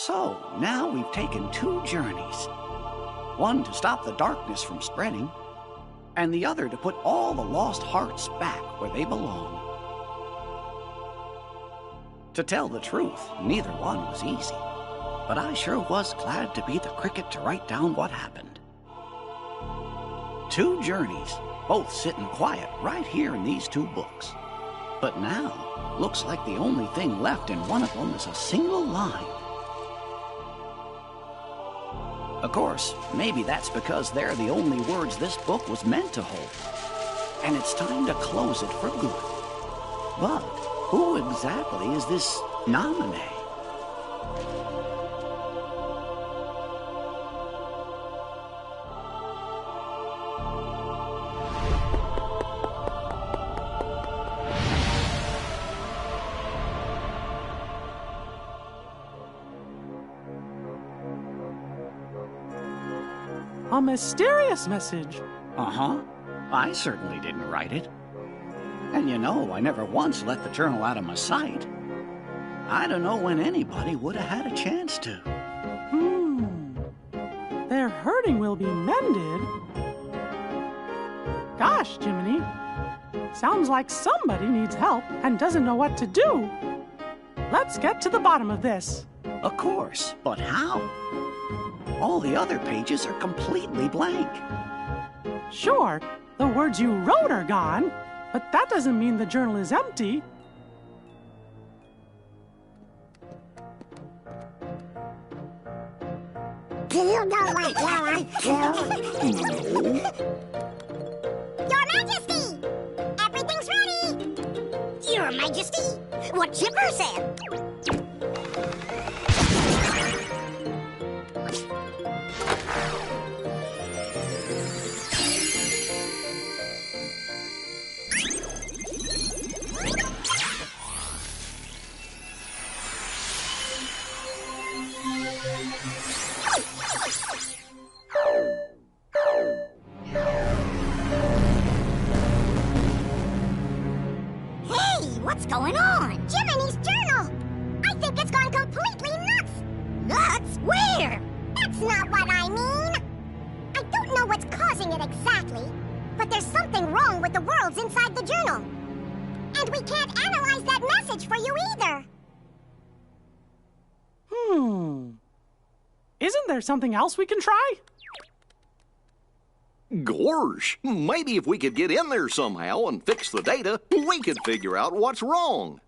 So, now we've taken 2 journeys. One to stop the darkness from spreading, and the other to put all the lost hearts back where they belong. To tell the truth, neither one was easy, but I sure was glad to be the cricket to write down what happened. 2 journeys, both sitting quiet right here in these 2 books. But now, looks like the only thing left in one of them is a single line. Of course, maybe that's because they're the only words this book was meant to hold. And it's time to close it for good. But who exactly is this nominee? A mysterious message. Uh-huh. I certainly didn't write it. And you know, I never once let the journal out of my sight. I don't know when anybody would have had a chance to. Their hurting will be mended. Gosh, Jiminy. Sounds like somebody needs help and doesn't know what to do. Let's get to the bottom of this. Of course, but how? All the other pages are completely blank. Sure, the words you wrote are gone, but that doesn't mean the journal is empty. Do you know what you want to? Your Majesty! Everything's ready! Your Majesty, what Chipper said. What's going on? Jiminy's journal! I think it's gone completely nuts! Nuts? Where? That's not what I mean! I don't know what's causing it exactly, but there's something wrong with the worlds inside the journal. And we can't analyze that message for you either. Isn't there something else we can try? Gorsh, maybe if we could get in there somehow and fix the data, we could figure out what's wrong.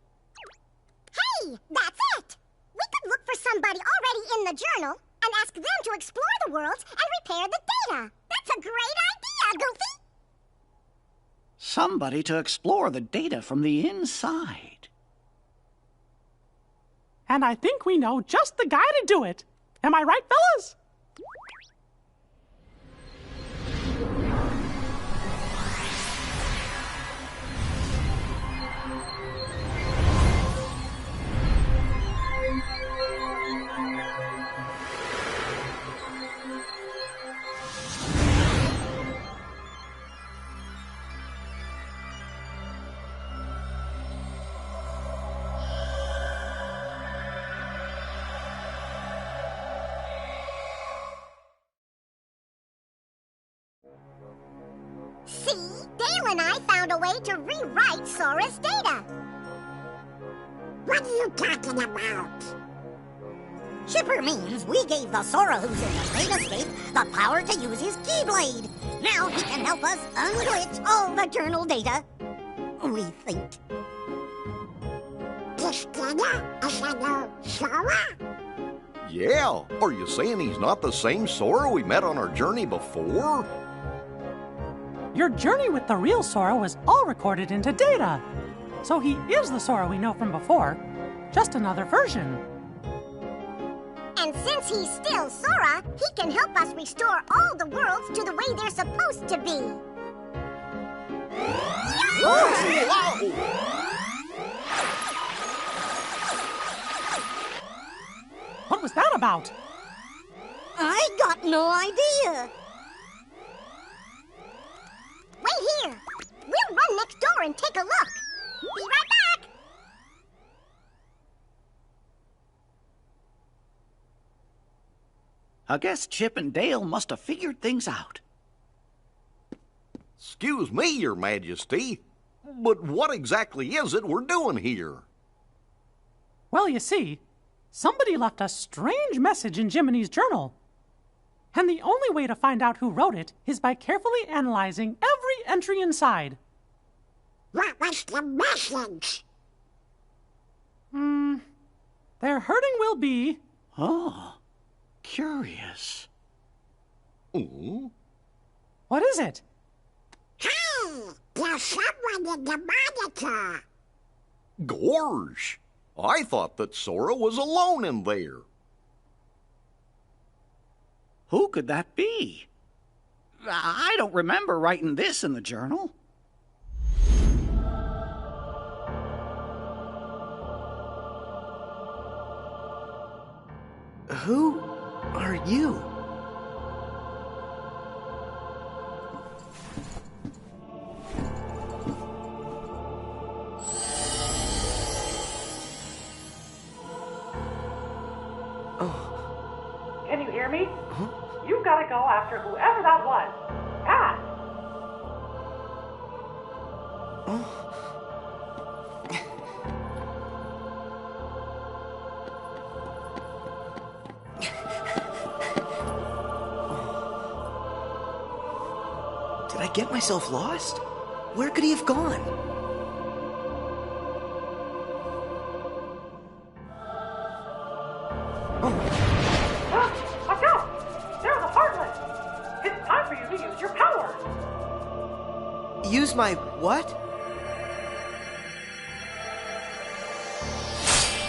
Hey, that's it! We could look for somebody already in the journal and ask them to explore the worlds and repair the data. That's a great idea, Goofy! Somebody to explore the data from the inside. And I think we know just the guy to do it. Am I right, fellas? See? Dale and I found a way to rewrite Sora's data. What are you talking about? Chipper means we gave the Sora who's in the Datascape the power to use his Keyblade. Now he can help us unglitch all the journal data. We think. This data is a new Sora? Yeah, are you saying he's not the same Sora we met on our journey before? Your journey with the real Sora was all recorded into data. So he is the Sora we know from before, just another version. And since he's still Sora, he can help us restore all the worlds to the way they're supposed to be. Whoa! What was that about? I got no idea. Wait here. We'll run next door and take a look. Be right back. I guess Chip and Dale must have figured things out. Excuse me, Your Majesty, but what exactly is it we're doing here? Well, you see, somebody left a strange message in Jiminy's journal. And the only way to find out who wrote it is by carefully analyzing every entry inside. What was the message? Their hurting will be... Oh, curious. Oh, What is it? Hey, there's someone in the monitor. gorge. I thought that Sora was alone in there. Who could that be? I don't remember writing this in the journal. Who are you? Can you hear me? You've got to go after whoever that was. Fast! Did I get myself lost? Where could he have gone? Watch out! They're the Heartless! It's time for you to use your power! Use my what?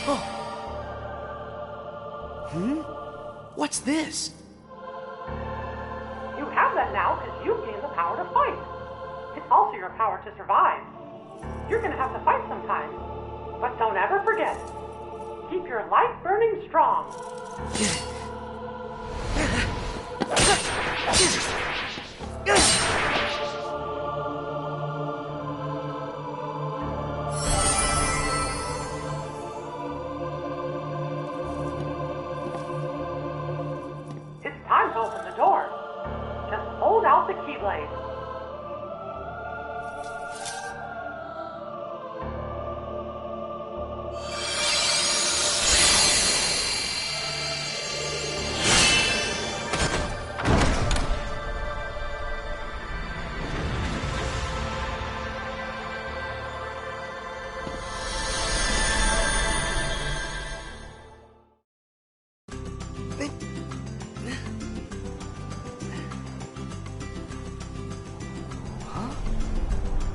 Oh. What's this? You have that now because you've gained the power to fight. It's also your power to survive. You're gonna have to fight sometimes, but don't ever forget. Keep your light burning strong. It's time to open the door. Just hold out the keyblade.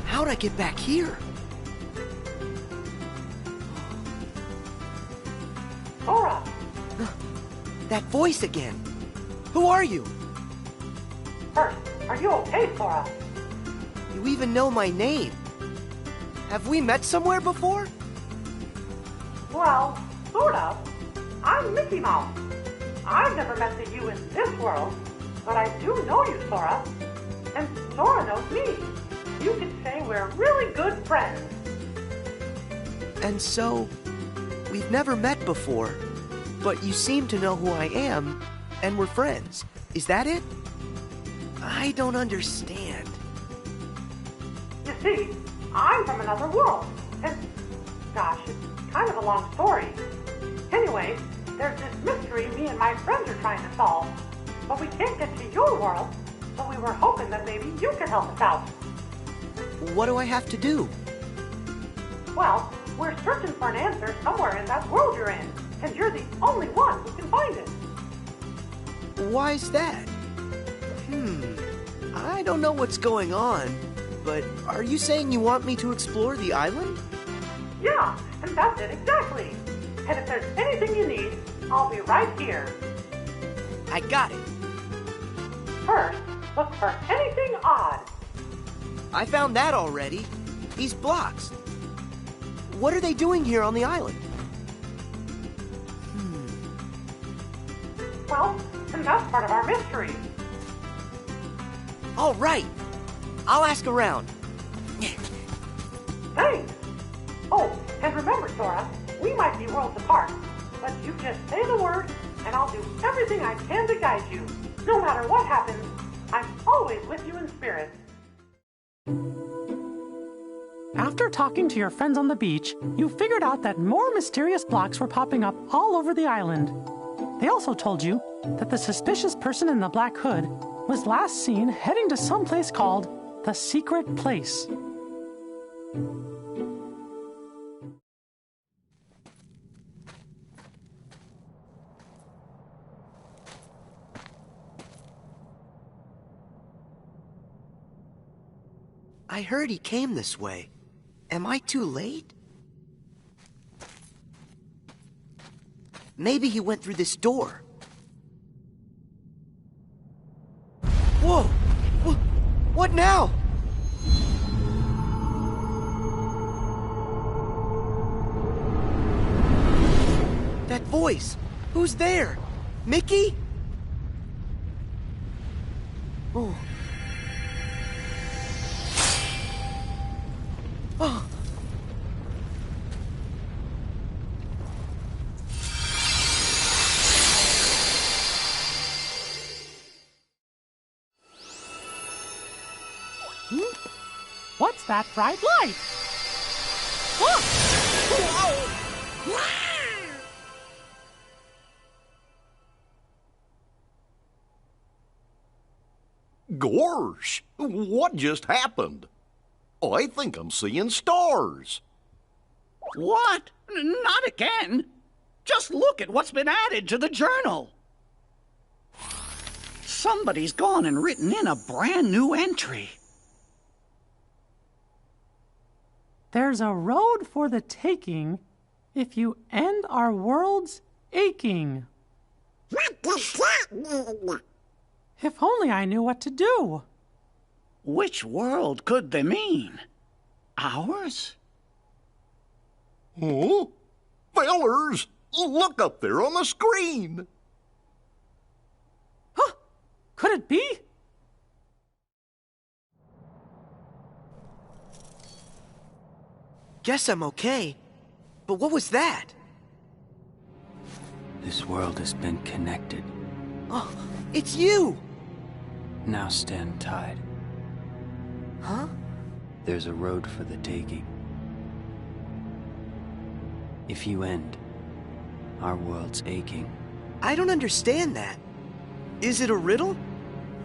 How'd I get back here? Sora! That voice again. Who are you? First, are you okay, Sora? You even know my name. Have we met somewhere before? Well, sort of. I'm Mickey Mouse. I've never met the you in this world, but I do know you, Sora. And Sora knows me. You could say we're really good friends. And so, we've never met before, but you seem to know who I am, and we're friends. Is that it? I don't understand. You see, I'm from another world. And, gosh, it's kind of a long story. Anyway, there's this mystery me and my friends are trying to solve. But we can't get to your world, so we were hoping that maybe you could help us out. What do I have to do? Well, we're searching for an answer somewhere in that world you're in, and you're the only one who can find it. Why's that? I don't know what's going on, but are you saying you want me to explore the island? Yeah, and that's it exactly. And if there's anything you need, I'll be right here. I got it. First, look for anything odd. I found that already. These blocks. What are they doing here on the island? Well, and that's part of our mystery. All right. I'll ask around. Thanks. Oh, and remember, Sora, we might be worlds apart, but you just say the word, and I'll do everything I can to guide you. No matter what happens, I'm always with you in spirit. After talking to your friends on the beach, you figured out that more mysterious blocks were popping up all over the island. They also told you that the suspicious person in the black hood was last seen heading to some place called the Secret Place. I heard he came this way. Am I too late? Maybe he went through this door. Whoa! What now? That voice! Who's there? Mickey? Oh. Oh. What's that bright light? Look! Gorsh, what just happened? I think I'm seeing stars. What? Not again. Just look at what's been added to the journal. Somebody's gone and written in a brand new entry. There's a road for the taking if you end our world's aching. What does that mean? If only I knew what to do. Which world could they mean? Ours? Oh, fellers, look up there on the screen. Huh? Could it be? Guess I'm okay. But what was that? This world has been connected. Oh, it's you! Now stand tied. Huh? There's a road for the taking. If you end, our world's aching. I don't understand that. Is it a riddle?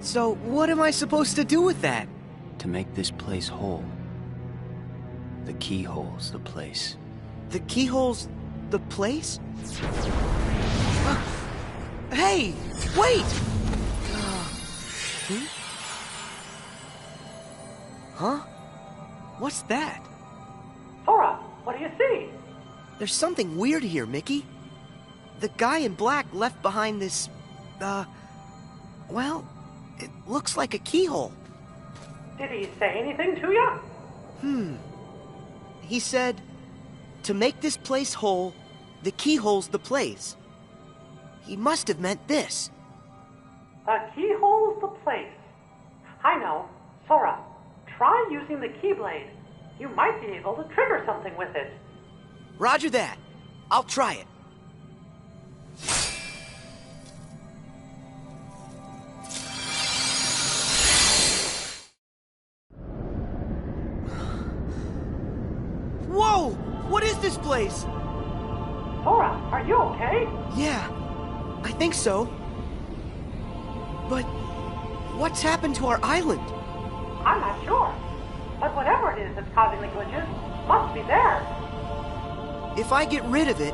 So what am I supposed to do with that? To make this place whole. The keyhole's the place. The keyhole's the place? Hey! Wait! Huh? What's that? Sora, what do you see? There's something weird here, Mickey. The guy in black left behind this, well, it looks like a keyhole. Did he say anything to you? He said, to make this place whole, the keyhole's the place. He must have meant this. The keyhole's the place. I know. Sora, try using the Keyblade. You might be able to trigger something with it. Roger that. I'll try it. Whoa! What is this place? Sora, are you okay? Yeah, I think so. But what's happened to our island? I'm not sure. But whatever it is that's causing the glitches must be there. If I get rid of it,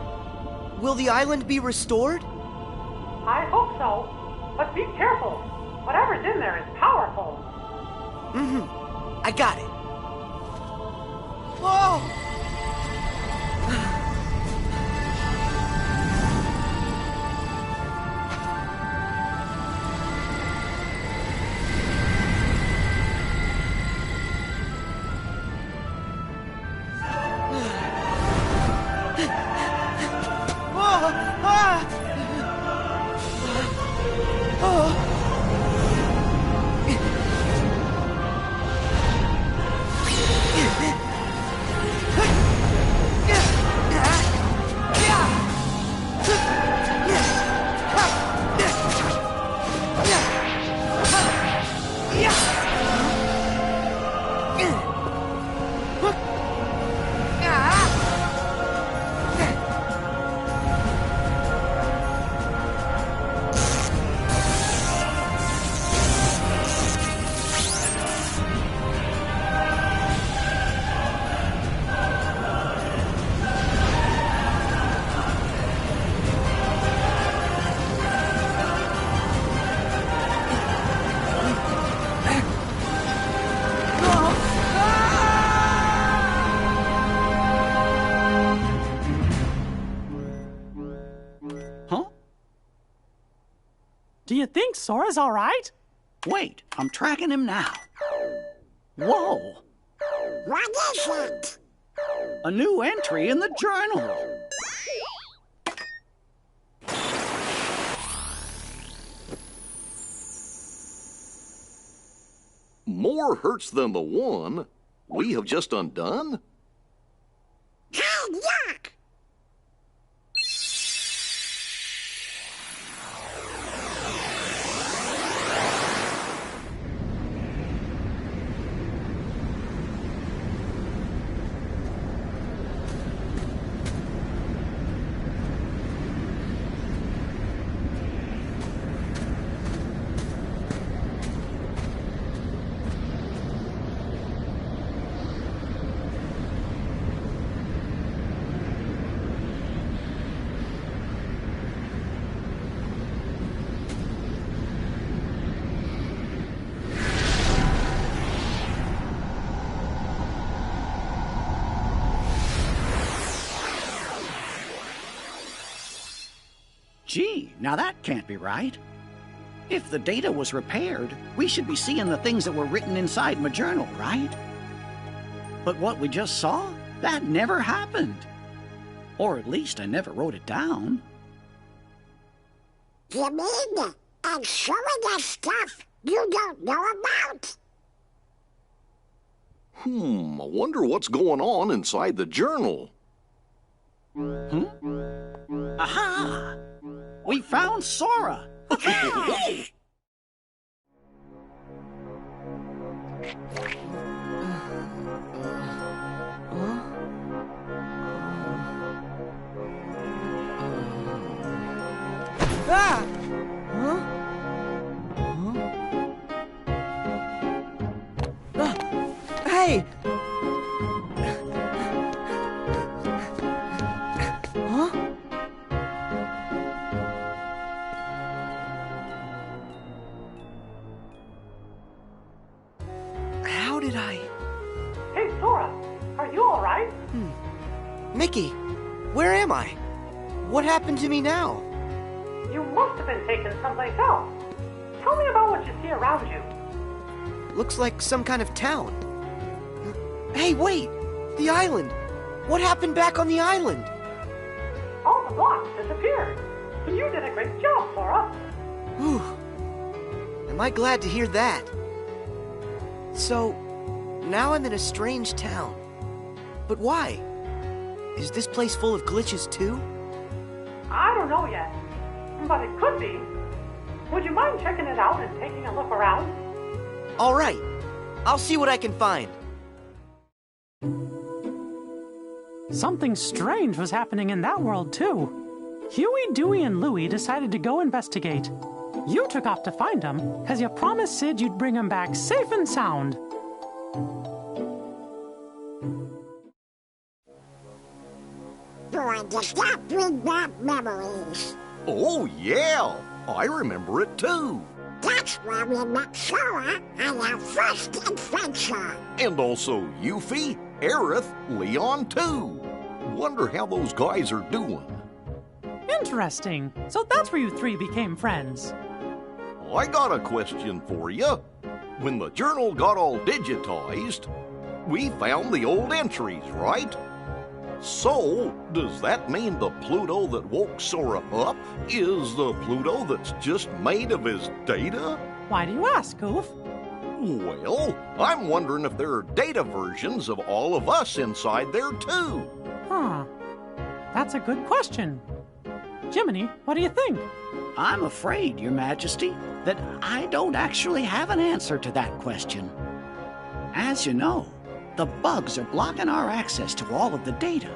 will the island be restored? I hope so. But be careful. Whatever's in there is powerful. I got it. Whoa! You think Sora's all right? Wait, I'm tracking him now. Whoa! What is it? A new entry in the journal. More hurts than the one we have just undone? Hey, look! Gee, now that can't be right. If the data was repaired, we should be seeing the things that were written inside my journal, right? But what we just saw, that never happened. Or at least I never wrote it down. You mean I'm showing us stuff you don't know about? I wonder what's going on inside the journal. Aha! We found Sora! Ah! Huh? Hey! Huh? How did I... Hey, Sora, are you all right? Mickey, where am I? What happened to me now? You must have been taken someplace else. Tell me about what you see around you. Looks like some kind of town. Hey, wait! The island! What happened back on the island? All the blocks disappeared. You did a great job, Sora. Whew. Am I glad to hear that? So, now I'm in a strange town. But why? Is this place full of glitches too? I don't know yet, but it could be. Would you mind checking it out and taking a look around? All right. I'll see what I can find. Something strange was happening in that world, too. Huey, Dewey, and Louie decided to go investigate. You took off to find them, because you promised Sid you'd bring him back safe and sound. Boy, does that bring back memories. Oh, yeah. I remember it too. That's where we met Sora on our first adventure. And also Yuffie, Aerith, Leon too. Wonder how those guys are doing. Interesting. So that's where you three became friends. I got a question for you. When the journal got all digitized, we found the old entries, right? So, does that mean the Pluto that woke Sora up is the Pluto that's just made of his data? Why do you ask, Goof? Well, I'm wondering if there are data versions of all of us inside there too. Huh. That's a good question. Jiminy, what do you think? I'm afraid, Your Majesty, that I don't actually have an answer to that question. As you know, the bugs are blocking our access to all of the data.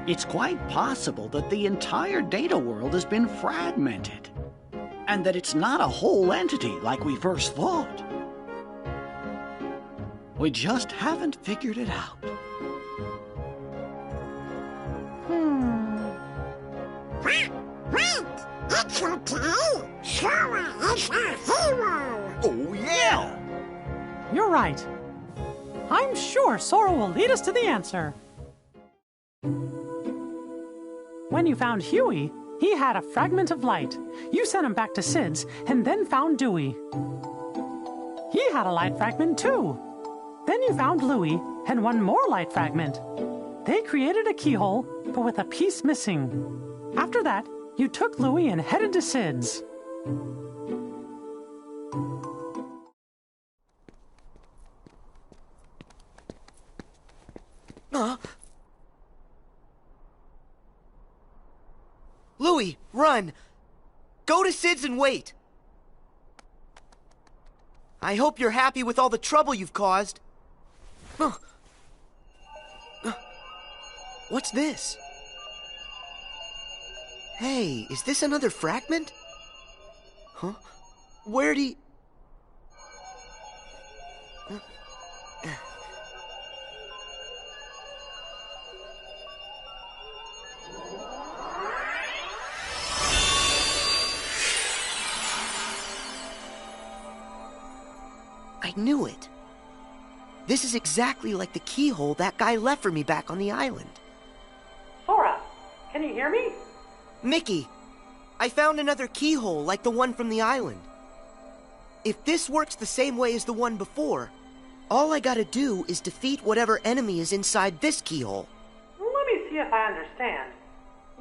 It's quite possible that the entire data world has been fragmented, and that it's not a whole entity like we first thought. We just haven't figured it out. Wait! It's okay! Sora is our hero! Oh, yeah! You're right. I'm sure Sora will lead us to the answer. When you found Huey, He had a fragment of light. You sent him back to Sid's and then found Dewey. He had a light fragment too. Then you found Louie and one more light fragment. They created a keyhole, but with a piece missing. After that, you took Louie and headed to Sid's. Louie, run! Go to Sid's and wait! I hope you're happy with all the trouble you've caused. What's this? Hey, is this another fragment? Huh? Where'd he... I knew it. This is exactly like the keyhole that guy left for me back on the island. Sora, can you hear me? Mickey, I found another keyhole like the one from the island. If this works the same way as the one before, all I gotta do is defeat whatever enemy is inside this keyhole. Let me see if I understand.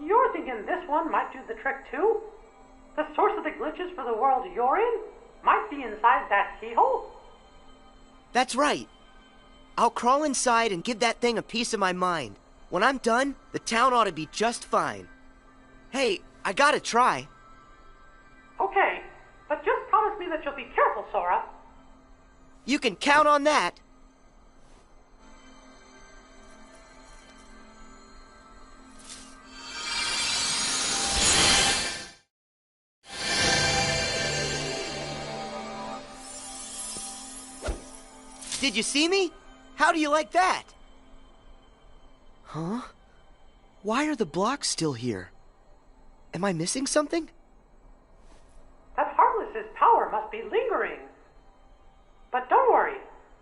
You're thinking this one might do the trick too? The source of the glitches for the world you're in might be inside that keyhole? That's right. I'll crawl inside and give that thing a piece of my mind. When I'm done, the town ought to be just fine. Hey, I gotta try. Okay, but just promise me that you'll be careful, Sora. You can count on that. Did you see me? How do you like that? Huh? Why are the blocks still here? Am I missing something? That Heartless's power must be lingering. But don't worry.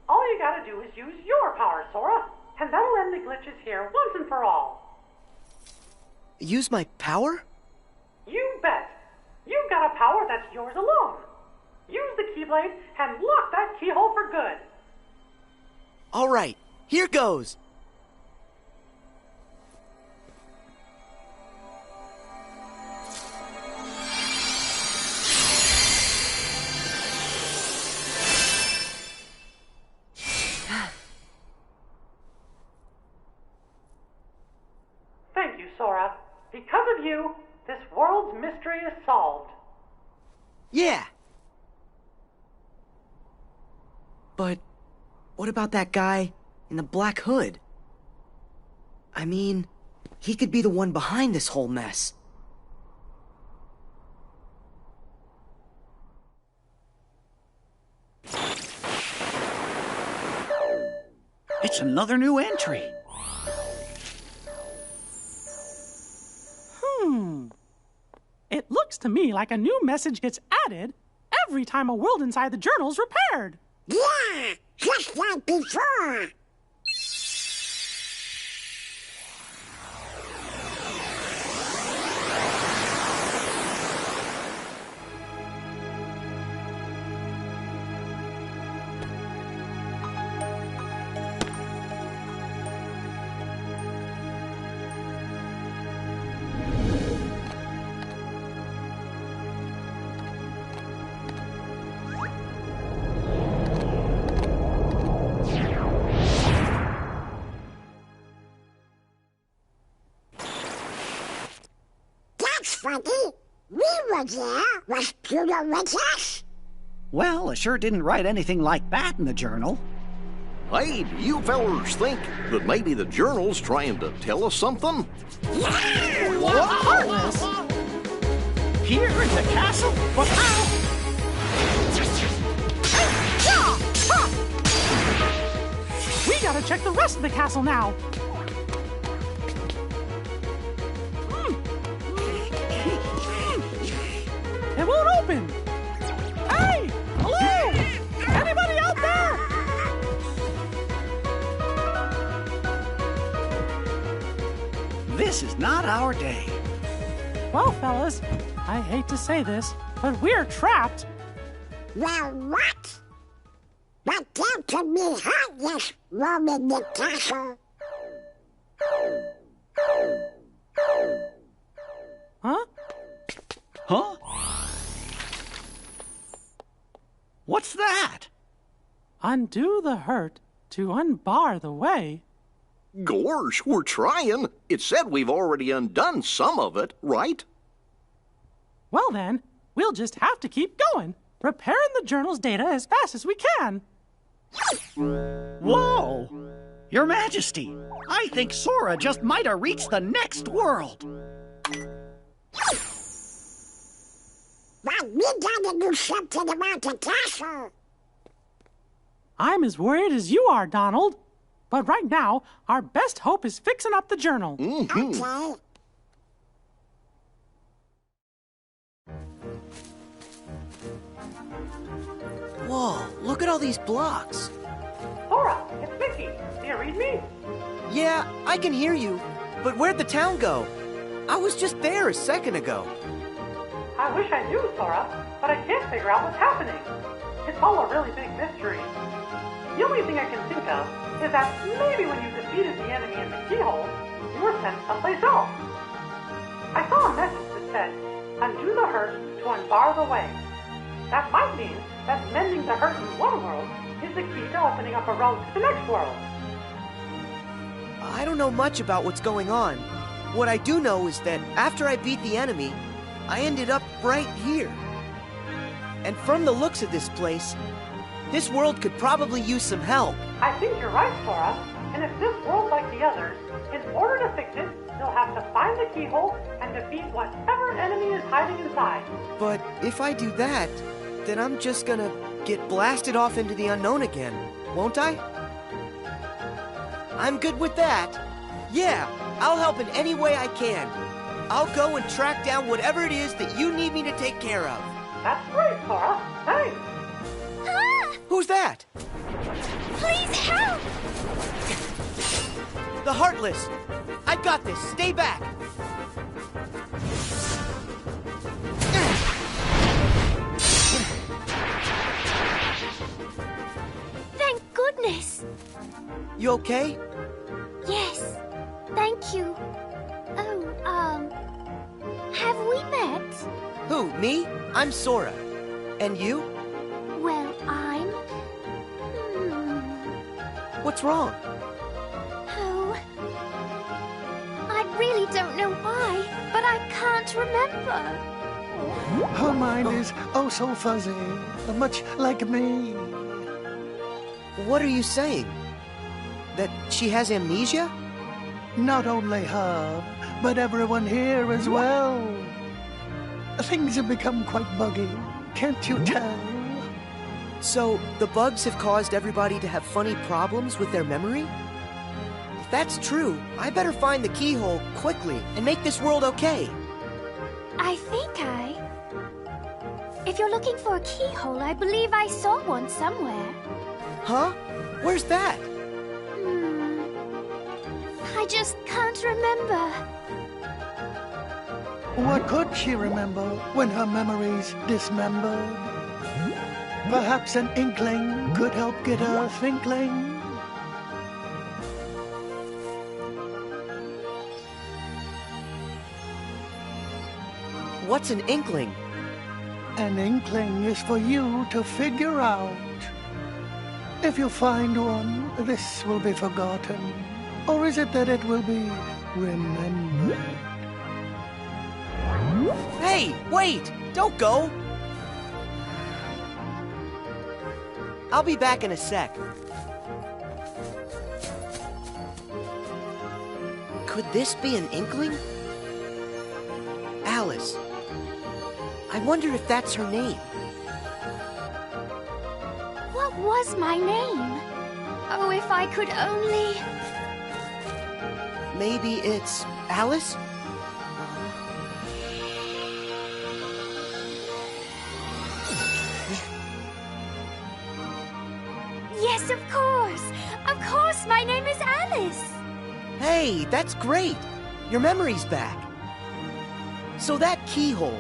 All you gotta do is use your power, Sora, and that'll end the glitches here once and for all. Use my power? You bet. You've got a power that's yours alone. Use the Keyblade and lock that keyhole for good. All right, here goes. Thank you, Sora. Because of you, this world's mystery is solved. Yeah. But what about that guy in the black hood? I mean, he could be the one behind this whole mess. It's another new entry. It looks to me like a new message gets added every time a world inside the journal's repaired. Yeah, just like before. Froggy, we were there. Was Pluto with us? Well, I sure didn't write anything like that in the journal. Hey, do you fellers think that maybe the journal's trying to tell us something? Heartless! Here in the castle? But how? We gotta check the rest of the castle now. It won't open! Hey! Hello! Anybody out there? This is not our day. Well, fellas, I hate to say this, but we're trapped. Well, what? But there can be heartless Roman the castle. Huh? Huh? What's that? Undo the hurt to unbar the way. Gorge, we're trying. It said we've already undone some of it, right? Well then, we'll just have to keep going, repairing the journal's data as fast as we can. Whoa! Your Majesty, I think Sora just might have reached the next world. Well, we gotta do something about the castle. I'm as worried as you are, Donald. But right now, our best hope is fixing up the journal. Okay. Whoa, look at all these blocks. Sora, it's Mickey. Do you read me? Yeah, I can hear you. But where'd the town go? I was just there a second ago. I wish I knew, Sora, but I can't figure out what's happening. It's all a really big mystery. The only thing I can think of is that maybe when you defeated the enemy in the keyhole, you were sent someplace else. I saw a message that said, undo the hurt to unbar the way. That might mean that mending the hurt in one world is the key to opening up a road to the next world. I don't know much about what's going on. What I do know is that after I beat the enemy, I ended up right here. And from the looks of this place, this world could probably use some help. I think you're right, Sora. And if this world's like the others, in order to fix it, you'll have to find the keyhole and defeat whatever enemy is hiding inside. But if I do that, then I'm just gonna get blasted off into the unknown again, won't I? I'm good with that. Yeah, I'll help in any way I can. I'll go and track down whatever it is that you need me to take care of. That's great, Sora. Thanks. Ah! Who's that? Please help! The Heartless! I got this. Stay back. Thank goodness. You okay? Yes, thank you. Oh, have we met? Who, me? I'm Sora. And you? Well, I'm... What's wrong? Oh, I really don't know why, but I can't remember. Her mind is oh so fuzzy, much like me. What are you saying? That she has amnesia? Not only her, but everyone here as well. Things have become quite buggy, can't you tell? So, the bugs have caused everybody to have funny problems with their memory? If that's true, I better find the keyhole quickly and make this world okay. I think If you're looking for a keyhole, I believe I saw one somewhere. Huh? Where's that? I just can't remember. What could she remember when her memory's dismembered? Perhaps an inkling could help get her thinkling. What's an inkling? An inkling is for you to figure out. If you find one, this will be forgotten. Or is it that it will be remembered? Hey, wait! Don't go! I'll be back in a sec. Could this be an inkling? Alice. I wonder if that's her name. What was my name? Oh, if I could only... Maybe it's Alice? Yes, of course! Of course, my name is Alice! Hey, that's great! Your memory's back. So that keyhole,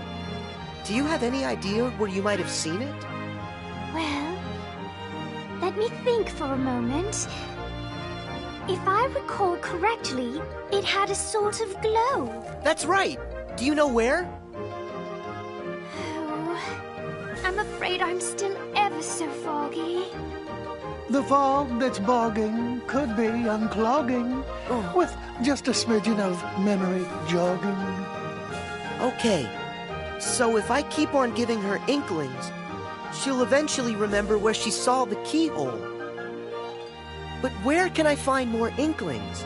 do you have any idea where you might have seen it? Well, let me think for a moment. If I recall correctly, it had a sort of glow. That's right. Do you know where? Oh, I'm afraid I'm still ever so foggy. The fog that's bogging could be unclogging with just a smidgen of memory jogging. Okay, so if I keep on giving her inklings, she'll eventually remember where she saw the keyhole. But where can I find more inklings?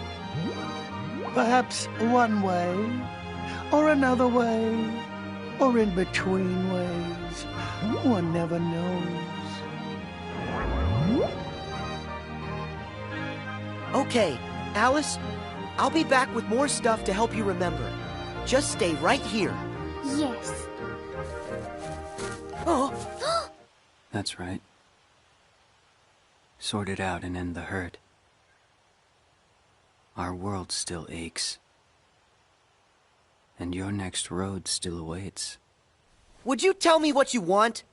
Perhaps one way, or another way, or in between ways. One never knows. Okay, Alice, I'll be back with more stuff to help you remember. Just stay right here. Yes. Oh, That's right. Sort it out and end the hurt. Our world still aches. And your next road still awaits. would you tell me what you want?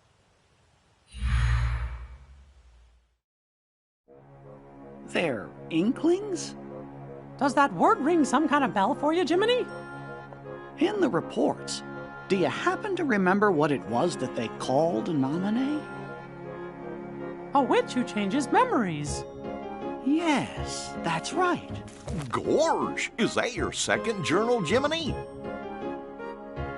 They're inklings? Does that word ring some kind of bell for you, Jiminy? In the reports, do you happen to remember what it was that they called Nominee? A witch who changes memories. Yes, that's right. Gorge, is that your second journal, Jiminy?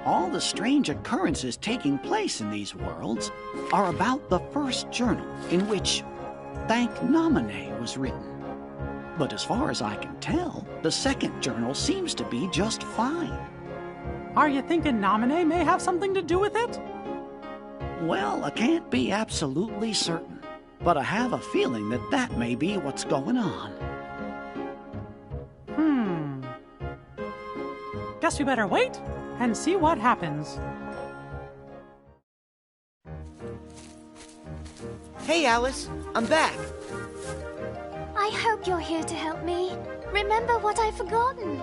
All the strange occurrences taking place in these worlds are about the first journal in which Thank Nominee was written. But as far as I can tell, the second journal seems to be just fine. Are you thinking Nominee may have something to do with it? Well, I can't be absolutely certain, but I have a feeling that that may be what's going on. Guess we better wait and see what happens. Hey, Alice, I'm back. I hope you're here to help me. Remember what I've forgotten.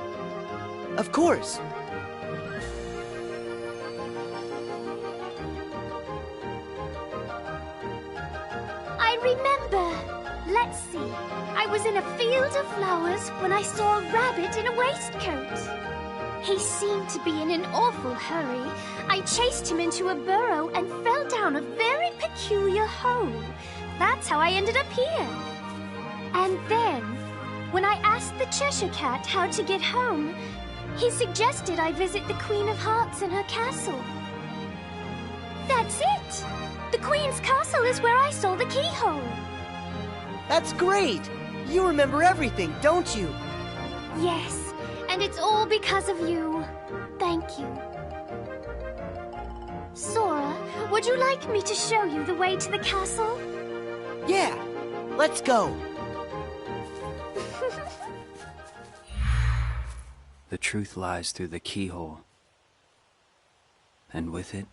Of course. I remember. Let's see. I was in a field of flowers when I saw a rabbit in a waistcoat. He seemed to be in an awful hurry. I chased him into a burrow and fell down a very peculiar hole. That's how I ended up here. And then, when I asked the Cheshire Cat how to get home, he suggested I visit the Queen of Hearts in her castle. That's it! The Queen's castle is where I saw the keyhole. That's great. You remember everything, don't you? Yes, and it's all because of you. Thank you. Sora, would you like me to show you the way to the castle? Yeah, let's go. The truth lies through the keyhole. And with it,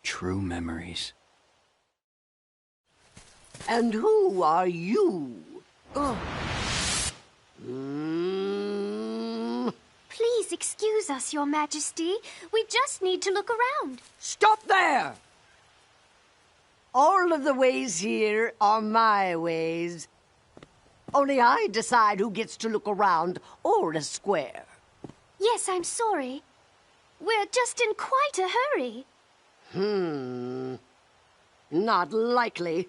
true memories. And who are you? Please excuse us, Your Majesty. We just need to look around. Stop there! All of the ways here are my ways. Only I decide who gets to look around or a square. Yes, I'm sorry. We're just in quite a hurry. Not likely.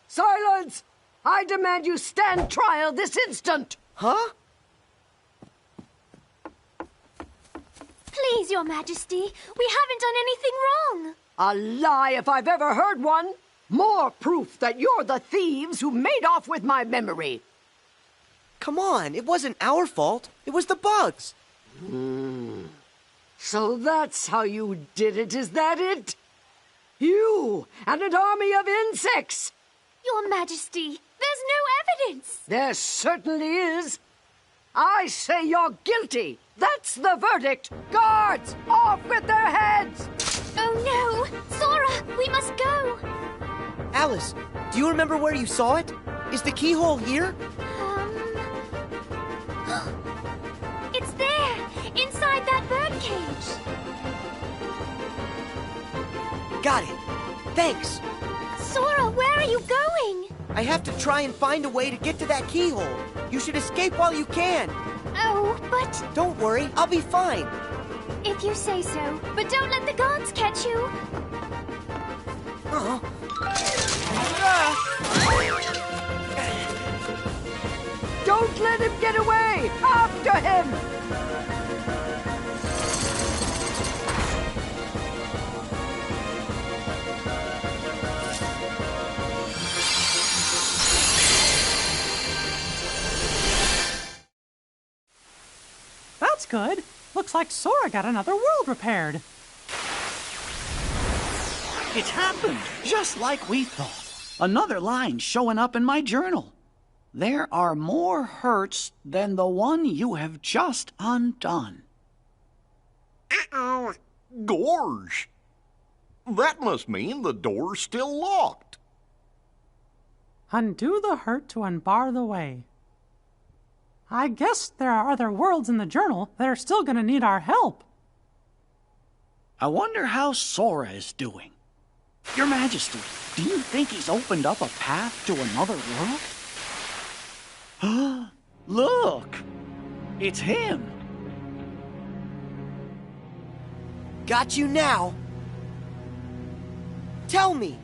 Silence! I demand you stand trial this instant! Huh? Please, Your Majesty, we haven't done anything wrong. A lie if I've ever heard one. More proof that you're the thieves who made off with my memory. Come on, it wasn't our fault. It was the bugs. So that's how you did it, is that it? You and an army of insects! Your Majesty, there's no evidence. There certainly is. I say you're guilty. That's the verdict. Guards, off with their heads! Oh no! Sora, we must go! Alice, do you remember where you saw it? Is the keyhole here? It's there! Inside that birdcage! Got it. Thanks. Sora, where are you going? I have to try and find a way to get to that keyhole. You should escape while you can. Oh, but Don't worry, I'll be fine. if you say so. But don't let the gods catch you. Uh-huh. Don't let him get away! After him! That's good. Looks like Sora got another world repaired. It's happened, just like we thought. Another line showing up in my journal. There are more hurts than the one you have just undone. Uh-oh. Gorge! That must mean the door's still locked. Undo the hurt to unbar the way. I guess there are other worlds in the journal that are still gonna need our help. I wonder how Sora is doing. Your Majesty, do you think he's opened up a path to another world? Look! It's him! Got you now. Tell me,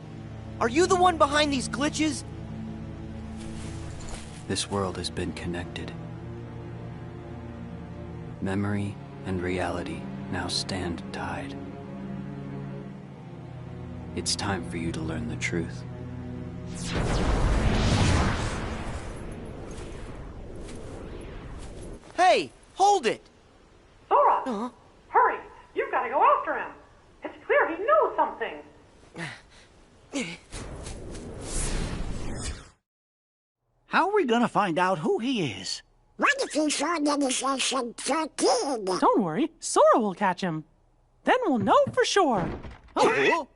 are you the one behind these glitches? This world has been connected. Memory and reality now stand tied. It's time for you to learn the truth. Hey, hold it! Sora! Hurry! You've got to go after him! It's clear he knows something! How are we gonna find out who he is? What if he saw the kid? Don't worry, Sora will catch him. Then we'll know for sure. Huh?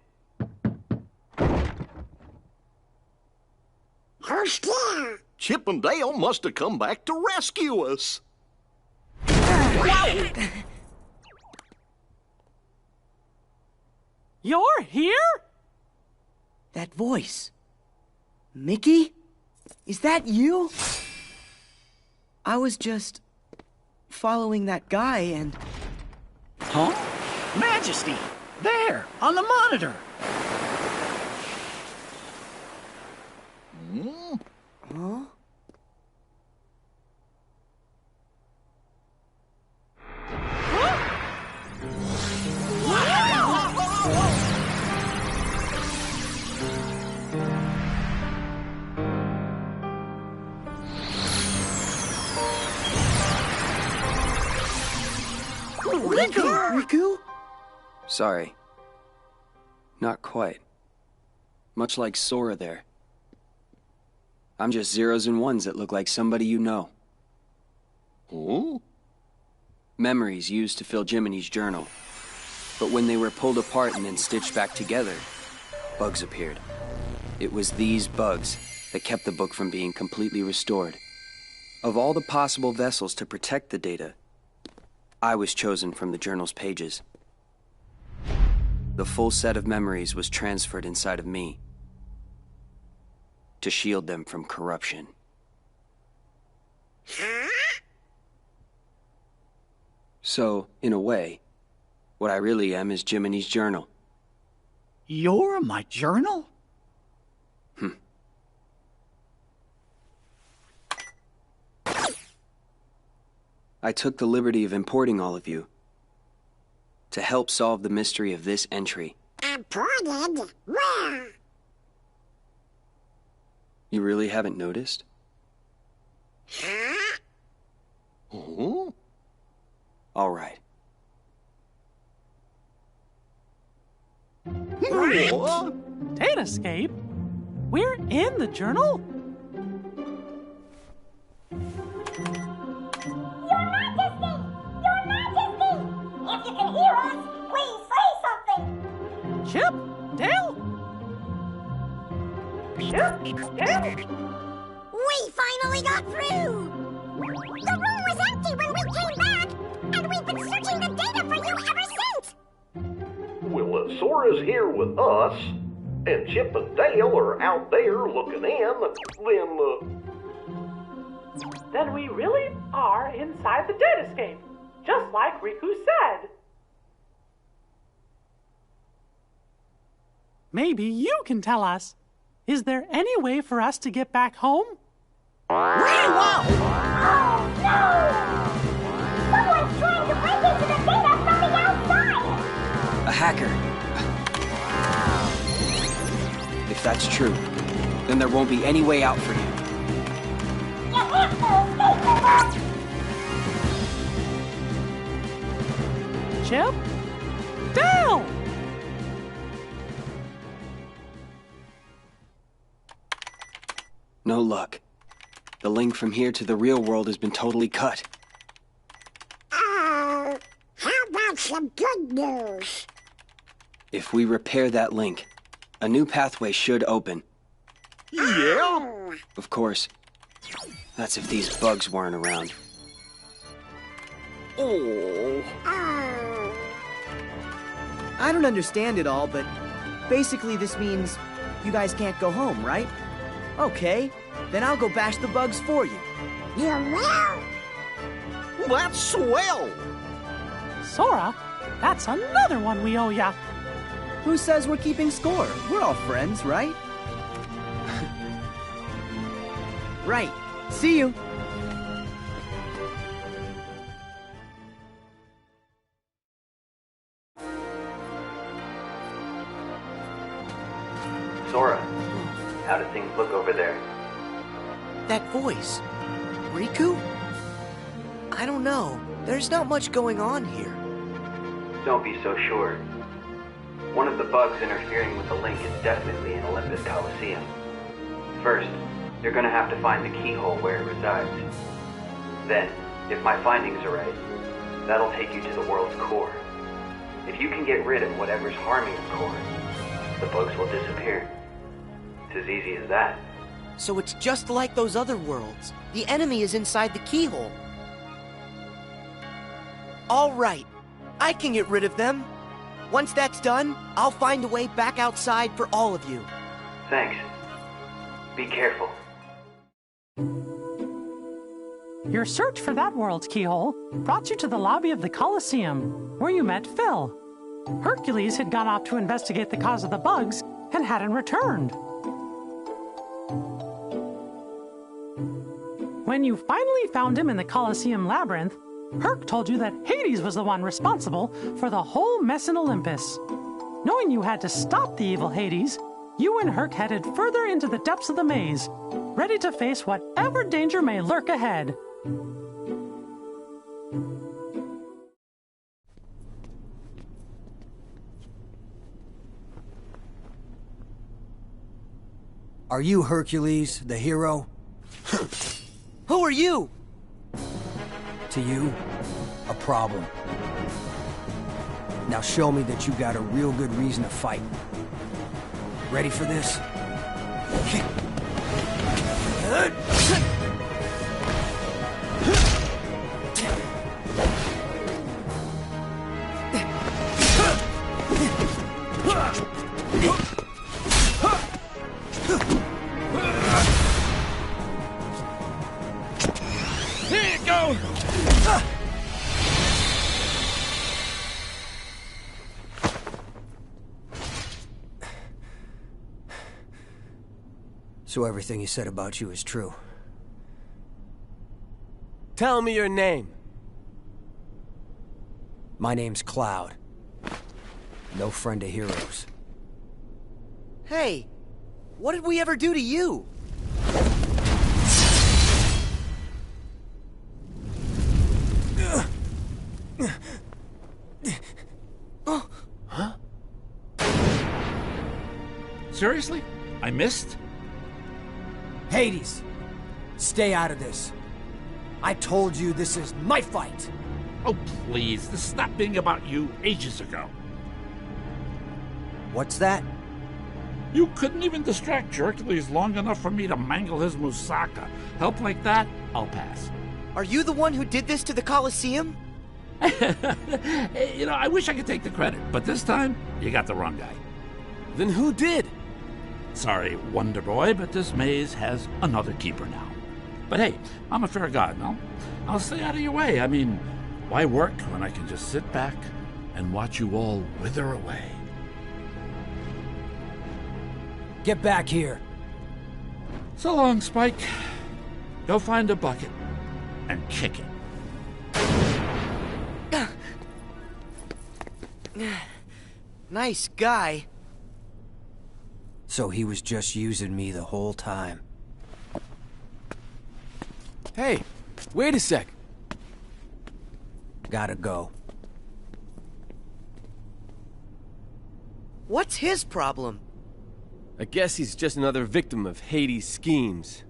Who's there? Chip and Dale must have come back to rescue us. You're here? That voice. Mickey? Is that you? I was just following that guy and... Huh? Majesty! There, on the monitor! Huh? Riku? Sorry. Not quite. Much like Sora there. I'm just zeros and ones that look like somebody you know. Oh? Memories used to fill Jiminy's journal. But when they were pulled apart and then stitched back together, bugs appeared. It was these bugs that kept the book from being completely restored. Of all the possible vessels to protect the data, I was chosen from the journal's pages. The full set of memories was transferred inside of me to shield them from corruption. So, in a way, what I really am is Jiminy's journal. You're my journal? I took the liberty of importing all of you to help solve the mystery of this entry. Imported? Where? You really haven't noticed? Oh? All right. What? Data escape? We're in the journal? Your Majesty! Your Majesty! If you can hear us, please say something! Chip? Dale? We finally got through! The room was empty when we came back, and we've been searching the data for you ever since! Well, Sora Sora's here with us, and Chip and Dale are out there looking in, Then we really are inside the datascape, just like Riku said. Maybe you can tell us. Is there any way for us to get back home? Oh, no! Someone's trying to break into the data from the outside! A hacker. If that's true, then there won't be any way out for you. You have to escape the Chip? Dale! No luck. The link from here to the real world has been totally cut. Oh, how about some good news? If we repair that link, a new pathway should open. Yeah? Of course, that's if these bugs weren't around. Oh. I don't understand it all, but basically this means you guys can't go home, right? Okay, then I'll go bash the bugs for you. You will? That's swell! Sora, that's another one we owe ya. Who says we're keeping score? We're all friends, right? Right. See you. Sora, how do things look over there? That voice. Riku? I don't know. There's not much going on here. Don't be so sure. One of the bugs interfering with the link is definitely in Olympus Coliseum. First, you're gonna have to find the keyhole where it resides. Then, if my findings are right, that'll take you to the world's core. If you can get rid of whatever's harming the core, the bugs will disappear. It's as easy as that. So it's just like those other worlds. The enemy is inside the keyhole. All right. I can get rid of them. Once that's done, I'll find a way back outside for all of you. Thanks. Be careful. Your search for that world's keyhole brought you to the lobby of the Colosseum, where you met Phil. Hercules had gone off to investigate the cause of the bugs and hadn't returned. When you finally found him in the Colosseum labyrinth, Herc told you that Hades was the one responsible for the whole mess in Olympus. Knowing you had to stop the evil Hades, you and Herc headed further into the depths of the maze, ready to face whatever danger may lurk ahead. Are you Hercules, the hero? Who are you? To you, a problem. Now show me that you got a real good reason to fight. Ready for this? Here you go! So everything he said about you is true. Tell me your name. My name's Cloud. No friend of heroes. Hey, what did we ever do to you? Huh? Seriously? I missed? Hades! Stay out of this. I told you this is my fight! Oh, please. This stopped being about you ages ago. What's that? You couldn't even distract Hercules long enough for me to mangle his moussaka. Help like that? I'll pass. Are you the one who did this to the Colosseum? I wish I could take the credit, but this time, you got the wrong guy. Then who did? Sorry, Wonder Boy, but this maze has another keeper now. But hey, I'm a fair god, no? I'll stay out of your way. I mean, why work when I can just sit back and watch you all wither away? Get back here. So long, Spike. Go find a bucket and kick it. Nice guy. So he was just using me the whole time. Hey, wait a sec. Gotta go. What's his problem? I guess he's just another victim of Hades' schemes.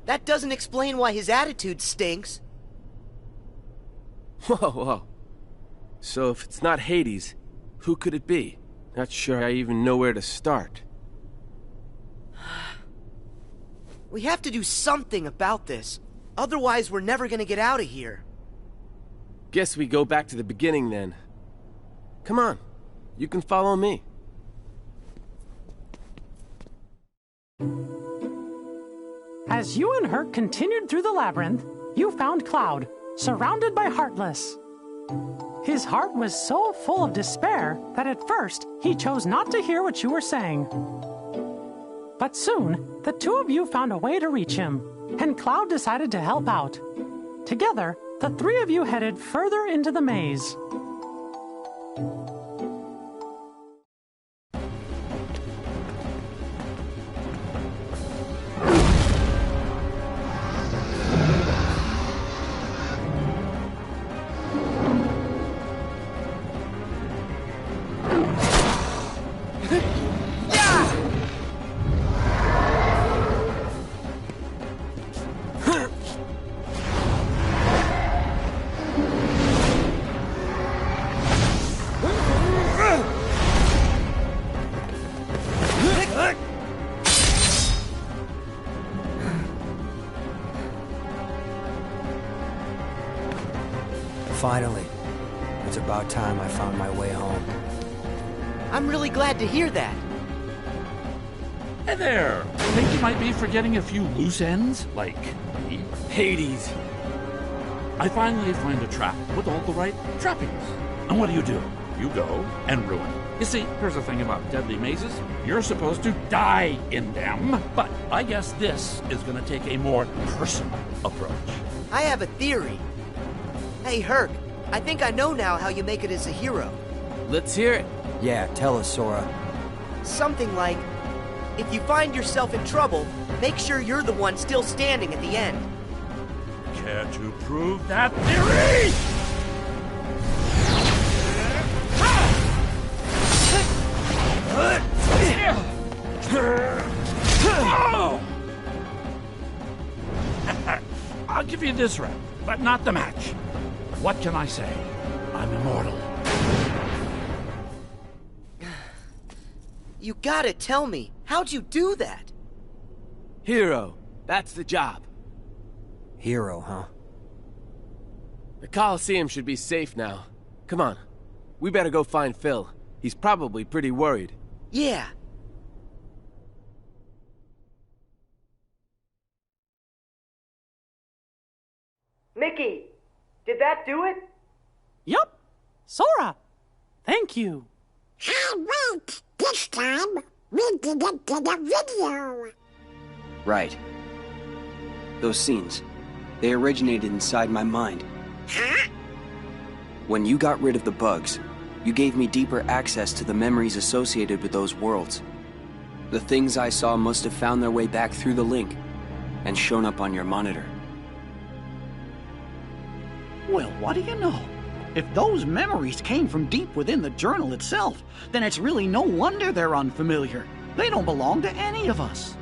That doesn't explain why his attitude stinks. Whoa. So if it's not Hades, who could it be? Not sure I even know where to start. We have to do something about this. Otherwise, we're never gonna get out of here. Guess we go back to the beginning then. Come on, you can follow me. As you and Herc continued through the labyrinth, you found Cloud, surrounded by Heartless. His heart was so full of despair that at first he chose not to hear what you were saying. But soon, the two of you found a way to reach him, and Cloud decided to help out. Together, the three of you headed further into the maze. Finally. It's about time I found my way home. I'm really glad to hear that. Hey there! Think you might be forgetting a few loose ends? Like me? Hades! I finally find a trap with all the right trappings. And what do? You go and ruin it. You see, here's the thing about deadly mazes. You're supposed to die in them, but I guess this is gonna take a more personal approach. I have a theory. Hey, Herc, I think I know now how you make it as a hero. Let's hear it. Yeah, tell us, Sora. Something like, if you find yourself in trouble, make sure you're the one still standing at the end. Care to prove that theory? I'll give you this round, but not the match. What can I say? I'm immortal. You gotta tell me, how'd you do that? Hero, that's the job. Hero, huh? The Coliseum should be safe now. Come on, we better go find Phil. He's probably pretty worried. Yeah. Mickey, did that do it? Yup. Sora, thank you. Hey, wait! This time, we didn't get a video! Right. Those scenes, they originated inside my mind. Huh? When you got rid of the bugs, you gave me deeper access to the memories associated with those worlds. The things I saw must have found their way back through the link and shown up on your monitor. Well, what do you know? If those memories came from deep within the journal itself, then it's really no wonder they're unfamiliar. They don't belong to any of us.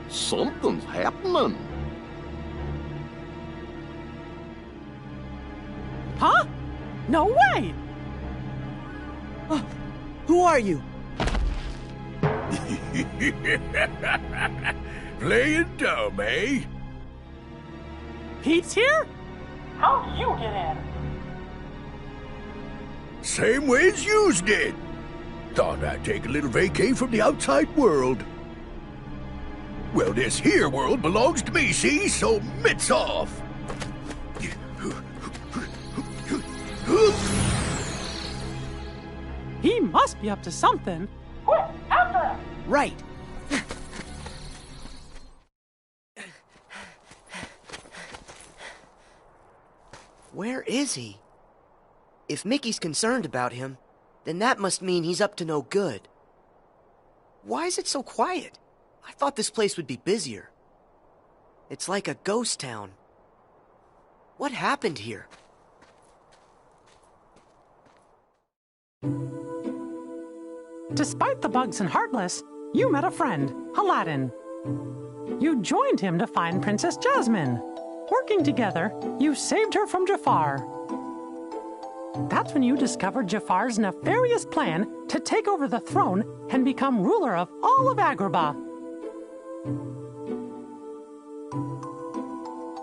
Something's happening. Huh? No way! Who are you? Playing dumb, eh? Pete's here? How'd you get in? Same way as yous did. Thought I'd take a little vacay from the outside world. Well, this here world belongs to me, see? So mitts off. He must be up to something. Quick, after him! Right. Where is he? If Mickey's concerned about him, then that must mean he's up to no good. Why is it so quiet? I thought this place would be busier. It's like a ghost town. What happened here? Despite the bugs and Heartless, you met a friend, Aladdin. You joined him to find Princess Jasmine. Working together, you saved her from Jafar. That's when you discovered Jafar's nefarious plan to take over the throne and become ruler of all of Agrabah.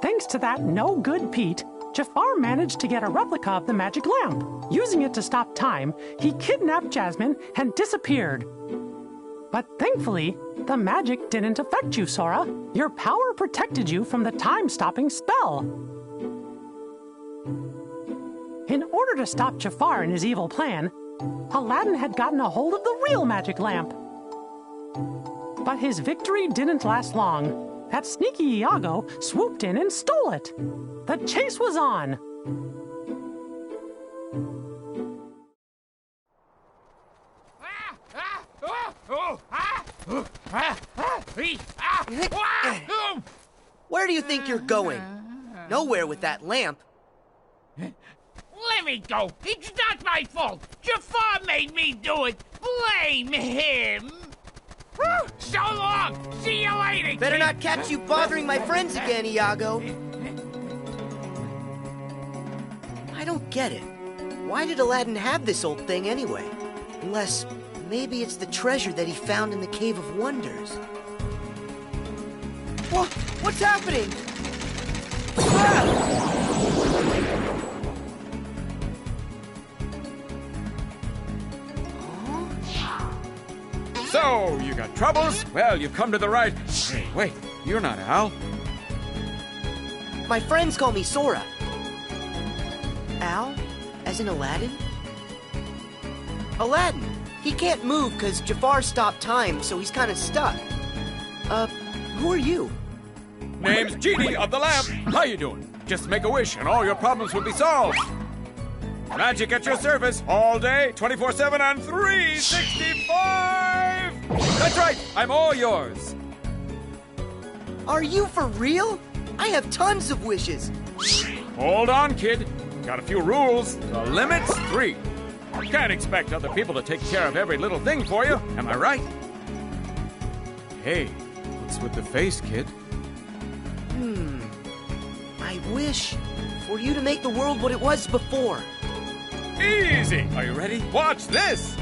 Thanks to that no-good Pete, Jafar managed to get a replica of the magic lamp. Using it to stop time, he kidnapped Jasmine and disappeared. But thankfully, the magic didn't affect you, Sora. Your power protected you from the time-stopping spell. In order to stop Jafar and his evil plan, Aladdin had gotten a hold of the real magic lamp. But his victory didn't last long. That sneaky Iago swooped in and stole it. The chase was on. Where do you think you're going? Nowhere with that lamp. Let me go. It's not my fault. Jafar made me do it. Blame him. So long. See you later. Better not catch you bothering my friends again, Iago. I don't get it. Why did Aladdin have this old thing anyway? Unless maybe it's the treasure that he found in the Cave of Wonders. What's happening? Ah! So, you got troubles? Well, you've come to the right... Hey, wait, you're not Al. My friends call me Sora. Al? As in Aladdin? Aladdin! He can't move because Jafar stopped time, so he's kind of stuck. Who are you? Name's Genie of the Lamp. How you doing? Just make a wish and all your problems will be solved. Magic at your service all day, 24/7 and 365! That's right, I'm all yours. Are you for real? I have tons of wishes. Hold on, kid. Got a few rules. The limit's 3. Can't expect other people to take care of every little thing for you, am I right? Hey, what's with the face, kid? I wish for you to make the world what it was before. Easy! Are you ready? Watch this!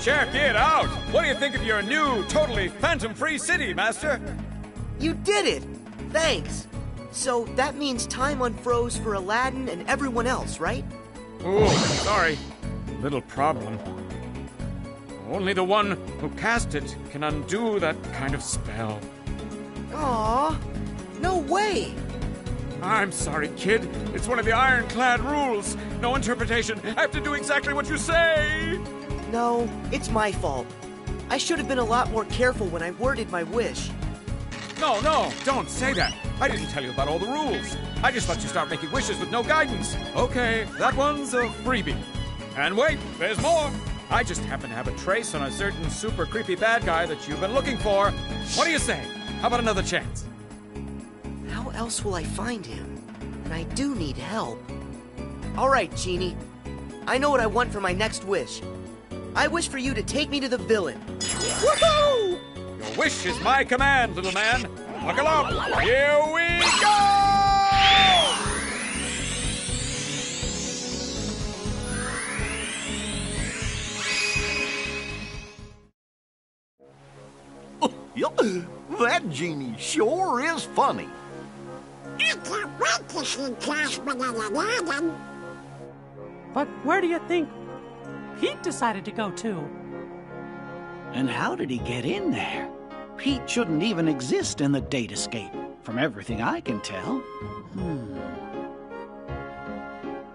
Check it out! What do you think of your new, totally phantom-free city, Master? You did it! Thanks! So that means time unfroze for Aladdin and everyone else, right? Oh, sorry. Little problem. Only the one who cast it can undo that kind of spell. Aww, no way! I'm sorry, kid. It's one of the ironclad rules. No interpretation. I have to do exactly what you say. No, it's my fault. I should have been a lot more careful when I worded my wish. No, don't say that. I didn't tell you about all the rules. I just let you start making wishes with no guidance. Okay, that one's a freebie. And wait, there's more. I just happen to have a trace on a certain super creepy bad guy that you've been looking for. What do you say? How about another chance? How else will I find him? And I do need help. All right, Genie. I know what I want for my next wish. I wish for you to take me to the villain. Woohoo! Your wish is my command, little man. Buckle up. Here we go! Yup, that genie sure is funny. I can't wait to see Jasmine in Aladdin. But where do you think Pete decided to go to? And how did he get in there? Pete shouldn't even exist in the datascape, from everything I can tell.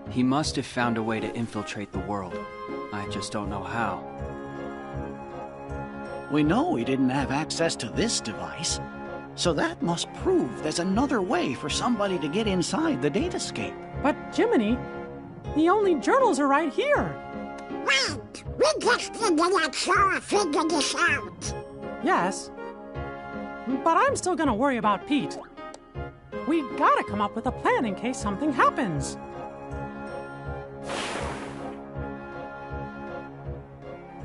He must have found a way to infiltrate the world. I just don't know how. We know he didn't have access to this device, so that must prove there's another way for somebody to get inside the datascape. But Jiminy, the only journals are right here. Wait, we just need to let Sora figure this out. Yes, but I'm still gonna worry about Pete. We gotta come up with a plan in case something happens.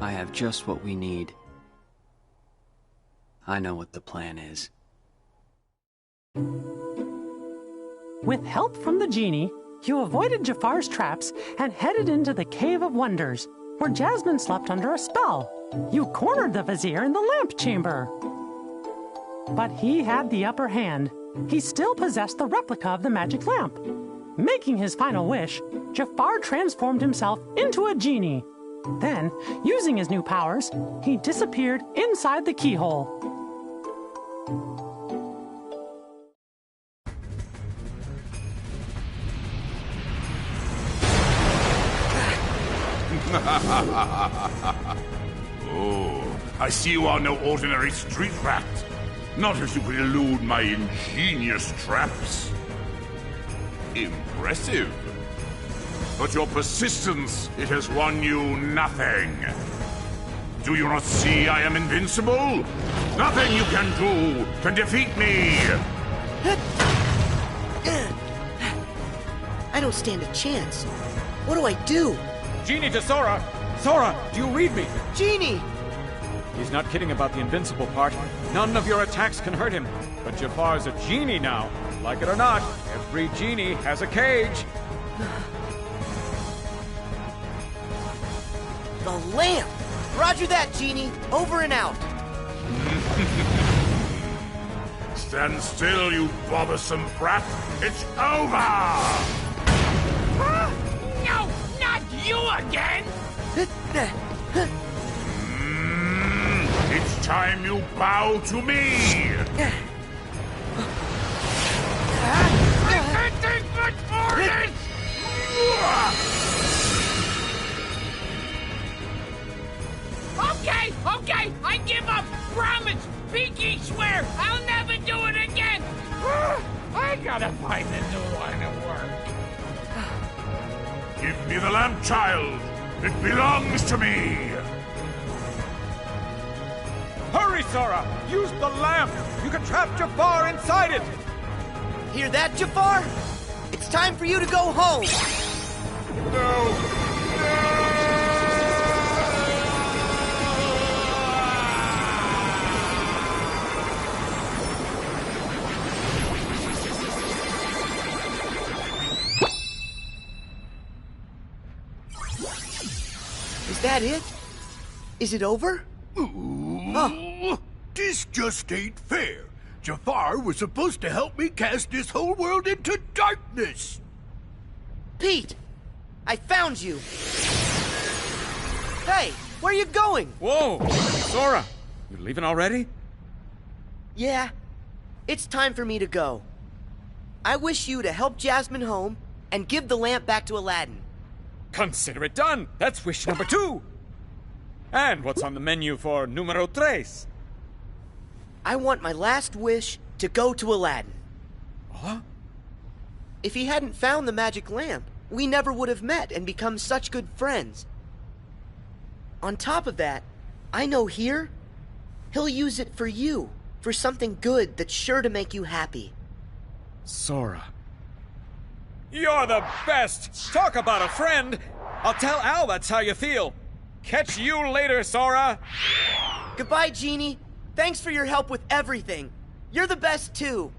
I have just what we need. I know what the plan is. With help from the genie, you avoided Jafar's traps and headed into the Cave of Wonders, where Jasmine slept under a spell. You cornered the Vizier in the lamp chamber. But he had the upper hand. He still possessed the replica of the magic lamp. Making his final wish, Jafar transformed himself into a genie. Then, using his new powers, he disappeared inside the keyhole. Oh, I see you are no ordinary street rat. Not if you could elude my ingenious traps. Impressive. But your persistence, it has won you nothing. Do you not see I am invincible? Nothing you can do can defeat me! I don't stand a chance. What do I do? Genie to Sora! Sora, do you read me? Genie! He's not kidding about the invincible part. None of your attacks can hurt him. But Jafar's a genie now. Like it or not, every genie has a cage. The lamp! Roger that, Genie. Over and out. Stand still, you bothersome brat. It's over! No, not you again! It's time you bow to me! I can't take much more of this! Okay, I give up! Promise! Pinky swear! I'll never do it again! I gotta find a new line of work. Give me the lamp, child! It belongs to me! Hurry, Sora! Use the lamp! You can trap Jafar inside it! Hear that, Jafar? It's time for you to go home! Is that it? Is it over? This just ain't fair. Jafar was supposed to help me cast this whole world into darkness. Pete! I found you! Hey, where are you going? Whoa! Sora! You leaving already? Yeah, it's time for me to go. I wish you to help Jasmine home and give the lamp back to Aladdin. Consider it done! That's wish number 2! And what's on the menu for numero 3? I want my last wish to go to Aladdin. Huh? If he hadn't found the magic lamp, we never would have met and become such good friends. On top of that, I know here, he'll use it for you, for something good that's sure to make you happy. Sora. You're the best! Talk about a friend! I'll tell Al that's how you feel. Catch you later, Sora! Goodbye, Genie. Thanks for your help with everything. You're the best, too.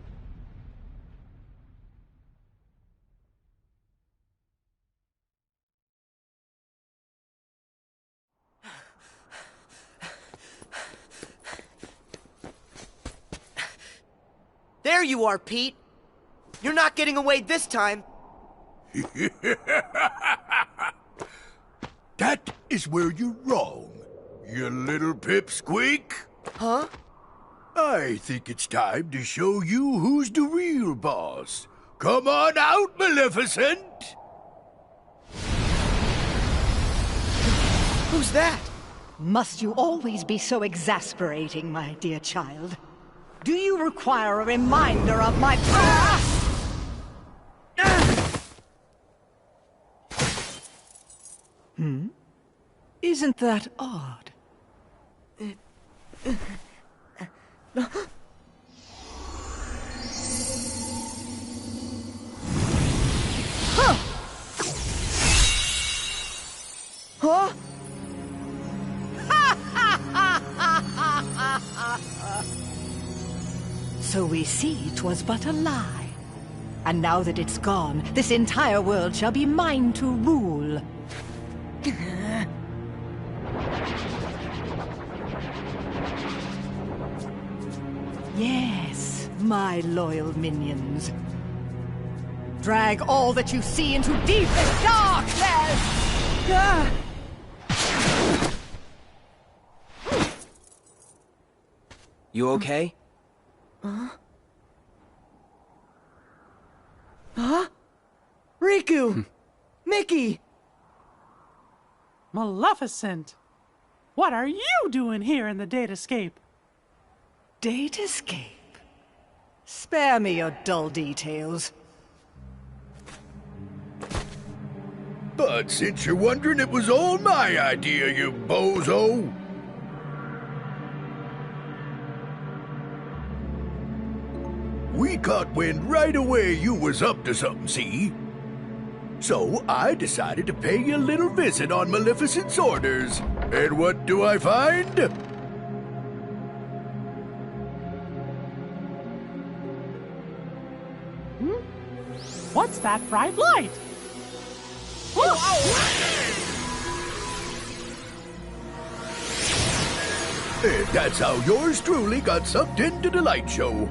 There you are, Pete. You're not getting away this time. That is where you're wrong, you little pipsqueak. Huh? I think it's time to show you who's the real boss. Come on out, Maleficent! Who's that? Must you always be so exasperating, my dear child? Do you require a reminder of my power? Isn't that odd? Huh? So we see 'twas but a lie. And now that it's gone, this entire world shall be mine to rule. Yes, my loyal minions. Drag all that you see into deepest darkness! You okay? Huh? Riku! Mickey! Maleficent! What are you doing here in the Datascape? Datascape? Spare me your dull details. But since you're wondering, it was all my idea, you bozo. We caught wind right away you was up to something, see? So I decided to pay you a little visit on Maleficent's orders. And what do I find? What's that bright light? And that's how yours truly got sucked into the light show.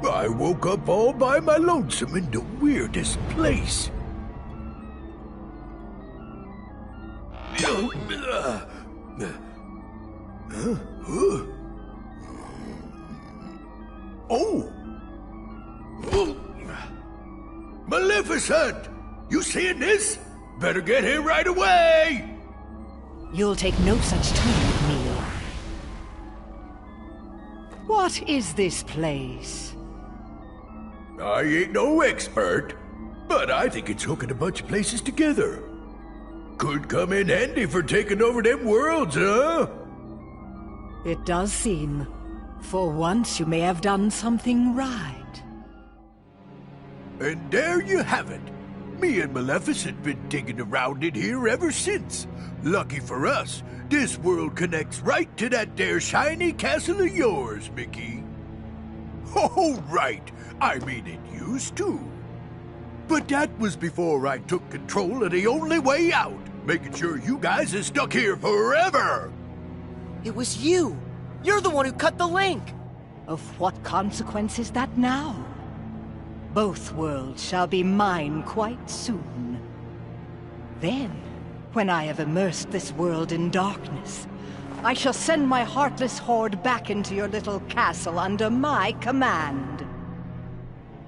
I woke up all by my lonesome in the weirdest place. Oh! Maleficent! You seeing this? Better get here right away! You'll take no such time with me. What is this place? I ain't no expert, but I think it's hooking a bunch of places together. Could come in handy for taking over them worlds, huh? It does seem. For once you may have done something right. And there you have it. Me and Maleficent been digging around in here ever since. Lucky for us, this world connects right to that there shiny castle of yours, Mickey. Oh, right. I mean, it used to. But that was before I took control of the only way out, making sure you guys are stuck here forever. It was you. You're the one who cut the link. Of what consequence is that now? Both worlds shall be mine quite soon. Then, when I have immersed this world in darkness, I shall send my heartless horde back into your little castle under my command.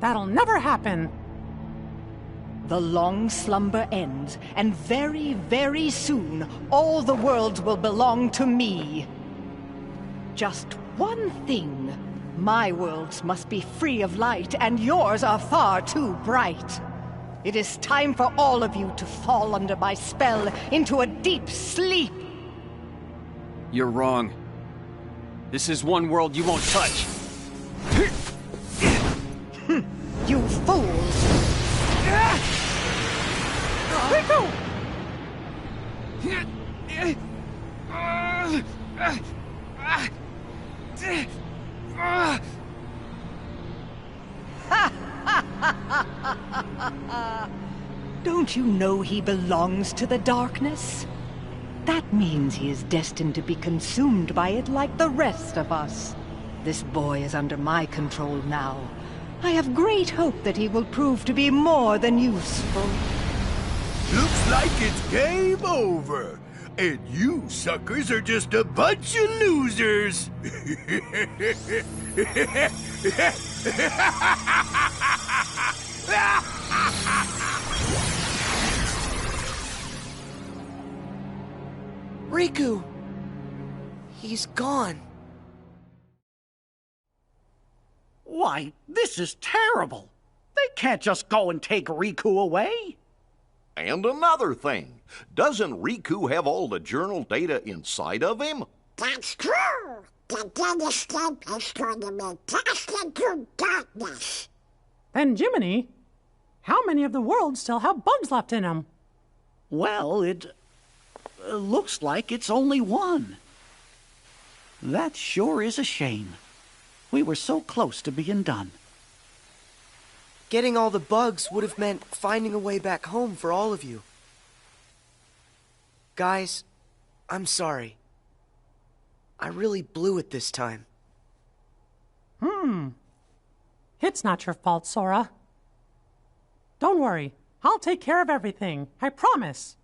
That'll never happen. The long slumber ends, and very, very soon, all the worlds will belong to me. Just one thing. My worlds must be free of light, and yours are far too bright. It is time for all of you to fall under my spell into a deep sleep. You're wrong. This is one world you won't touch. You fools! Riku! Don't you know he belongs to the darkness? That means he is destined to be consumed by it like the rest of us. This boy is under my control now. I have great hope that he will prove to be more than useful. Looks like it's game over. And you suckers are just a bunch of losers. Riku! He's gone. Why, this is terrible. They can't just go and take Riku away. And another thing, doesn't Riku have all the journal data inside of him? That's true. The data escape is going to be cast into darkness. Then, Jiminy, how many of the worlds still have bugs left in them? Well, it looks like it's only one. That sure is a shame. We were so close to being done. Getting all the bugs would have meant finding a way back home for all of you. Guys, I'm sorry. I really blew it this time. It's not your fault, Sora. Don't worry. I'll take care of everything. I promise.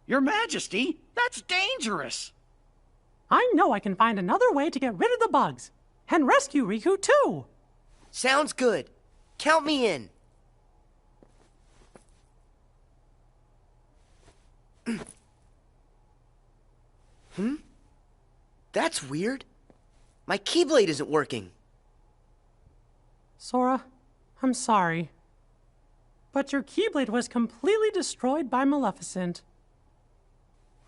Your Majesty, that's dangerous. I know I can find another way to get rid of the bugs. And rescue Riku, too. Sounds good. Count me in. That's weird. My Keyblade isn't working. Sora, I'm sorry. But your Keyblade was completely destroyed by Maleficent.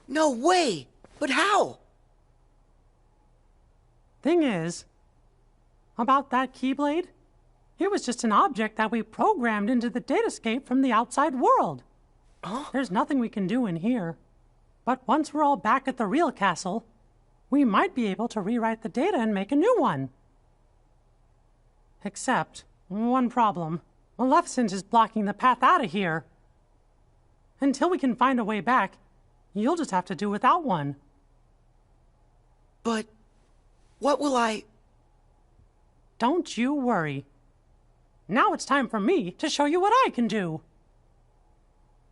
No way! But how? Thing is, about that Keyblade, it was just an object that we programmed into the datascape from the outside world. There's nothing we can do in here. But once we're all back at the real castle, we might be able to rewrite the data and make a new one. Except, one problem. Maleficent is blocking the path out of here. Until we can find a way back, you'll just have to do without one. But what will I... Don't you worry. Now it's time for me to show you what I can do.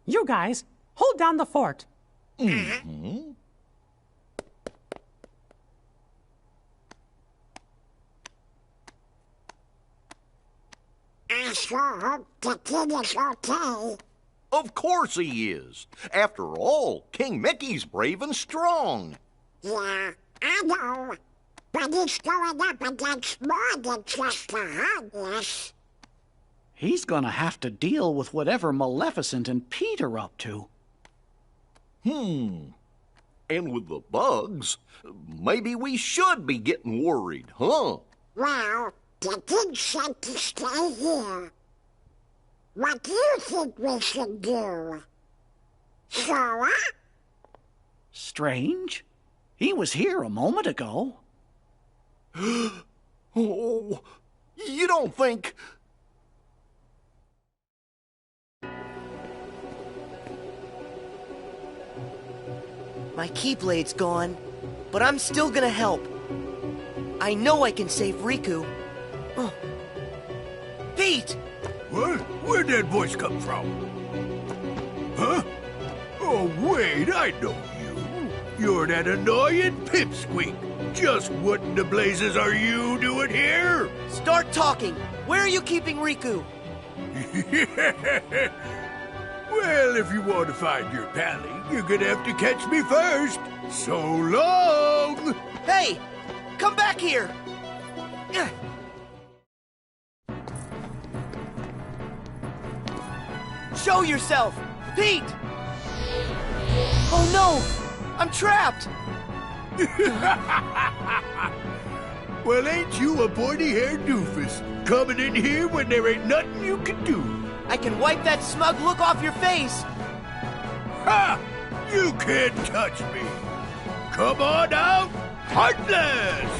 You guys, hold down the fort. Mm-hmm. I sure hope the kid is okay. Of course he is. After all, King Mickey's brave and strong. Yeah, I know. But he's going up against more than just the homeless. He's gonna have to deal with whatever Maleficent and Pete are up to. And with the bugs, maybe we should be getting worried, huh? Well, the kid said to stay here. What do you think we should do? Sora? Strange. He was here a moment ago. Oh, you don't think... My Keyblade's gone, but I'm still gonna help. I know I can save Riku. Pete! What? Where'd that voice come from? Huh? Oh, wait, I know you. You're that annoying pipsqueak. Just what in the blazes are you doing here? Start talking. Where are you keeping Riku? Well, if you want to find your pally, you're gonna have to catch me first. So long! Hey! Come back here! Show yourself! Pete! Oh no! I'm trapped! Well, ain't you a pointy-haired doofus? Coming in here when there ain't nothing you can do. I can wipe that smug look off your face! Ha! You can't touch me! Come on out, Heartless!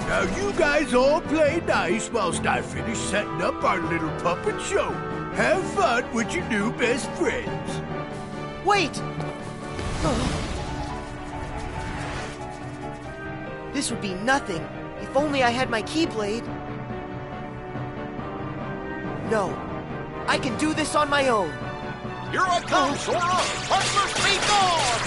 Now you guys all play nice whilst I finish setting up our little puppet show. Have fun with your new best friends. Wait! This would be nothing if only I had my Keyblade. No, I can do this on my own. Here I come, Sora! Hustlers be gone!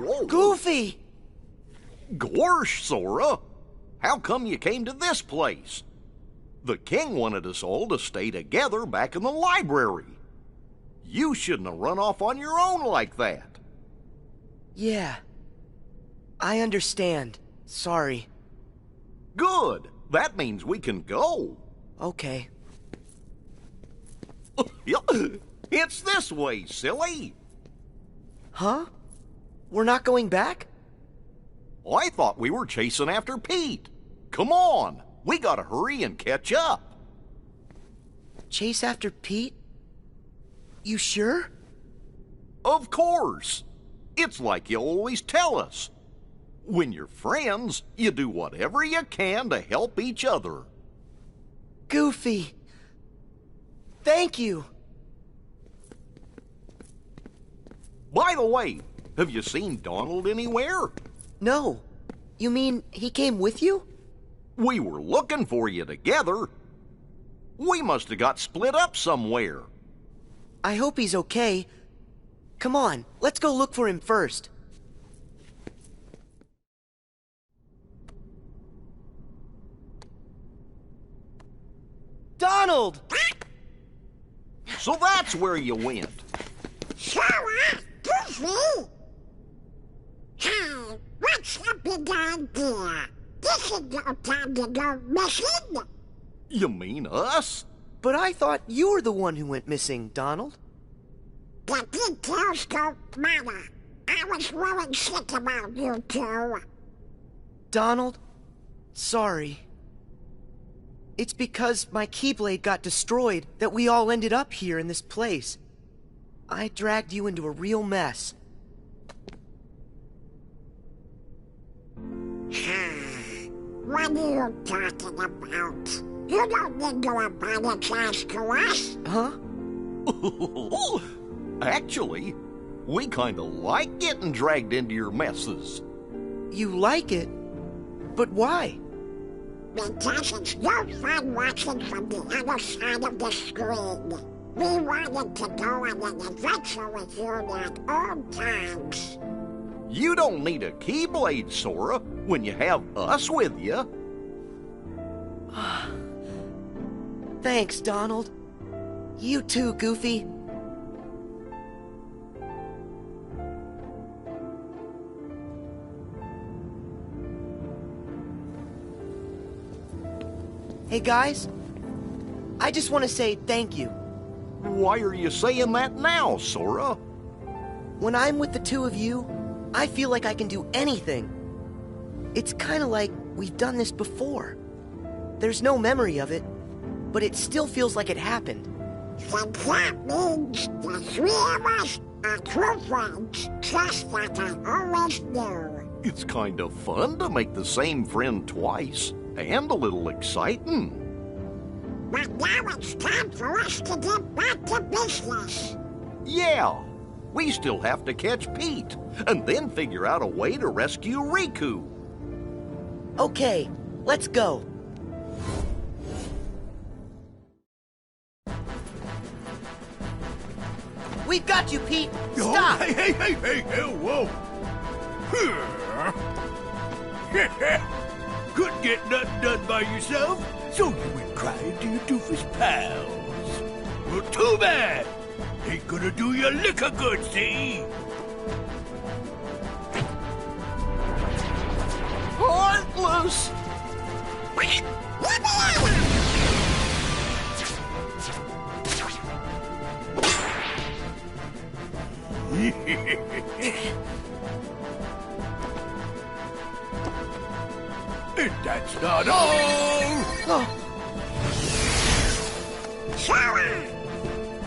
Whoa! Goofy! Gorsh, Sora! How come you came to this place? The king wanted us all to stay together back in the library. You shouldn't have run off on your own like that. Yeah. I understand. Sorry. Good. That means we can go. Okay. It's this way, silly. Huh? We're not going back? I thought we were chasing after Pete. Come on. We gotta hurry and catch up. Chase after Pete? You sure? Of course. It's like you always tell us. When you're friends, you do whatever you can to help each other. Goofy. Thank you. By the way, have you seen Donald anywhere? No. You mean he came with you? We were looking for you together. We must have got split up somewhere. I hope he's okay. Come on, let's go look for him first. Donald! So that's where you went. Sora, Goofy! Hey, what's the big idea? This is no time to go missing. You mean us? But I thought you were the one who went missing, Donald. The details don't matter. I was worried sick about you two. Donald, sorry. It's because my Keyblade got destroyed that we all ended up here in this place. I dragged you into a real mess. What are you talking about? You don't need to apologize to us. Huh? Actually, we kinda like getting dragged into your messes. You like it? But why? Because it's no fun watching from the other side of the screen. We wanted to go on an adventure with you at all times. You don't need a Keyblade, Sora, when you have us with you. Thanks, Donald. You too, Goofy. Hey guys, I just want to say thank you. Why are you saying that now, Sora? When I'm with the two of you, I feel like I can do anything. It's kind of like we've done this before. There's no memory of it, but it still feels like it happened. Then that means the three of us are true friends, just like I always knew. It's kind of fun to make the same friend twice, and a little exciting. But now it's time for us to get back to business. Yeah, we still have to catch Pete, and then figure out a way to rescue Riku. Okay, let's go. We've got you, Pete! Stop! Oh, hey, whoa! Couldn't get nothing done by yourself, so you went crying to your doofus pals. Well, too bad! Ain't gonna do you a lick of good, see? Heartless! And that's not all!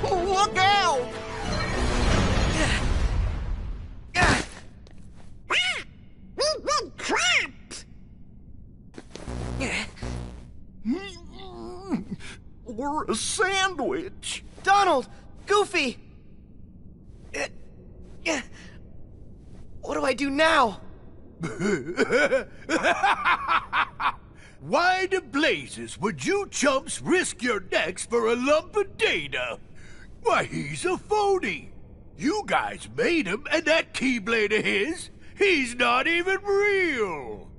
Look out! We've been trapped! We're a sandwich! Donald! Goofy! I do now? Why the blazes would you chumps risk your necks for a lump of data? Why, he's a phony. You guys made him, and that Keyblade of his, he's not even real.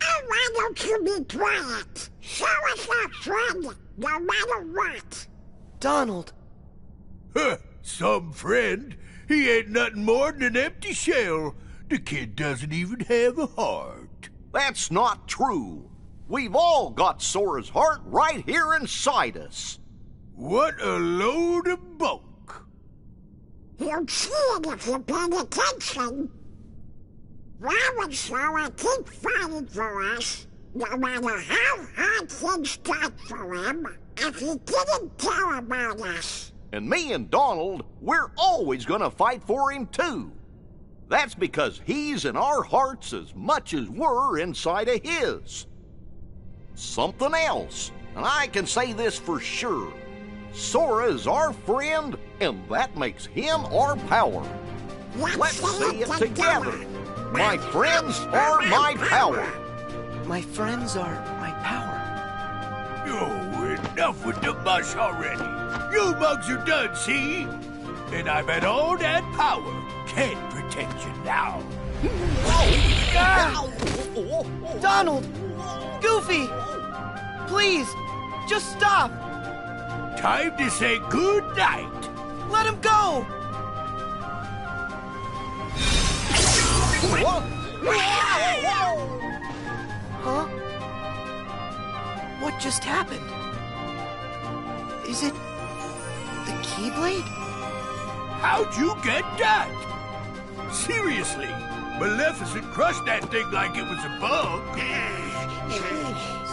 Oh, why don't you be quiet? Show us our friend, no matter what. Donald. Huh, some friend? He ain't nothing more than an empty shell. The kid doesn't even have a heart. That's not true. We've all got Sora's heart right here inside us. What a load of bunk. You'll see it if you pay attention. Why would Sora keep fighting for us, no matter how hard things got for him, if he didn't care about us? And me and Donald, we're always gonna fight for him too. That's because he's in our hearts as much as we're inside of his. Something else, and I can say this for sure. Sora is our friend, and that makes him our power. Let's say it together. My friends are my power. My friends are my power. Oh, enough with the mush already. You mugs are done, see? And I've had all that power. Can't protect you now. Donald! Goofy! Please, just stop! Time to say good night. Let him go! Huh? What just happened? Is it the Keyblade? How'd you get that? Seriously, Maleficent crushed that thing like it was a bug.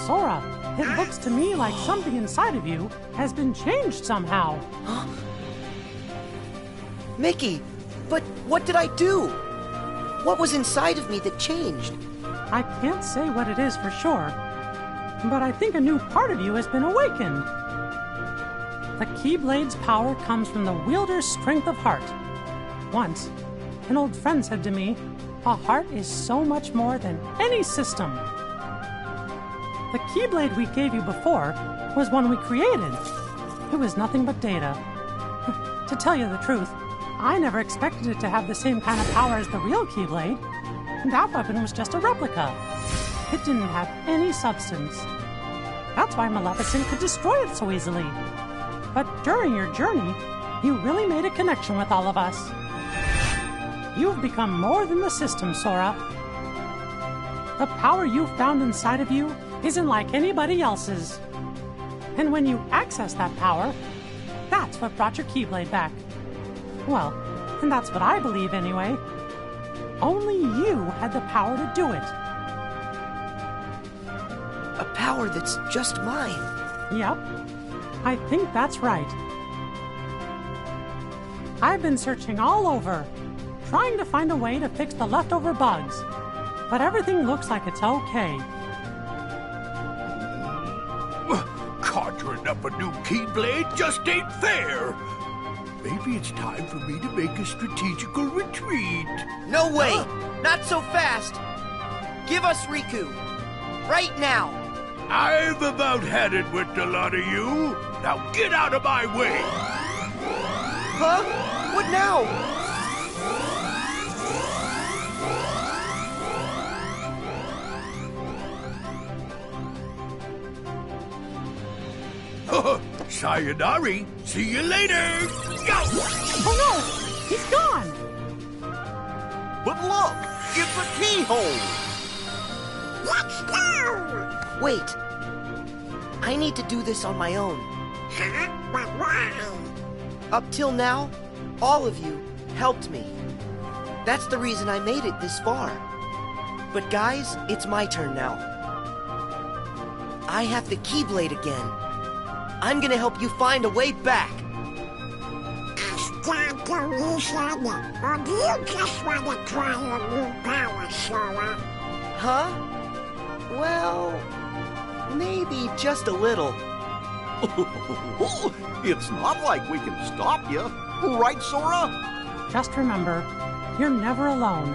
Sora, it looks to me like something inside of you has been changed somehow. Huh? Mickey, but what did I do? What was inside of me that changed? I can't say what it is for sure, but I think a new part of you has been awakened. The Keyblade's power comes from the wielder's strength of heart. Once, an old friend said to me, a heart is so much more than any system. The Keyblade we gave you before was one we created. It was nothing but data. To tell you the truth, I never expected it to have the same kind of power as the real Keyblade. That weapon was just a replica. It didn't have any substance. That's why Maleficent could destroy it so easily. But during your journey, you really made a connection with all of us. You've become more than the system, Sora. The power you found inside of you isn't like anybody else's. And when you access that power, that's what brought your Keyblade back. Well, and that's what I believe anyway. Only you had the power to do it. A power that's just mine. Yep. I think that's right. I've been searching all over, trying to find a way to fix the leftover bugs. But everything looks like it's okay. Conjuring up a new Keyblade just ain't fair. Maybe it's time for me to make a strategical retreat. No way! Not so fast! Give us Riku! Right now! I've about had it with the lot of you. Now get out of my way! Huh? What now? Sayonari. See you later. Go! Oh no! He's gone! But look! It's a keyhole! Let's go! Wait. I need to do this on my own. Huh? But why? Up till now, all of you helped me. That's the reason I made it this far. But guys, it's my turn now. I have the Keyblade again. I'm gonna help you find a way back. Start to listen, or do you just want to try your new power, Sora? Huh? Well, maybe just a little. It's not like we can stop you. Right, Sora? Just remember, you're never alone.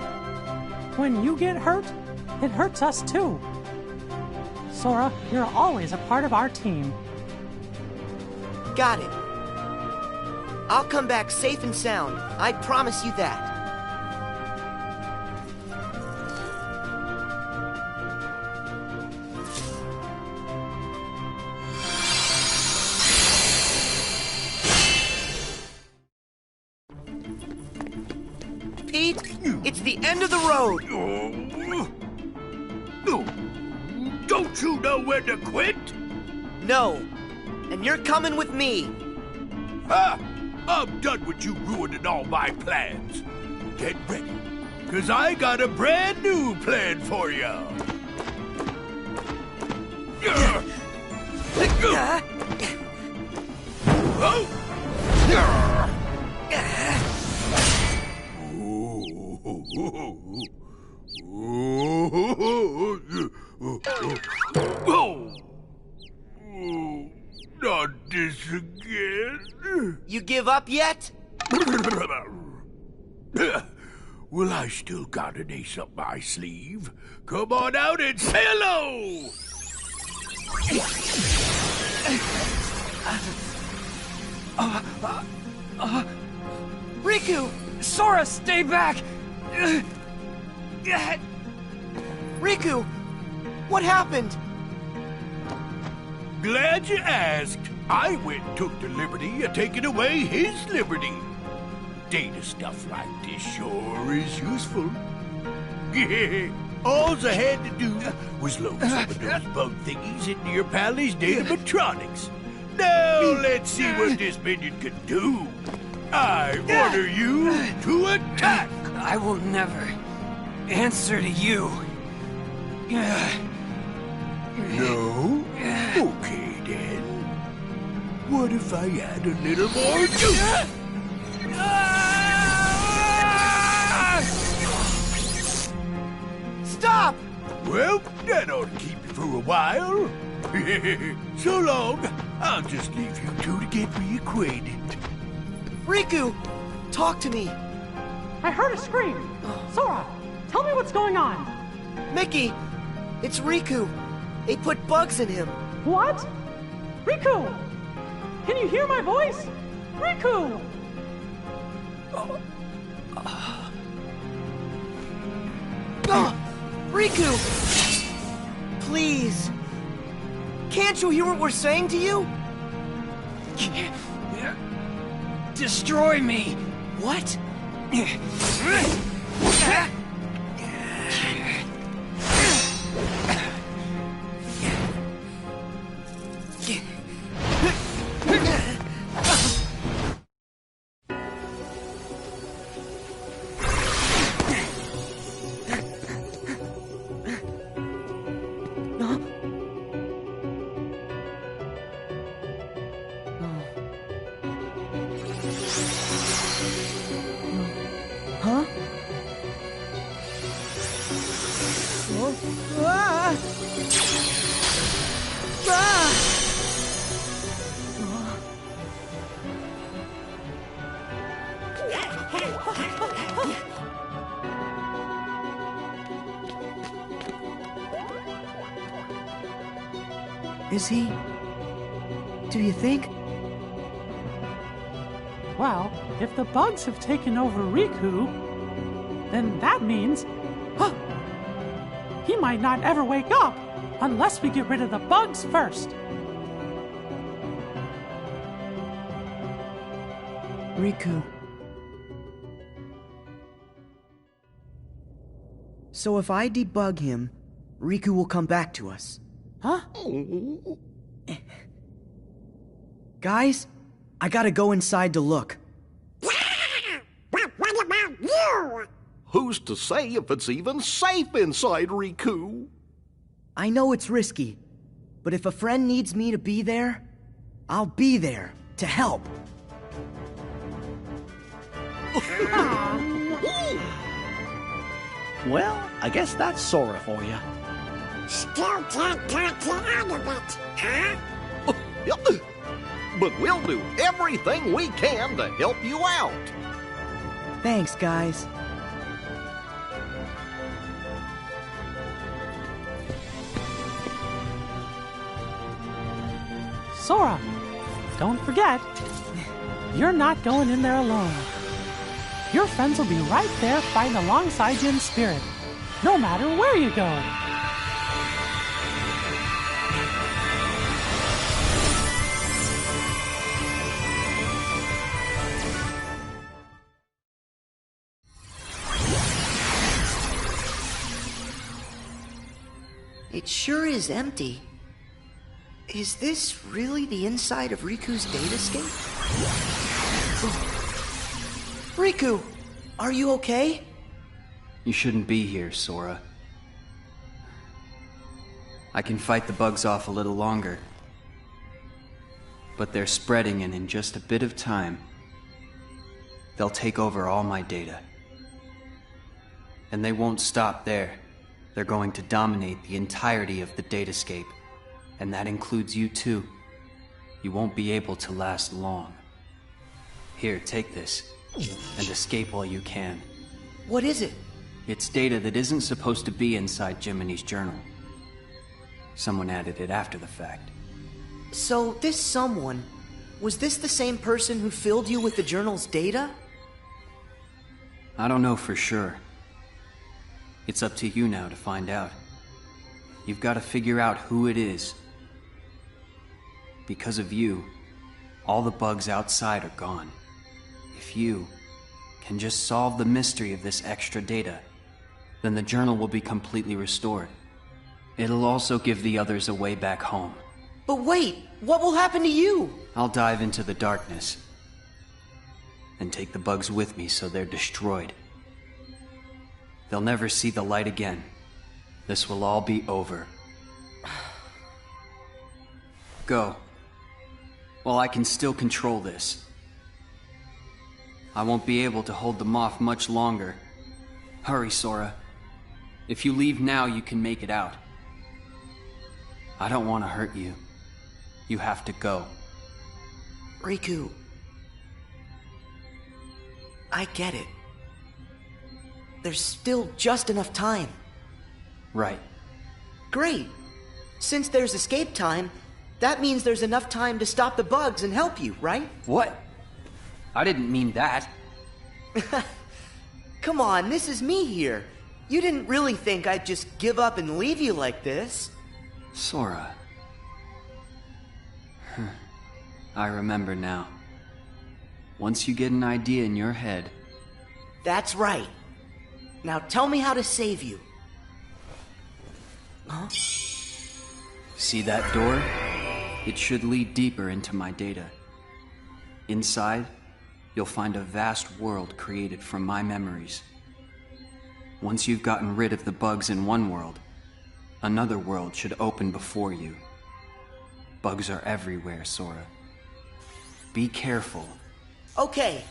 when you get hurt, it hurts us too. Sora, you're always a part of our team. Got it. I'll come back safe and sound. I promise you that. Pete, it's the end of the road. Don't you know when to quit? No. And you're coming with me. Ha! I'm done with you ruining all my plans. Get ready, because I got a brand new plan for you. Not this again. You give up yet? Well, I still got an ace up my sleeve. Come on out and say hello! Riku! Sora, stay back! Riku! What happened? Glad you asked. I went and took the liberty of taking away his liberty. Data stuff like this sure is useful. All I had to do was load some of those bug thingies into your pally's datatronics. Now let's see what this minion can do. I order you to attack. I will never answer to you. No? Okay, then. What if I add a little more juice? Stop! Well, that ought to keep you for a while. So long. I'll just leave you two to get reacquainted. Riku! Talk to me. I heard a scream. Sora, tell me what's going on. Mickey! It's Riku. They put bugs in him. What? Riku! Can you hear my voice? Riku! Riku! Please! Can't you hear what we're saying to you? Destroy me! What? Huh? Ah! Ah! Is he? Do you think? Well, if the bugs have taken over Riku, then that means... Huh, he might not ever wake up unless we get rid of the bugs first. Riku. So if I debug him, Riku will come back to us. Huh? Guys, I gotta go inside to look. What about you? Who's to say if it's even safe inside Riku? I know it's risky, but if a friend needs me to be there, I'll be there to help. Well, I guess that's Sora for you. Still can't talk you out of it, huh? But we'll do everything we can to help you out. Thanks, guys. Sora, don't forget, you're not going in there alone. Your friends will be right there fighting alongside you in spirit, no matter where you go. It sure is empty. Is this really the inside of Riku's datascape? Riku, are you okay? You shouldn't be here, Sora. I can fight the bugs off a little longer. But they're spreading, and in just a bit of time, they'll take over all my data. And they won't stop there. They're going to dominate the entirety of the datascape. And that includes you too. You won't be able to last long. Here, take this, and escape while you can. What is it? It's data that isn't supposed to be inside Jiminy's journal. Someone added it after the fact. So, this someone, was this the same person who filled you with the journal's data? I don't know for sure. It's up to you now to find out. You've got to figure out who it is. Because of you, all the bugs outside are gone. If you can just solve the mystery of this extra data, then the journal will be completely restored. It'll also give the others a way back home. But wait, what will happen to you? I'll dive into the darkness and take the bugs with me so they're destroyed. They'll never see the light again. This will all be over. Go. Well, I can still control this. I won't be able to hold them off much longer. Hurry, Sora. If you leave now, you can make it out. I don't want to hurt you. You have to go. Riku, I get it. There's still just enough time. Right. Great. Since there's escape time, that means there's enough time to stop the bugs and help you, right? What? I didn't mean that. Come on, this is me here. You didn't really think I'd just give up and leave you like this. Sora. I remember now. Once you get an idea in your head... That's right. Now tell me how to save you. Huh? See that door? It should lead deeper into my data. Inside, you'll find a vast world created from my memories. Once you've gotten rid of the bugs in one world, another world should open before you. Bugs are everywhere, Sora. Be careful. Okay.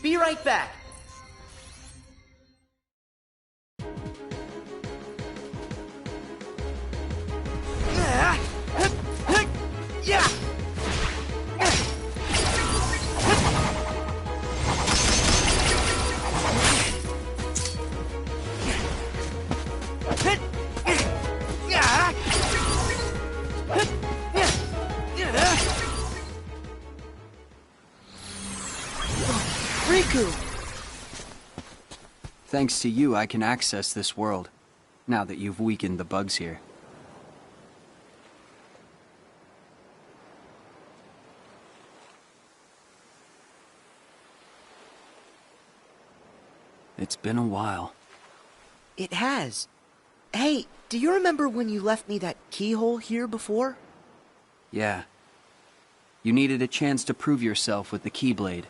Be right back. Yeah! Riku! Thanks to you, I can access this world, now that you've weakened the bugs here. It's been a while. It has. Hey, do you remember when you left me that keyhole here before? Yeah. You needed a chance to prove yourself with the Keyblade.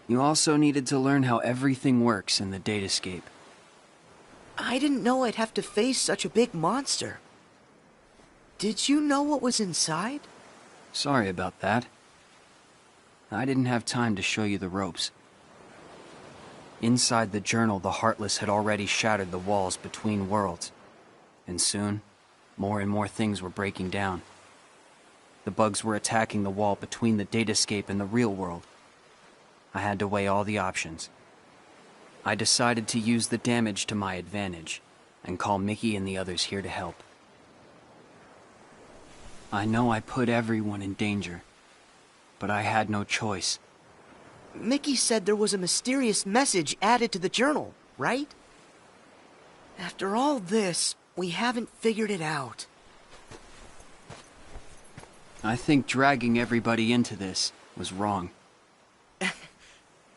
You also needed to learn how everything works in the datascape. I didn't know I'd have to face such a big monster. Did you know what was inside? Sorry about that. I didn't have time to show you the ropes. Inside the journal, the Heartless had already shattered the walls between worlds. And soon, more and more things were breaking down. The bugs were attacking the wall between the datascape and the real world. I had to weigh all the options. I decided to use the damage to my advantage, and call Mickey and the others here to help. I know I put everyone in danger, but I had no choice. Mickey said there was a mysterious message added to the journal, right? After all this, we haven't figured it out. I think dragging everybody into this was wrong.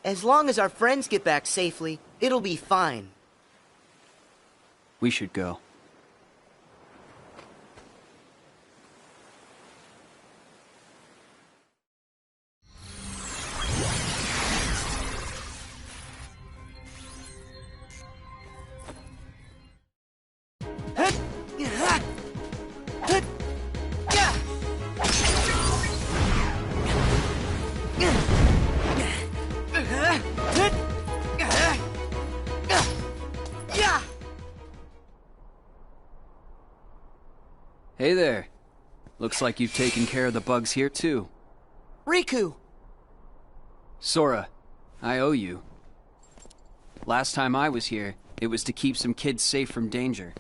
As long as our friends get back safely, it'll be fine. We should go. Hey there. Looks like you've taken care of the bugs here too. Riku! Sora, I owe you. Last time I was here, it was to keep some kids safe from danger.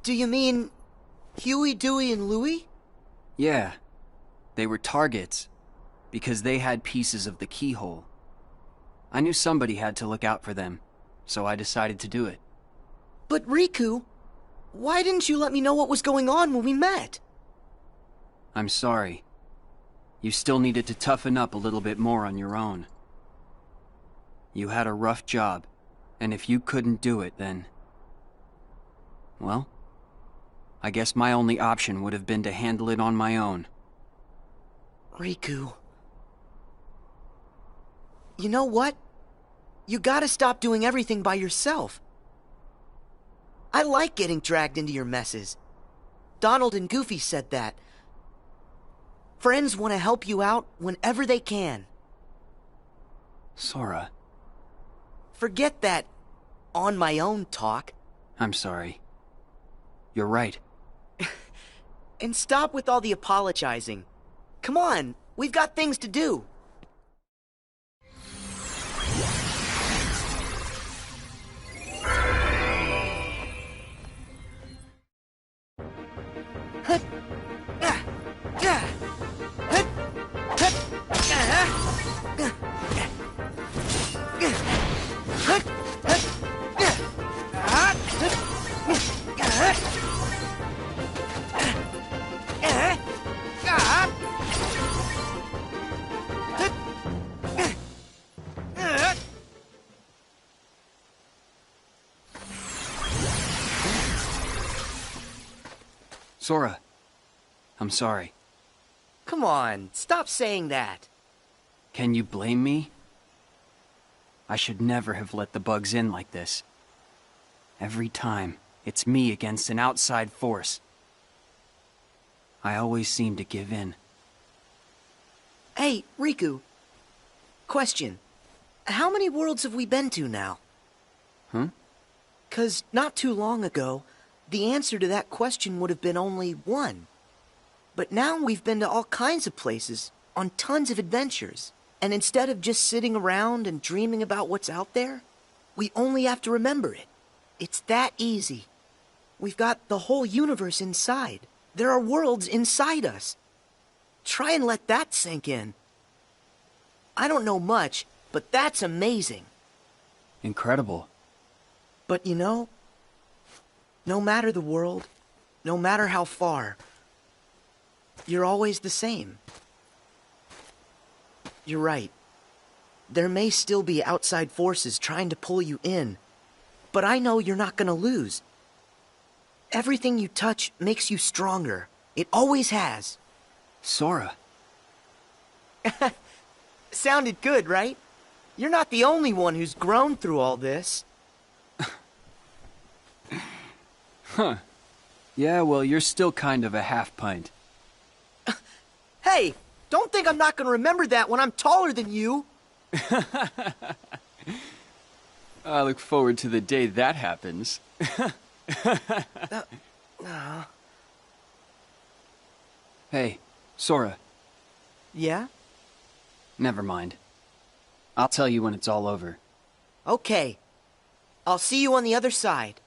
Do you mean Huey, Dewey, and Louie? Yeah. They were targets, because they had pieces of the keyhole. I knew somebody had to look out for them, so I decided to do it. But Riku, why didn't you let me know what was going on when we met? I'm sorry. You still needed to toughen up a little bit more on your own. You had a rough job, and if you couldn't do it, then... well, I guess my only option would have been to handle it on my own. Riku... you know what? You gotta stop doing everything by yourself. I like getting dragged into your messes. Donald and Goofy said that. Friends want to help you out whenever they can. Sora. Forget that on my own talk. I'm sorry. You're right. And stop with all the apologizing. Come on, we've got things to do. Sora, I'm sorry. Come on, stop saying that. Can you blame me? I should never have let the bugs in like this. Every time, it's me against an outside force. I always seem to give in. Hey, Riku. Question. How many worlds have we been to now? Huh? 'Cause not too long ago, the answer to that question would have been only one. But now we've been to all kinds of places, on tons of adventures. And instead of just sitting around and dreaming about what's out there, we only have to remember it. It's that easy. We've got the whole universe inside. There are worlds inside us. Try and let that sink in. I don't know much, but that's amazing. Incredible. But you know, no matter the world, no matter how far, you're always the same. You're right. There may still be outside forces trying to pull you in, but I know you're not gonna lose. Everything you touch makes you stronger. It always has. Sora. Sounded good, right? You're not the only one who's grown through all this. Huh. Yeah, well, you're still kind of a half-pint. Hey, don't think I'm not gonna remember that when I'm taller than you. I look forward to the day that happens. Hey, Sora. Yeah? Never mind. I'll tell you when it's all over. Okay. I'll see you on the other side.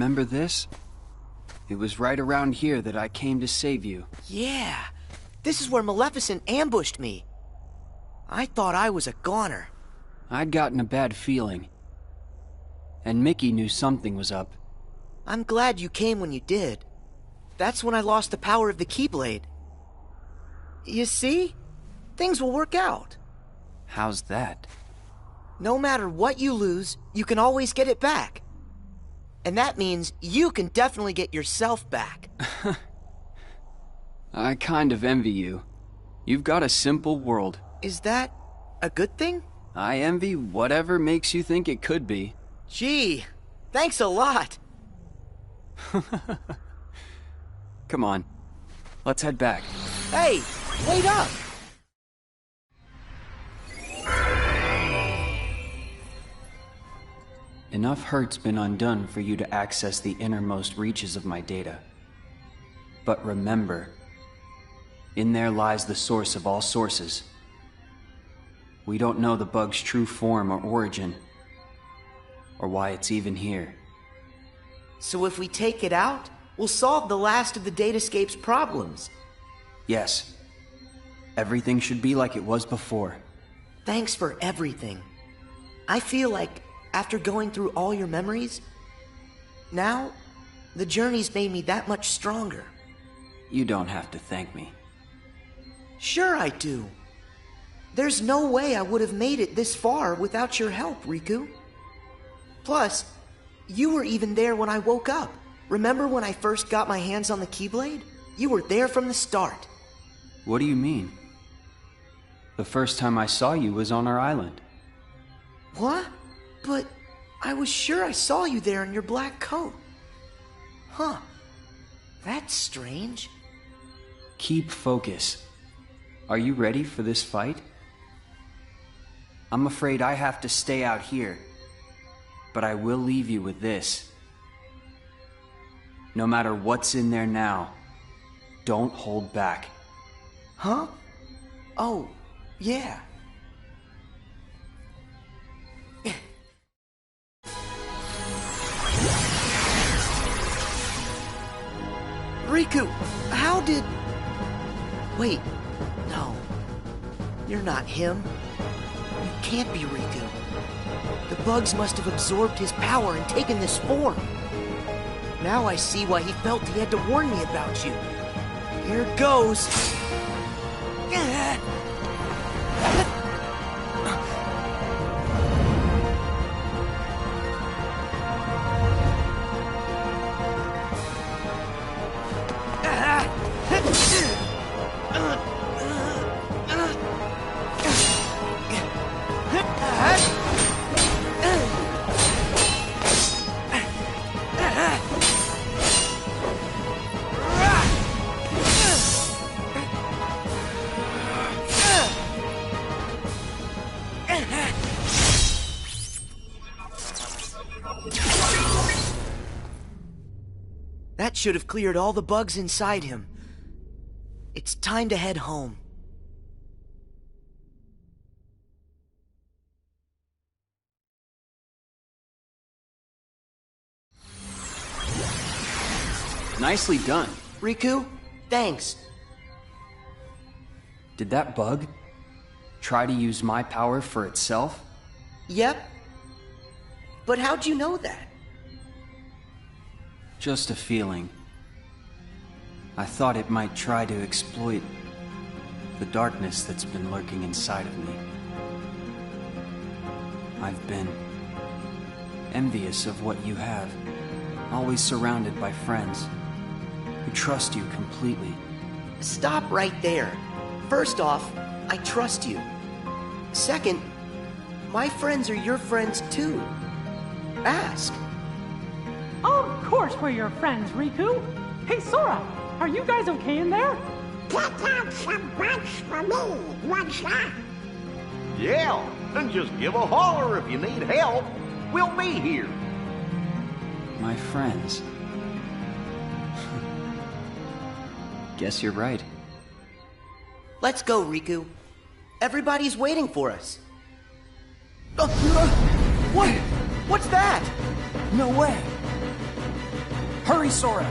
Remember this? It was right around here that I came to save you. Yeah, this is where Maleficent ambushed me. I thought I was a goner. I'd gotten a bad feeling. And Mickey knew something was up. I'm glad you came when you did. That's when I lost the power of the Keyblade. You see? Things will work out. How's that? No matter what you lose, you can always get it back. And that means you can definitely get yourself back. I kind of envy you. You've got a simple world. Is that a good thing? I envy whatever makes you think it could be. Gee, thanks a lot. Come on, let's head back. Hey, wait up! Enough hurt's been undone for you to access the innermost reaches of my data. But remember, in there lies the source of all sources. We don't know the bug's true form or origin, or why it's even here. So if we take it out, we'll solve the last of the Datascape's problems. Yes. Everything should be like it was before. Thanks for everything. I feel like, after going through all your memories, now, the journey's made me that much stronger. You don't have to thank me. Sure I do. There's no way I would have made it this far without your help, Riku. Plus, you were even there when I woke up. Remember when I first got my hands on the Keyblade? You were there from the start. What do you mean? The first time I saw you was on our island. What? But I was sure I saw you there in your black coat. Huh. That's strange. Keep focus. Are you ready for this fight? I'm afraid I have to stay out here, but I will leave you with this. No matter what's in there now, don't hold back. Huh? Oh, yeah. Riku, how did... Wait, no. You're not him. You can't be Riku. The bugs must have absorbed his power and taken this form. Now I see why he felt he had to warn me about you. Here goes. That should have cleared all the bugs inside him. It's time to head home. Nicely done. Riku, thanks. Did that bug try to use my power for itself? Yep. But how'd you know that? Just a feeling. I thought it might try to exploit the darkness that's been lurking inside of me. I've been envious of what you have, always surrounded by friends who trust you completely. Stop right there. First off, I trust you. Second, my friends are your friends too. Ask. Of course we're your friends, Riku. Hey, Sora, are you guys okay in there? Pick out some bugs for me, what's that? Yeah, and just give a holler if you need help. We'll be here. My friends. Guess you're right. Let's go, Riku. Everybody's waiting for us. What? What's that? No way. Hurry, Sora!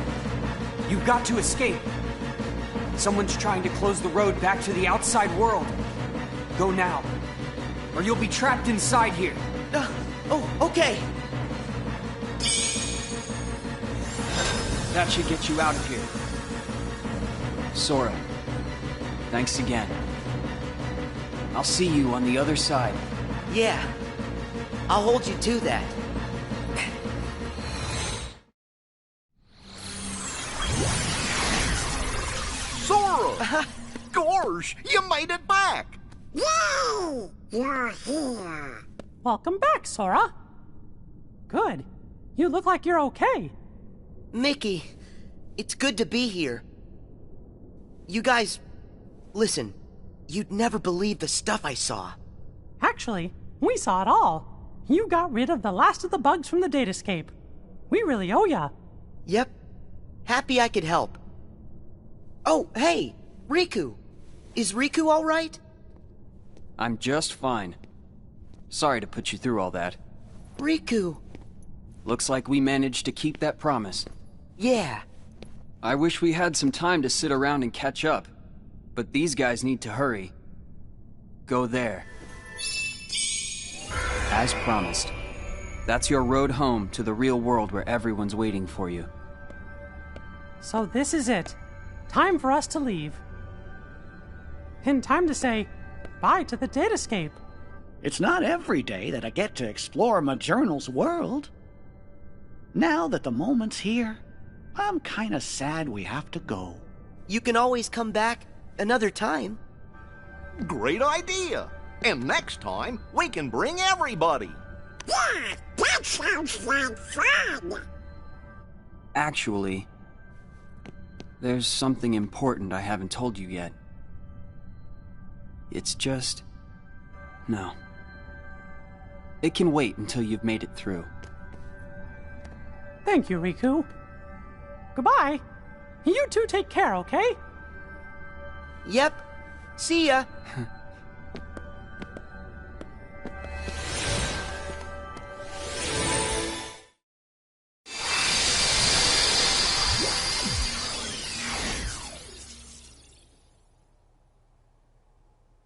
You've got to escape. Someone's trying to close the road back to the outside world. Go now, or you'll be trapped inside here. Oh, okay. That should get you out of here. Sora, thanks again. I'll see you on the other side. Yeah, I'll hold you to that. Sora! Gosh, you made it back! Yay! You're here. Welcome back, Sora. Good. You look like you're okay. Mickey, it's good to be here. You guys, listen, you'd never believe the stuff I saw. Actually, we saw it all. You got rid of the last of the bugs from the datascape. We really owe ya. Yep. Happy I could help. Oh, hey, Riku. Is Riku all right? I'm just fine. Sorry to put you through all that. Riku. Looks like we managed to keep that promise. Yeah. I wish we had some time to sit around and catch up, but these guys need to hurry. Go there. As promised. That's your road home to the real world where everyone's waiting for you. So this is it. Time for us to leave. And time to say bye to the datascape. It's not every day that I get to explore my journal's world. Now that the moment's here, I'm kinda sad we have to go. You can always come back another time. Great idea! And next time, we can bring everybody! Yeah, that sounds like fun. Actually, there's something important I haven't told you yet. It's just... no. It can wait until you've made it through. Thank you, Riku. Goodbye. You two take care, okay? Yep. See ya.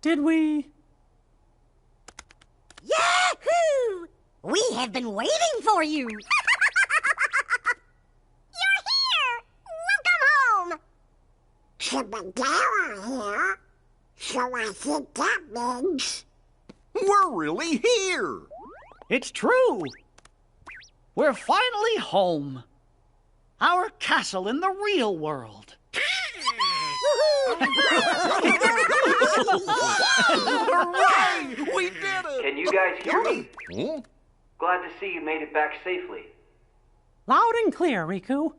Did we? Yahoo! We have been waiting for you. You're here. Welcome home. Chip and Dale are here. So I think that means... We're really here! It's true! We're finally home. Our castle in the real world. Hooray! We did it! Can you guys hear me? Huh? Glad to see you made it back safely. Loud and clear, Riku.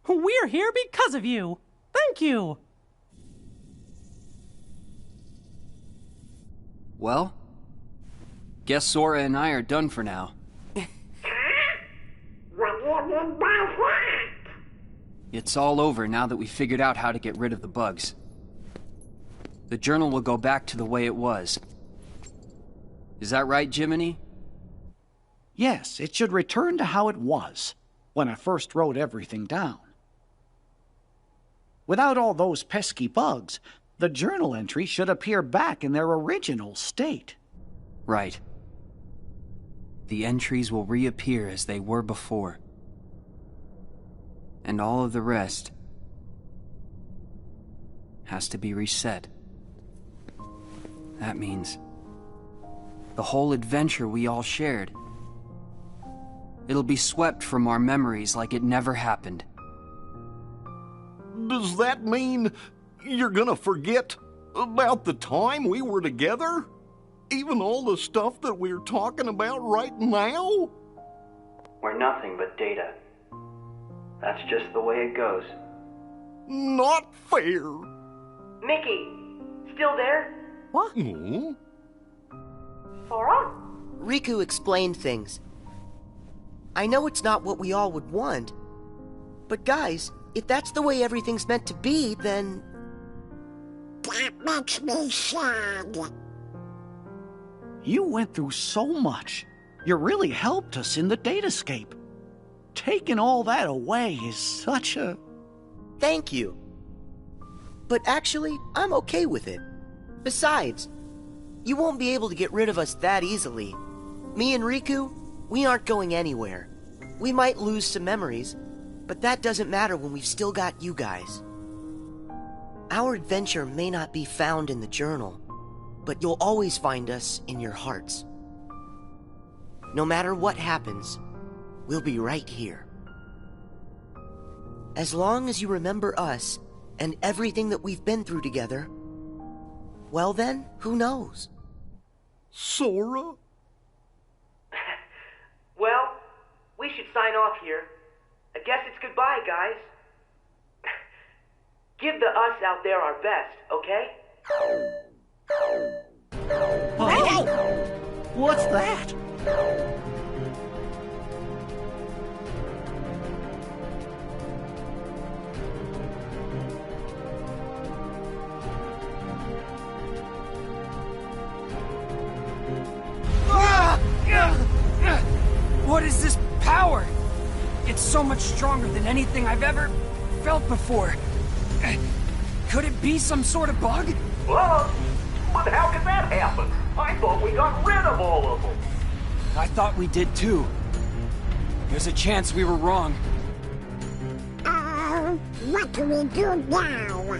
We're here because of you. Thank you. Well, guess Sora and I are done for now. What do you mean by that? It's all over now that we figured out how to get rid of the bugs. The journal will go back to the way it was. Is that right, Jiminy? Yes, it should return to how it was when I first wrote everything down. Without all those pesky bugs, the journal entry should appear back in their original state. Right. The entries will reappear as they were before. And all of the rest has to be reset. That means the whole adventure we all shared. It'll be swept from our memories like it never happened. Does that mean you're gonna forget about the time we were together? Even all the stuff that we're talking about right now? We're nothing but data. That's just the way it goes. Not fair. Mickey, still there? What? Hmm? Sora? Riku explained things. I know it's not what we all would want, but guys, if that's the way everything's meant to be, then... That makes me sad. You went through so much. You really helped us in the datascape. taking all that away is such a... Thank you. But actually, I'm okay with it. Besides, you won't be able to get rid of us that easily. Me and Riku, we aren't going anywhere. We might lose some memories, but that doesn't matter when we've still got you guys. Our adventure may not be found in the journal, but you'll always find us in your hearts. No matter what happens, we'll be right here. As long as you remember us and everything that we've been through together, well then, who knows? Sora? Well, we should sign off here. I guess it's goodbye, guys. Give the us out there our best, okay? Hey! What's that? What is this power? It's so much stronger than anything I've ever felt before. Could it be some sort of bug? Bug? But how could that happen? I thought we got rid of all of them. I thought we did too. There's a chance we were wrong. What do we do now?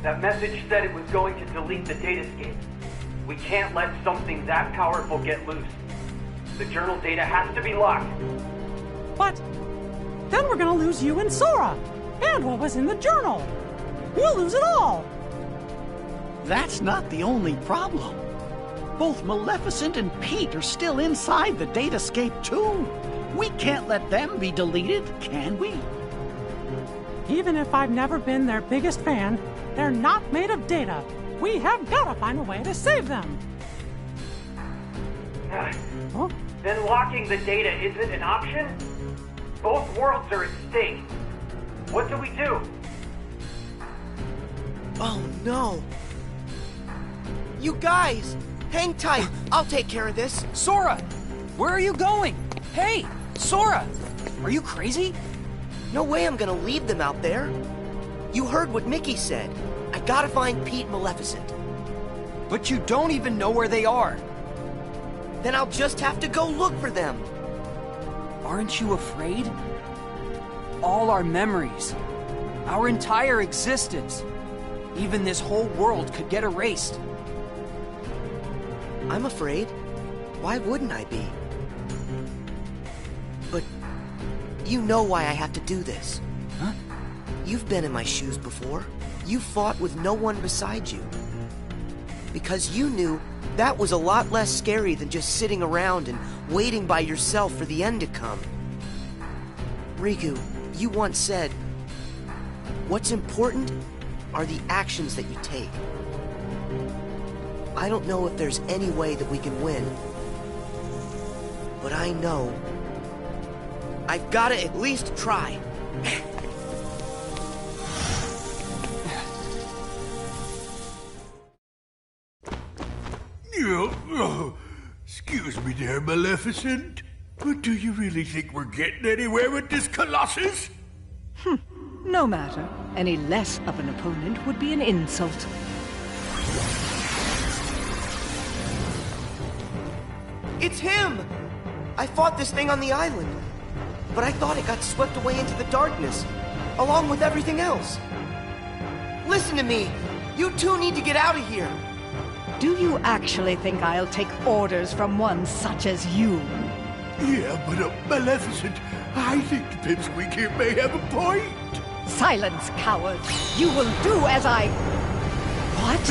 That message said it was going to delete the datascape. We can't let something that powerful get loose. The journal data has to be locked. But then we're gonna lose you and Sora, and what was in the journal. We'll lose it all. That's not the only problem. Both Maleficent and Pete are still inside the datascape too. We can't let them be deleted, can we? Even if I've never been their biggest fan, they're not made of data. We have gotta find a way to save them. Huh? Then locking the data isn't an option? Both worlds are at stake. What do we do? Oh no. You guys, hang tight. I'll take care of this. Sora, where are you going? Hey, Sora, are you crazy? No way I'm gonna leave them out there. You heard what Mickey said. I gotta find Pete and Maleficent. But you don't even know where they are. Then I'll just have to go look for them. Aren't you afraid? All our memories, our entire existence, even this whole world could get erased. I'm afraid. Why wouldn't I be? But you know why I have to do this. Huh? You've been in my shoes before. You fought with no one beside you. Because you knew that was a lot less scary than just sitting around and waiting by yourself for the end to come. Riku, you once said, what's important are the actions that you take. I don't know if there's any way that we can win, but I know I've got to at least try. Excuse me there, Maleficent, but do you really think we're getting anywhere with this Colossus? No matter. Any less of an opponent would be an insult. It's him! I fought this thing on the island, but I thought it got swept away into the darkness, along with everything else. Listen to me! You two need to get out of here! Do you actually think I'll take orders from one such as you? Yeah, but Maleficent, I think the pipsqueak here may have a point. Silence, coward! You will do as I... What?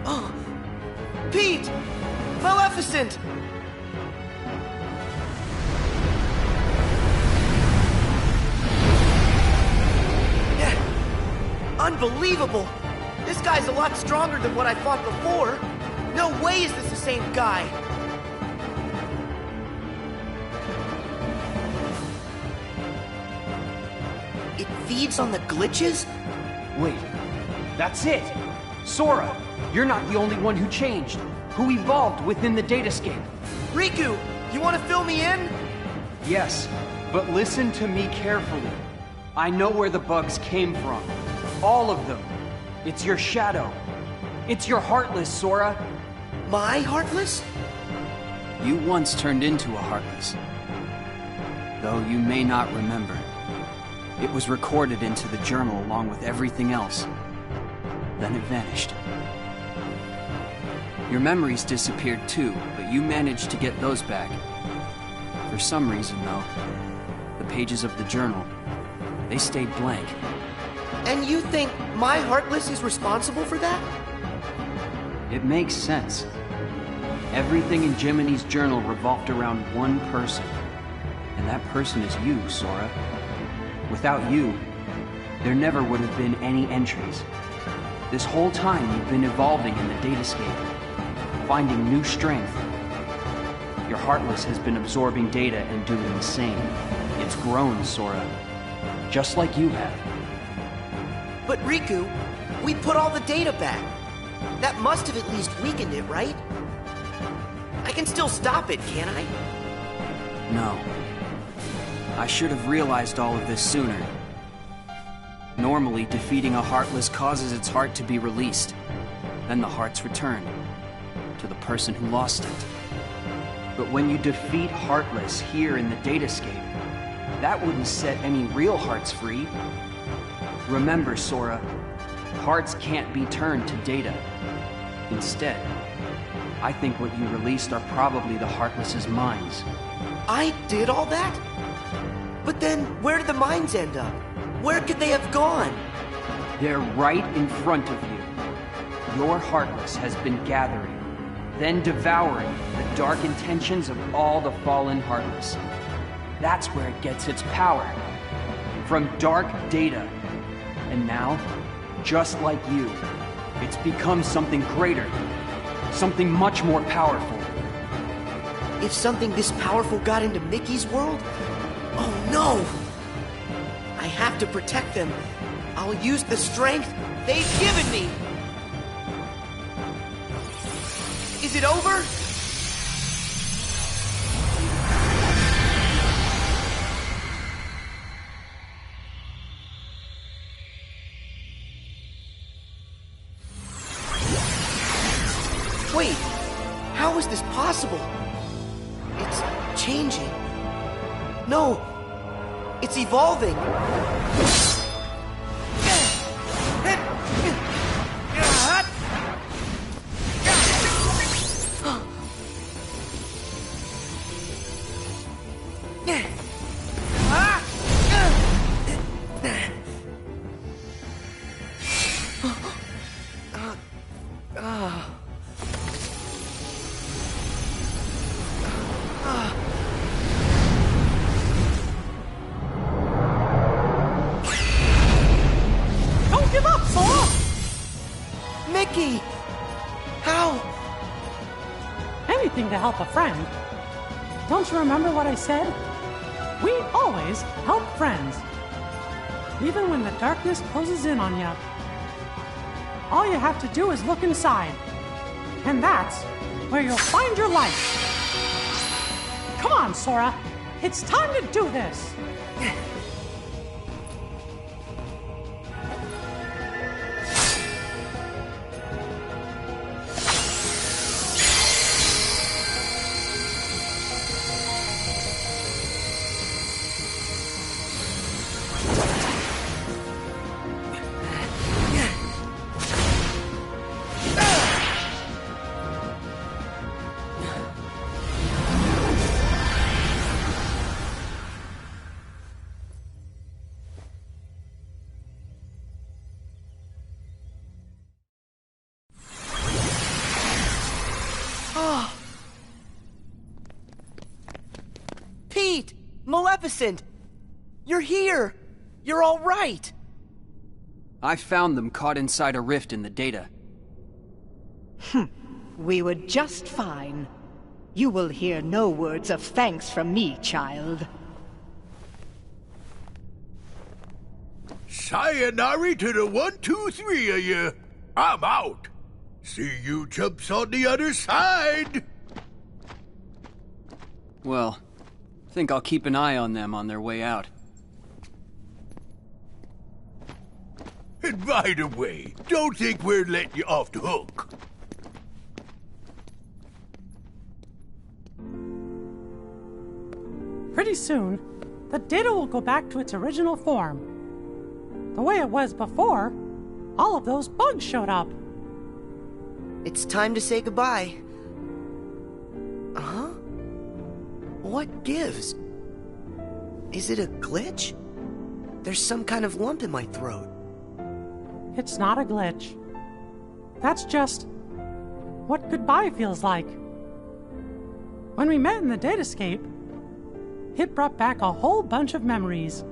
Oh, Pete! Maleficent! Unbelievable! This guy's a lot stronger than what I fought before. No way is this the same guy. It feeds on the glitches? Wait, that's it! Sora, you're not the only one who changed. who evolved within the datascape. Riku, you want to fill me in? Yes, but listen to me carefully. I know where the bugs came from. All of them. It's your shadow. It's your Heartless, Sora. My Heartless? You once turned into a Heartless. Though you may not remember. It was recorded into the journal along with everything else. Then it vanished. Your memories disappeared too, but you managed to get those back. For some reason, though, the pages of the journal, they stayed blank. And you think my Heartless is responsible for that? It makes sense. Everything in Jiminy's journal revolved around one person. And that person is you, Sora. Without you, there never would have been any entries. This whole time you've been evolving in the datascape, finding new strength. Your Heartless has been absorbing data and doing the same. It's grown, Sora. Just like you have. But Riku, we put all the data back. That must have at least weakened it, right? I can still stop it, can't I? No. I should have realized all of this sooner. Normally, defeating a Heartless causes its heart to be released. Then the heart's returned to the person who lost it. But when you defeat Heartless here in the datascape, that wouldn't set any real hearts free. Remember, Sora, hearts can't be turned to data. Instead, I think what you released are probably the Heartless's minds. I did all that? But then, where did the minds end up? Where could they have gone? They're right in front of you. Your Heartless has been gathering, then devouring the dark intentions of all the fallen Heartless. That's where it gets its power. From dark data. And now, just like you, it's become something greater. Something much more powerful. If something this powerful got into Mickey's world? Oh no! I have to protect them. I'll use the strength they've given me! Is it over? Wait, how is this possible? It's changing. No, it's evolving. Mickey! How? Anything to help a friend. Don't you remember what I said? We always help friends. Even when the darkness closes in on you. All you have to do is look inside. And that's where you'll find your light. Come on, Sora. It's time to do this. Pete! Maleficent! You're here! You're all right! I found them caught inside a rift in the data. We were just fine. You will hear no words of thanks from me, child. Sayonara to the 1, 2, 3 of you. I'm out. See you chumps on the other side! Well, think I'll keep an eye on them on their way out. And by the way, don't think we're letting you off the hook. Pretty soon, the data will go back to its original form. The way it was before, all of those bugs showed up. It's time to say goodbye. Huh? What gives? Is it a glitch? There's some kind of lump in my throat. It's not a glitch. That's just what goodbye feels like. When we met in the datascape, it brought back a whole bunch of memories.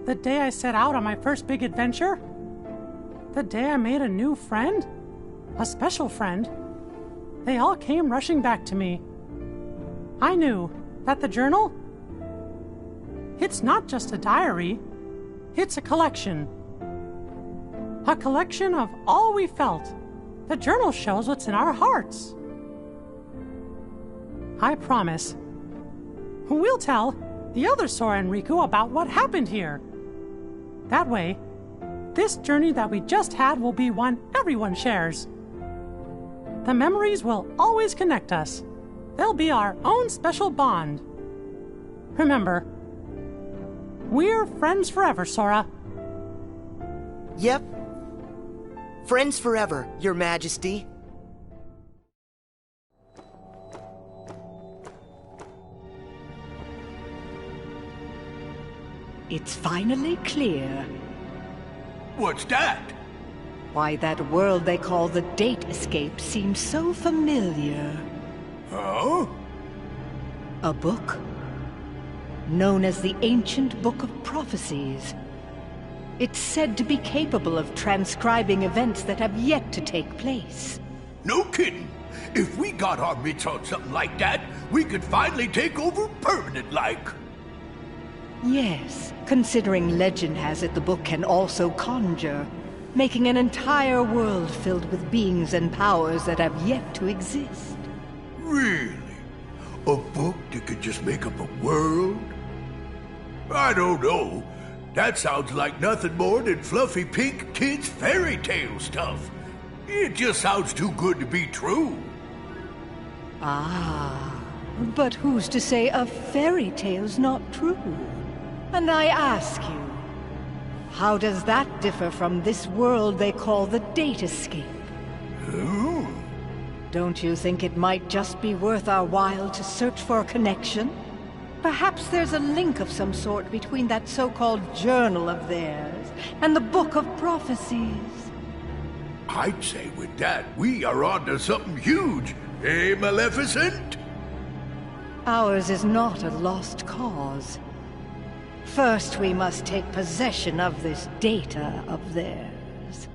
The day I set out on my first big adventure, the day I made a new friend, a special friend, they all came rushing back to me. I knew that the journal, it's not just a diary, it's a collection. A collection of all we felt. The journal shows what's in our hearts. I promise, we'll tell the other Sora and Riku about what happened here. That way, this journey that we just had will be one everyone shares. The memories will always connect us. They'll be our own special bond. Remember, we're friends forever, Sora. Yep. Friends forever, Your Majesty. It's finally clear. What's that? Why that world they call the Date Escape seems so familiar. Huh? A book? Known as the Ancient Book of Prophecies. It's said to be capable of transcribing events that have yet to take place. No kidding. If we got our mitts on something like that, we could finally take over permanent-like. Yes, considering legend has it the book can also conjure, making an entire world filled with beings and powers that have yet to exist. Really? A book that could just make up a world? I don't know. That sounds like nothing more than fluffy pink kids' fairy tale stuff. It just sounds too good to be true. Ah, but who's to say a fairy tale's not true? And I ask you, how does that differ from this world they call the Date Escape? Oh. Don't you think it might just be worth our while to search for a connection? Perhaps there's a link of some sort between that so-called journal of theirs and the Book of Prophecies. I'd say with that, we are onto something huge, eh, Maleficent? Ours is not a lost cause. First, we must take possession of this data of theirs.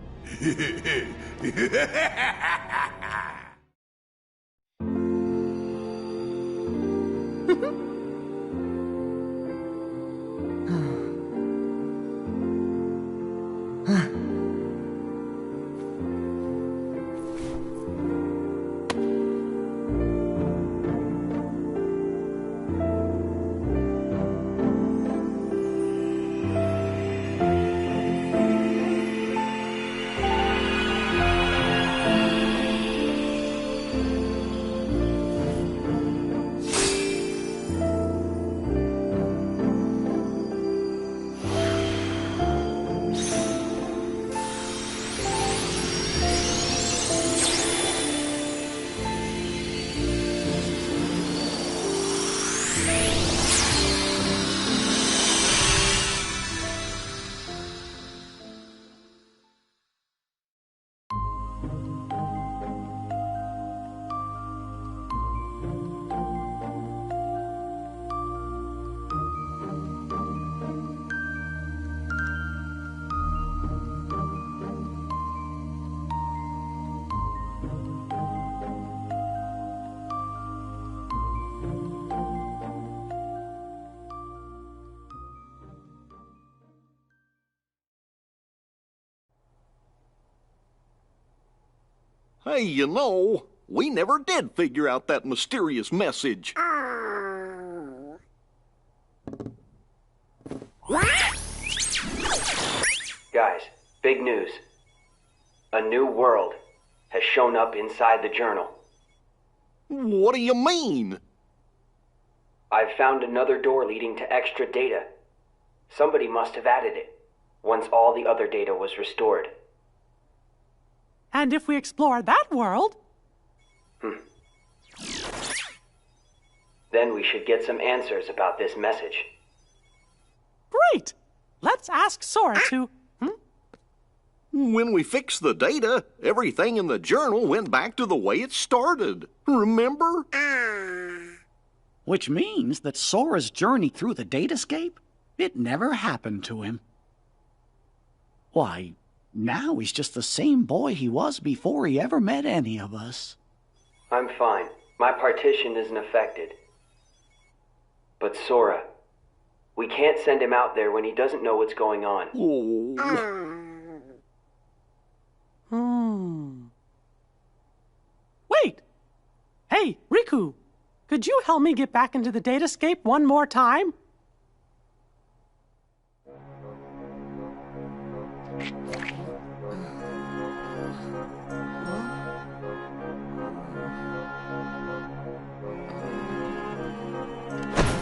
Hey, you know, we never did figure out that mysterious message. Guys, big news. A new world has shown up inside the journal. What do you mean? I've found another door leading to extra data. Somebody must have added it, once all the other data was restored. And if we explore that world... Then we should get some answers about this message. Great! Let's ask Sora to... When we fixed the data, everything in the journal went back to the way it started. Remember? Which means that Sora's journey through the datascape, it never happened to him. Why, now he's just the same boy he was before he ever met any of us. I'm fine. My partition isn't affected. But Sora, we can't send him out there when he doesn't know what's going on. Wait! Hey, Riku! Could you help me get back into the datascape one more time?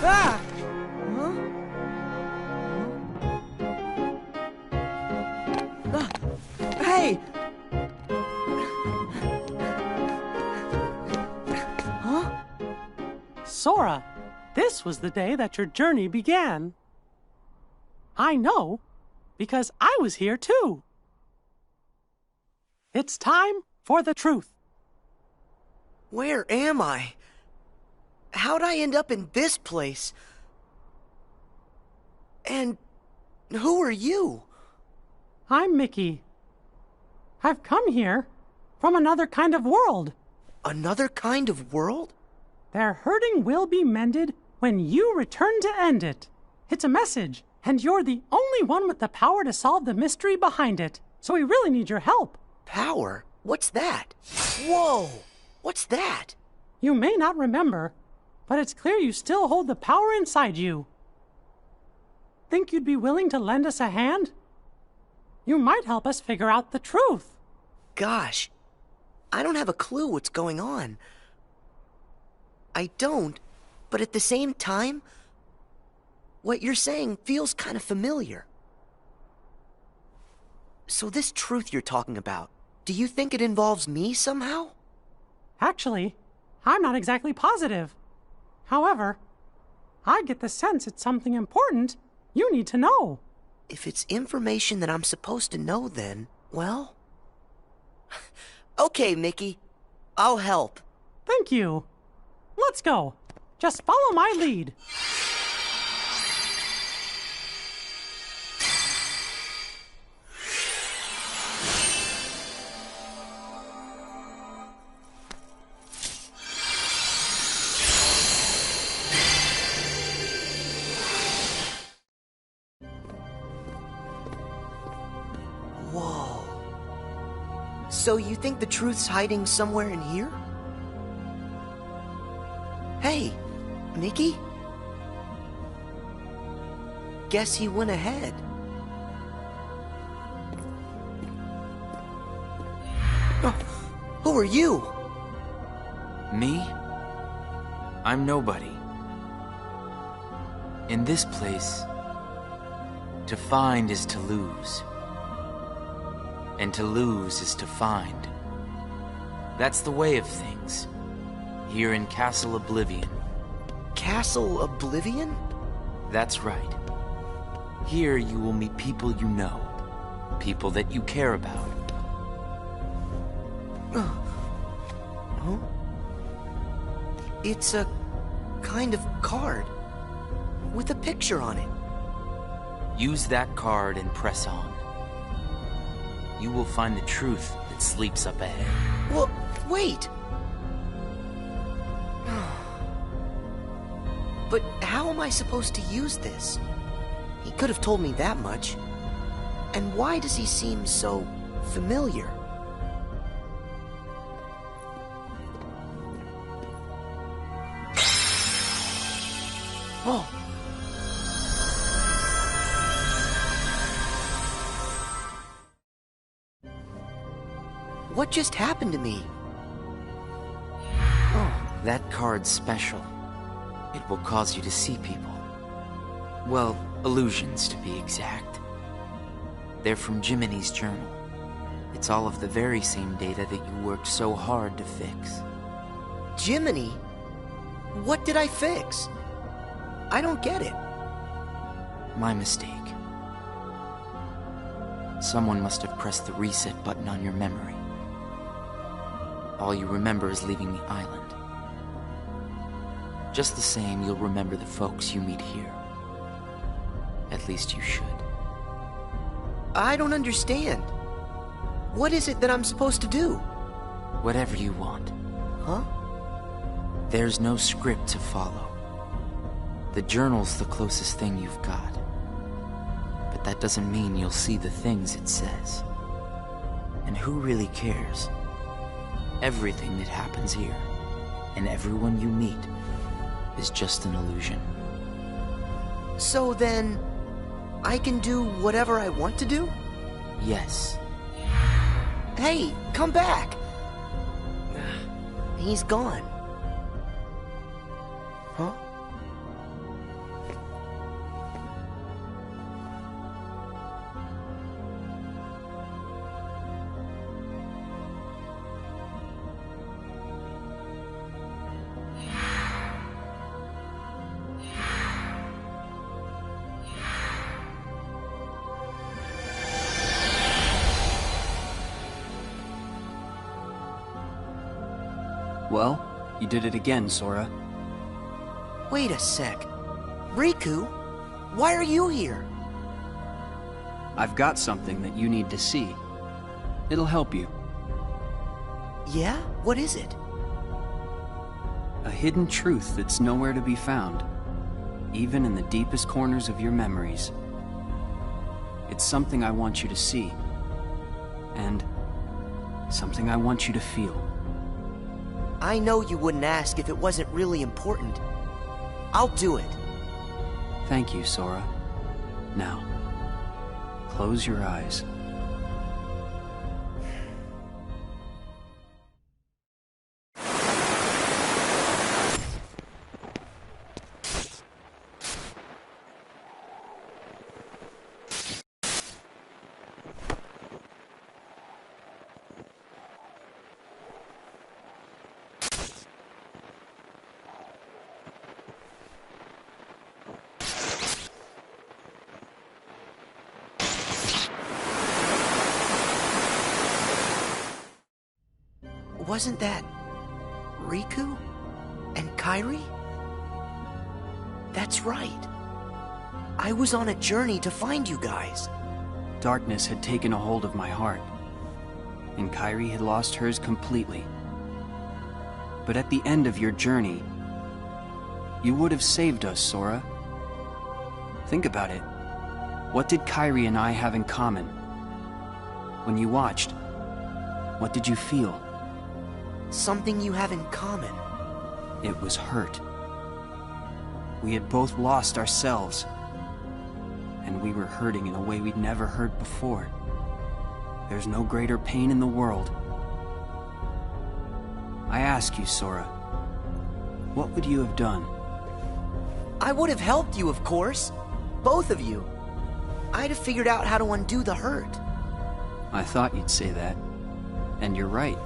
Ah! Hey! Sora, this was the day that your journey began. I know, because I was here too. It's time for the truth. Where am I? How'd I end up in this place? And who are you? I'm Mickey. I've come here from another kind of world. Another kind of world? Their hurting will be mended when you return to end it. It's a message, and you're the only one with the power to solve the mystery behind it. So we really need your help. Power? What's that? Whoa! What's that? You may not remember, but it's clear you still hold the power inside you. Think you'd be willing to lend us a hand? You might help us figure out the truth. Gosh, I don't have a clue what's going on. I don't, but at the same time, what you're saying feels kind of familiar. So this truth you're talking about, do you think it involves me somehow? Actually, I'm not exactly positive. However, I get the sense it's something important you need to know. If it's information that I'm supposed to know, then, well... Okay, Mickey. I'll help. Thank you. Let's go. Just follow my lead. Whoa. So you think the truth's hiding somewhere in here? Hey, Mickey? Guess he went ahead. Who are you? Me? I'm nobody. In this place, to find is to lose. And to lose is to find. That's the way of things. Here in Castle Oblivion. Castle Oblivion? That's right. Here you will meet people you know. People that you care about. Huh? It's a kind of card. With a picture on it. Use that card and press on. You will find the truth that sleeps up ahead. Well, wait! But how am I supposed to use this? He could have told me that much. And why does he seem so familiar? Oh. What just happened to me? Oh, that card's special. It will cause you to see people. Well, illusions to be exact. They're from Jiminy's journal. It's all of the very same data that you worked so hard to fix. Jiminy? What did I fix? I don't get it. My mistake. Someone must have pressed the reset button on your memory. All you remember is leaving the island. Just the same, you'll remember the folks you meet here. At least you should. I don't understand. What is it that I'm supposed to do? Whatever you want. Huh? There's no script to follow. The journal's the closest thing you've got. But that doesn't mean you'll see the things it says. And who really cares? Everything that happens here, and everyone you meet, is just an illusion. So then, I can do whatever I want to do? Yes. Hey, come back! He's gone. Huh? Well, you did it again, Sora. Wait a sec. Riku, why are you here? I've got something that you need to see. It'll help you. Yeah? What is it? A hidden truth that's nowhere to be found, even in the deepest corners of your memories. It's something I want you to see, and something I want you to feel. I know you wouldn't ask if it wasn't really important. I'll do it. Thank you, Sora. Now, close your eyes. Wasn't that Riku and Kairi? That's right. I was on a journey to find you guys. Darkness had taken a hold of my heart, and Kairi had lost hers completely. But at the end of your journey, you would have saved us, Sora. Think about it. What did Kairi and I have in common? When you watched, what did you feel? Something you have in common. It was hurt. We had both lost ourselves, and we were hurting in a way we'd never hurt before. There's no greater pain in the world. I ask you, Sora, what would you have done? I would have helped you, of course. Both of you. I'd have figured out how to undo the hurt. I thought you'd say that. And you're right.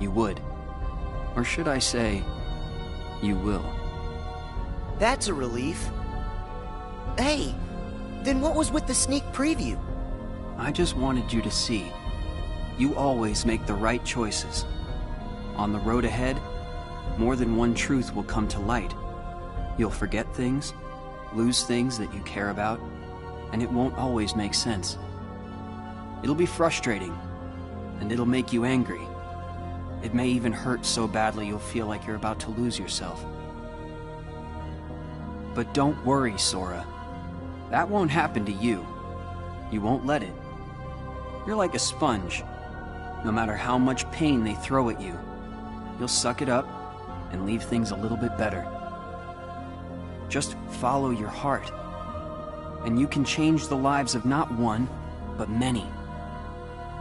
You would. Or should I say, you will. That's a relief. Hey, then what was with the sneak preview? I just wanted you to see. You always make the right choices. On the road ahead, more than one truth will come to light. You'll forget things, lose things that you care about, and it won't always make sense. It'll be frustrating, and it'll make you angry. It may even hurt so badly you'll feel like you're about to lose yourself. But don't worry, Sora. That won't happen to you. You won't let it. You're like a sponge. No matter how much pain they throw at you, you'll suck it up and leave things a little bit better. Just follow your heart. And you can change the lives of not one, but many.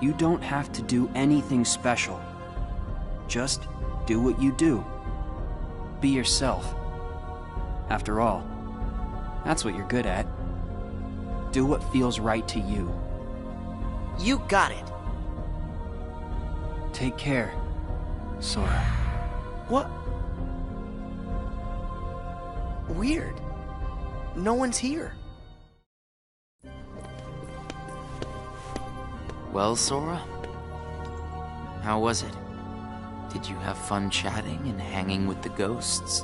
You don't have to do anything special. Just do what you do. Be yourself. After all, that's what you're good at. Do what feels right to you. You got it. Take care, Sora. What? Weird. No one's here. Well, Sora? How was it? Did you have fun chatting and hanging with the ghosts?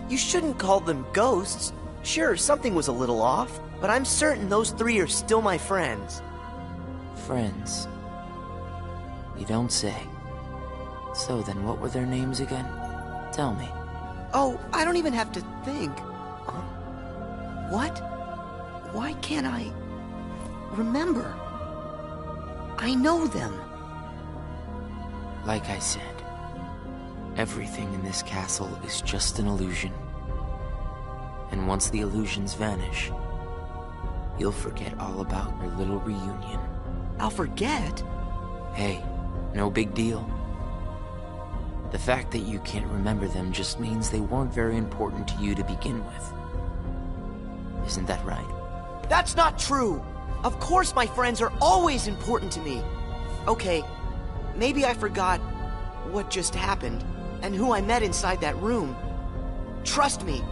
You shouldn't call them ghosts. Sure, something was a little off, but I'm certain those three are still my friends. Friends? You don't say. So then what were their names again? Tell me. Oh, I don't even have to think. What? Why can't I remember? I know them. Like I said, everything in this castle is just an illusion. And once the illusions vanish, you'll forget all about your little reunion. I'll forget? Hey, no big deal. The fact that you can't remember them just means they weren't very important to you to begin with. Isn't that right? That's not true! Of course my friends are always important to me. Okay, maybe I forgot what just happened and who I met inside that room. Trust me,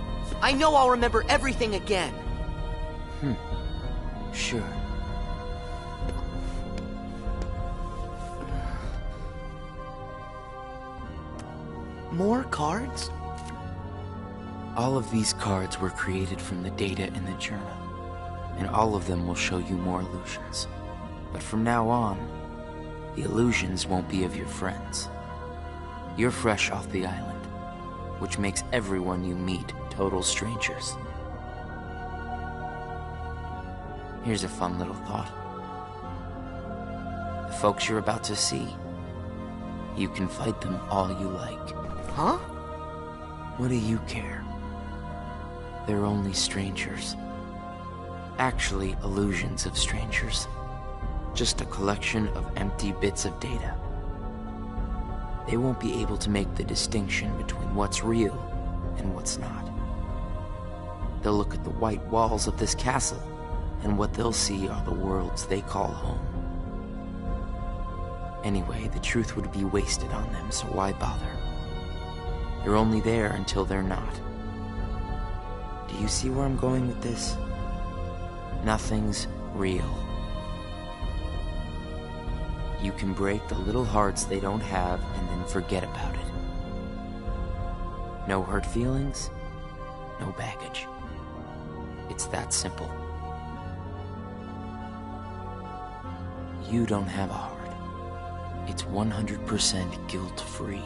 I know I'll remember everything again. Sure. More cards? All of these cards were created from the data in the journal, and all of them will show you more illusions. But from now on, the illusions won't be of your friends. You're fresh off the island, which makes everyone you meet total strangers. Here's a fun little thought. The folks you're about to see, you can fight them all you like. Huh? What do you care? They're only strangers. Actually, illusions of strangers. Just a collection of empty bits of data. They won't be able to make the distinction between what's real and what's not. They'll look at the white walls of this castle, and what they'll see are the worlds they call home. Anyway, the truth would be wasted on them, so why bother? They're only there until they're not. Do you see where I'm going with this? Nothing's real. You can break the little hearts they don't have and then forget about it. No hurt feelings, no baggage. It's that simple. You don't have a heart. It's 100% guilt-free.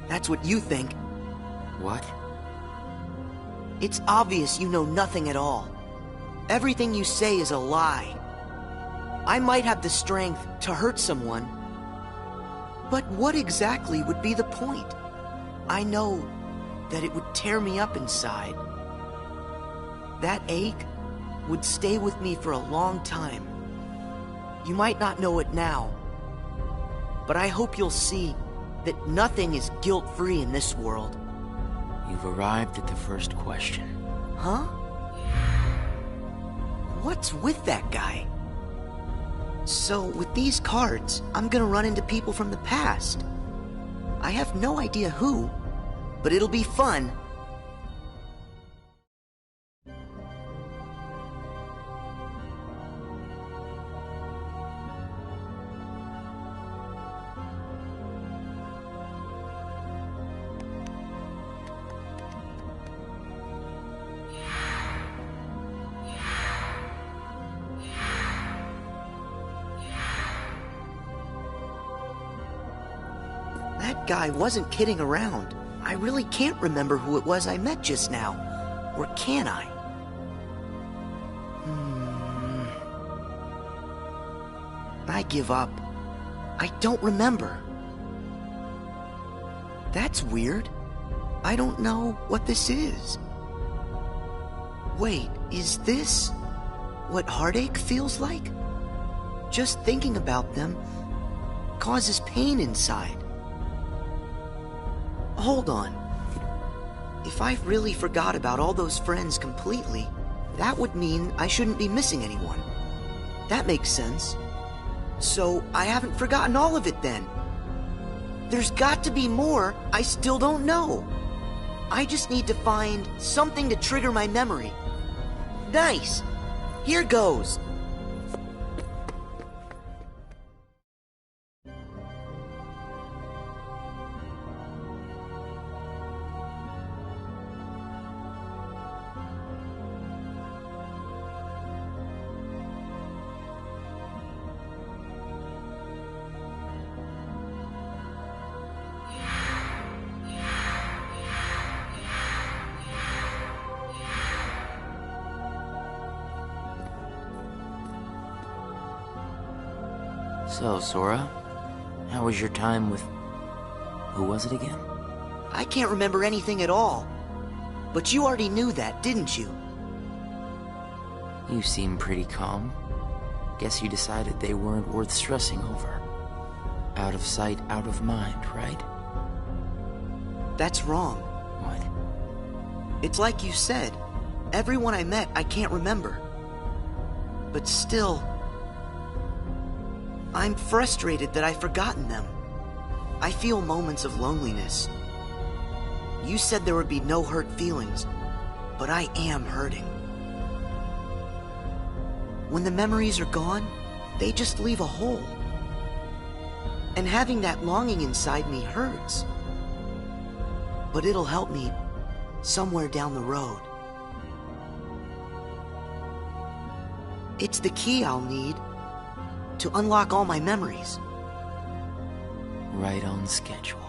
That's what you think. What? It's obvious you know nothing at all. Everything you say is a lie. I might have the strength to hurt someone, but what exactly would be the point? I know that it would tear me up inside. That ache would stay with me for a long time. You might not know it now, but I hope you'll see that nothing is guilt-free in this world. You've arrived at the first question. Huh? What's with that guy? So, with these cards, I'm gonna run into people from the past. I have no idea who, but it'll be fun. That guy wasn't kidding around. I really can't remember who it was I met just now. Or can I? I give up. I don't remember. That's weird. I don't know what this is. Wait, is this what heartache feels like? Just thinking about them causes pain inside. Hold on. If I really forgot about all those friends completely, that would mean I shouldn't be missing anyone. That makes sense. So I haven't forgotten all of it then. There's got to be more I still don't know. I just need to find something to trigger my memory. Nice! Here goes! So, Sora, how was your time with... who was it again? I can't remember anything at all. But you already knew that, didn't you? You seem pretty calm. Guess you decided they weren't worth stressing over. Out of sight, out of mind, right? That's wrong. What? It's like you said. Everyone I met, I can't remember. But still... I'm frustrated that I've forgotten them. I feel moments of loneliness. You said there would be no hurt feelings, but I am hurting. When the memories are gone, they just leave a hole. And having that longing inside me hurts. But it'll help me somewhere down the road. It's the key I'll need to unlock all my memories. Right on schedule.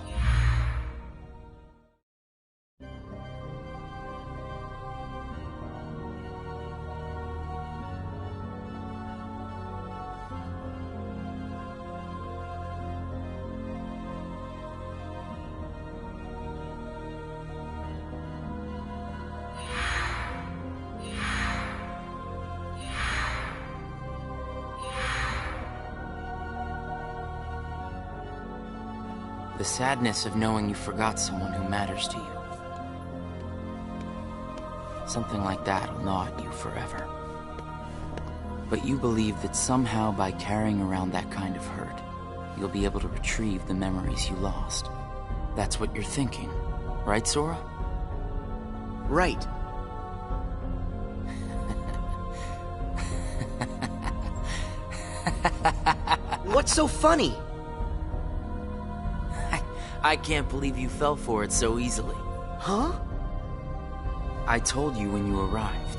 The sadness of knowing you forgot someone who matters to you. Something like that'll gnaw at you forever. But you believe that somehow by carrying around that kind of hurt, you'll be able to retrieve the memories you lost. That's what you're thinking, right, Sora? Right. What's so funny? I can't believe you fell for it so easily. Huh? I told you when you arrived.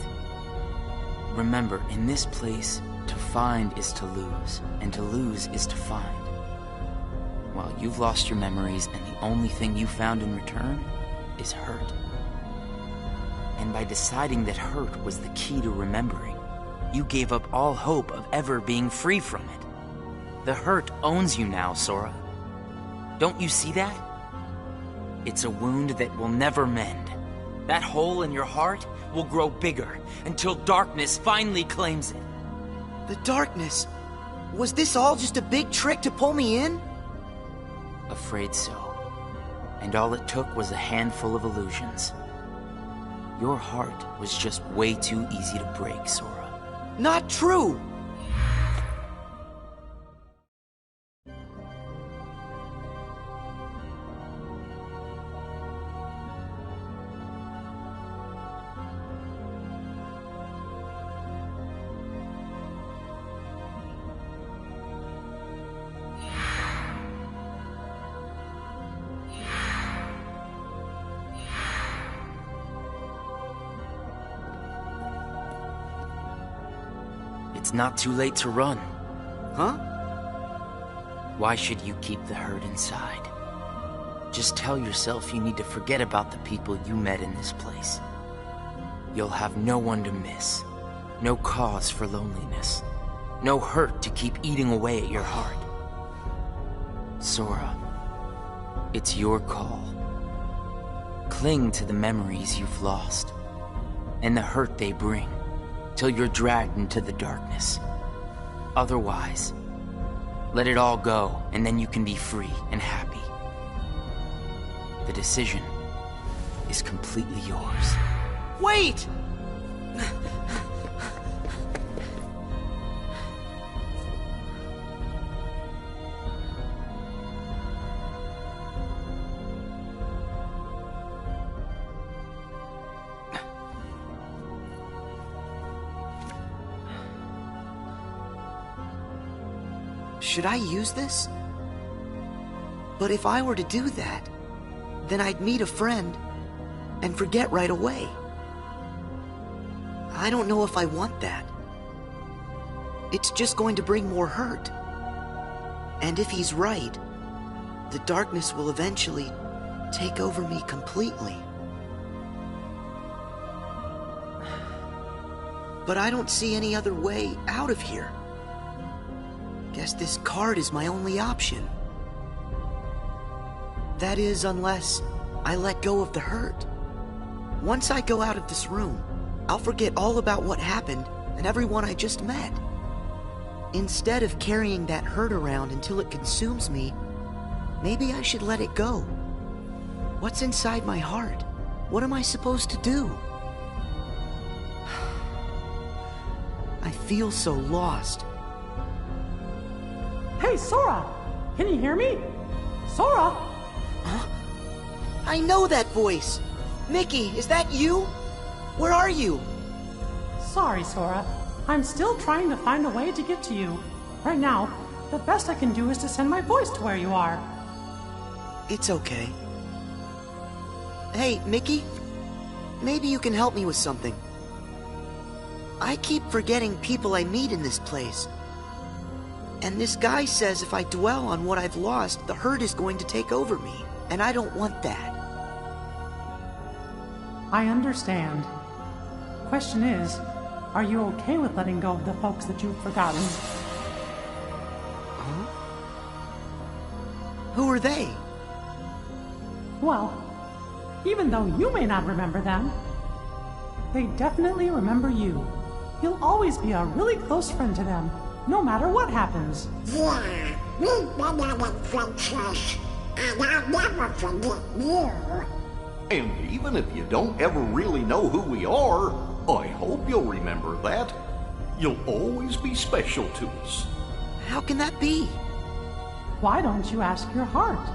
Remember, in this place, to find is to lose, and to lose is to find. Well, you've lost your memories, and the only thing you found in return is hurt. And by deciding that hurt was the key to remembering, you gave up all hope of ever being free from it. The hurt owns you now, Sora. Don't you see that? It's a wound that will never mend. That hole in your heart will grow bigger until darkness finally claims it. The darkness? Was this all just a big trick to pull me in? Afraid so. And all it took was a handful of illusions. Your heart was just way too easy to break, Sora. Not true! It's not too late to run. Huh? Why should you keep the hurt inside? Just tell yourself you need to forget about the people you met in this place. You'll have no one to miss, no cause for loneliness, no hurt to keep eating away at your heart. Sora, it's your call. Cling to the memories you've lost, and the hurt they bring, till you're dragged into the darkness. Otherwise, let it all go, and then you can be free and happy. The decision is completely yours. Wait! Should I use this? But if I were to do that, then I'd meet a friend and forget right away. I don't know if I want that. It's just going to bring more hurt. And if he's right, the darkness will eventually take over me completely. But I don't see any other way out of here. Guess this card is my only option. That is, unless I let go of the hurt. Once I go out of this room, I'll forget all about what happened and everyone I just met. Instead of carrying that hurt around until it consumes me, maybe I should let it go. What's inside my heart? What am I supposed to do? I feel so lost. Hey, Sora! Can you hear me? Sora! Huh? I know that voice! Mickey, is that you? Where are you? Sorry, Sora. I'm still trying to find a way to get to you. Right now, the best I can do is to send my voice to where you are. It's okay. Hey, Mickey? Maybe you can help me with something. I keep forgetting people I meet in this place. And this guy says if I dwell on what I've lost, the hurt is going to take over me. And I don't want that. I understand. Question is, are you okay with letting go of the folks that you've forgotten? Huh? Who are they? Well, even though you may not remember them, they definitely remember you. You'll always be a really close friend to them, no matter what happens. Yeah, we've been having friendships, and I'll never forget you. And even if you don't ever really know who we are, I hope you'll remember that. You'll always be special to us. How can that be? Why don't you ask your heart?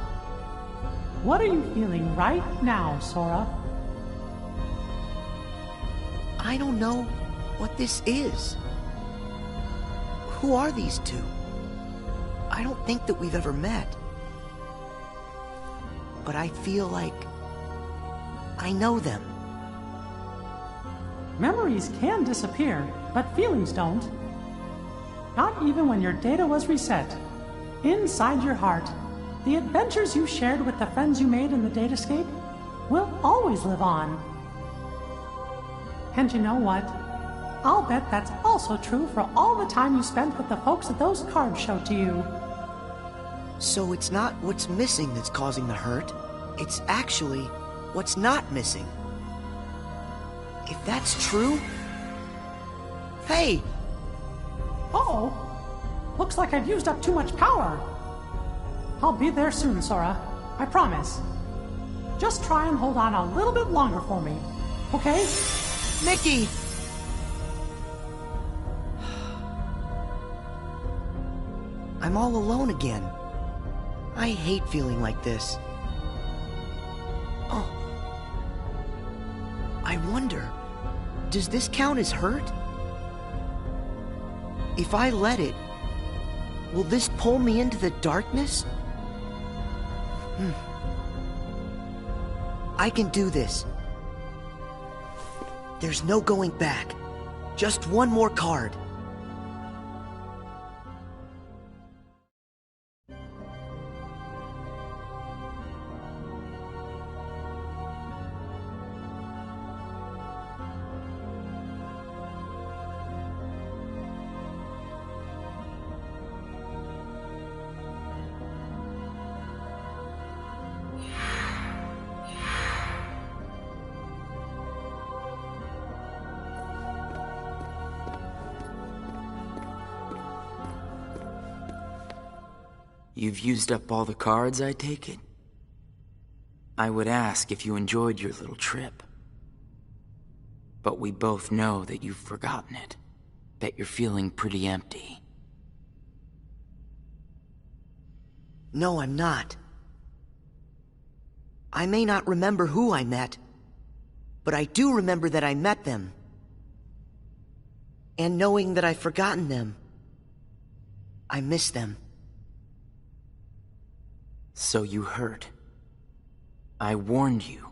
What are you feeling right now, Sora? I don't know what this is. Who are these two? I don't think that we've ever met. But I feel like I know them. Memories can disappear, but feelings don't. Not even when your data was reset. Inside your heart, the adventures you shared with the friends you made in the datascape will always live on. And you know what? I'll bet that's also true for all the time you spent with the folks that those cards showed to you. So it's not what's missing that's causing the hurt. It's actually what's not missing. If that's true... Hey! Uh-oh! Looks like I've used up too much power. I'll be there soon, Sora. I promise. Just try and hold on a little bit longer for me, okay? Mickey! I'm all alone again. I hate feeling like this. Oh. I wonder, does this count as hurt? If I let it, will this pull me into the darkness? I can do this. There's no going back. Just one more card. You've used up all the cards, I take it? I would ask if you enjoyed your little trip. But we both know that you've forgotten it. That you're feeling pretty empty. No, I'm not. I may not remember who I met, but I do remember that I met them. And knowing that I've forgotten them, I miss them. So you heard. I warned you.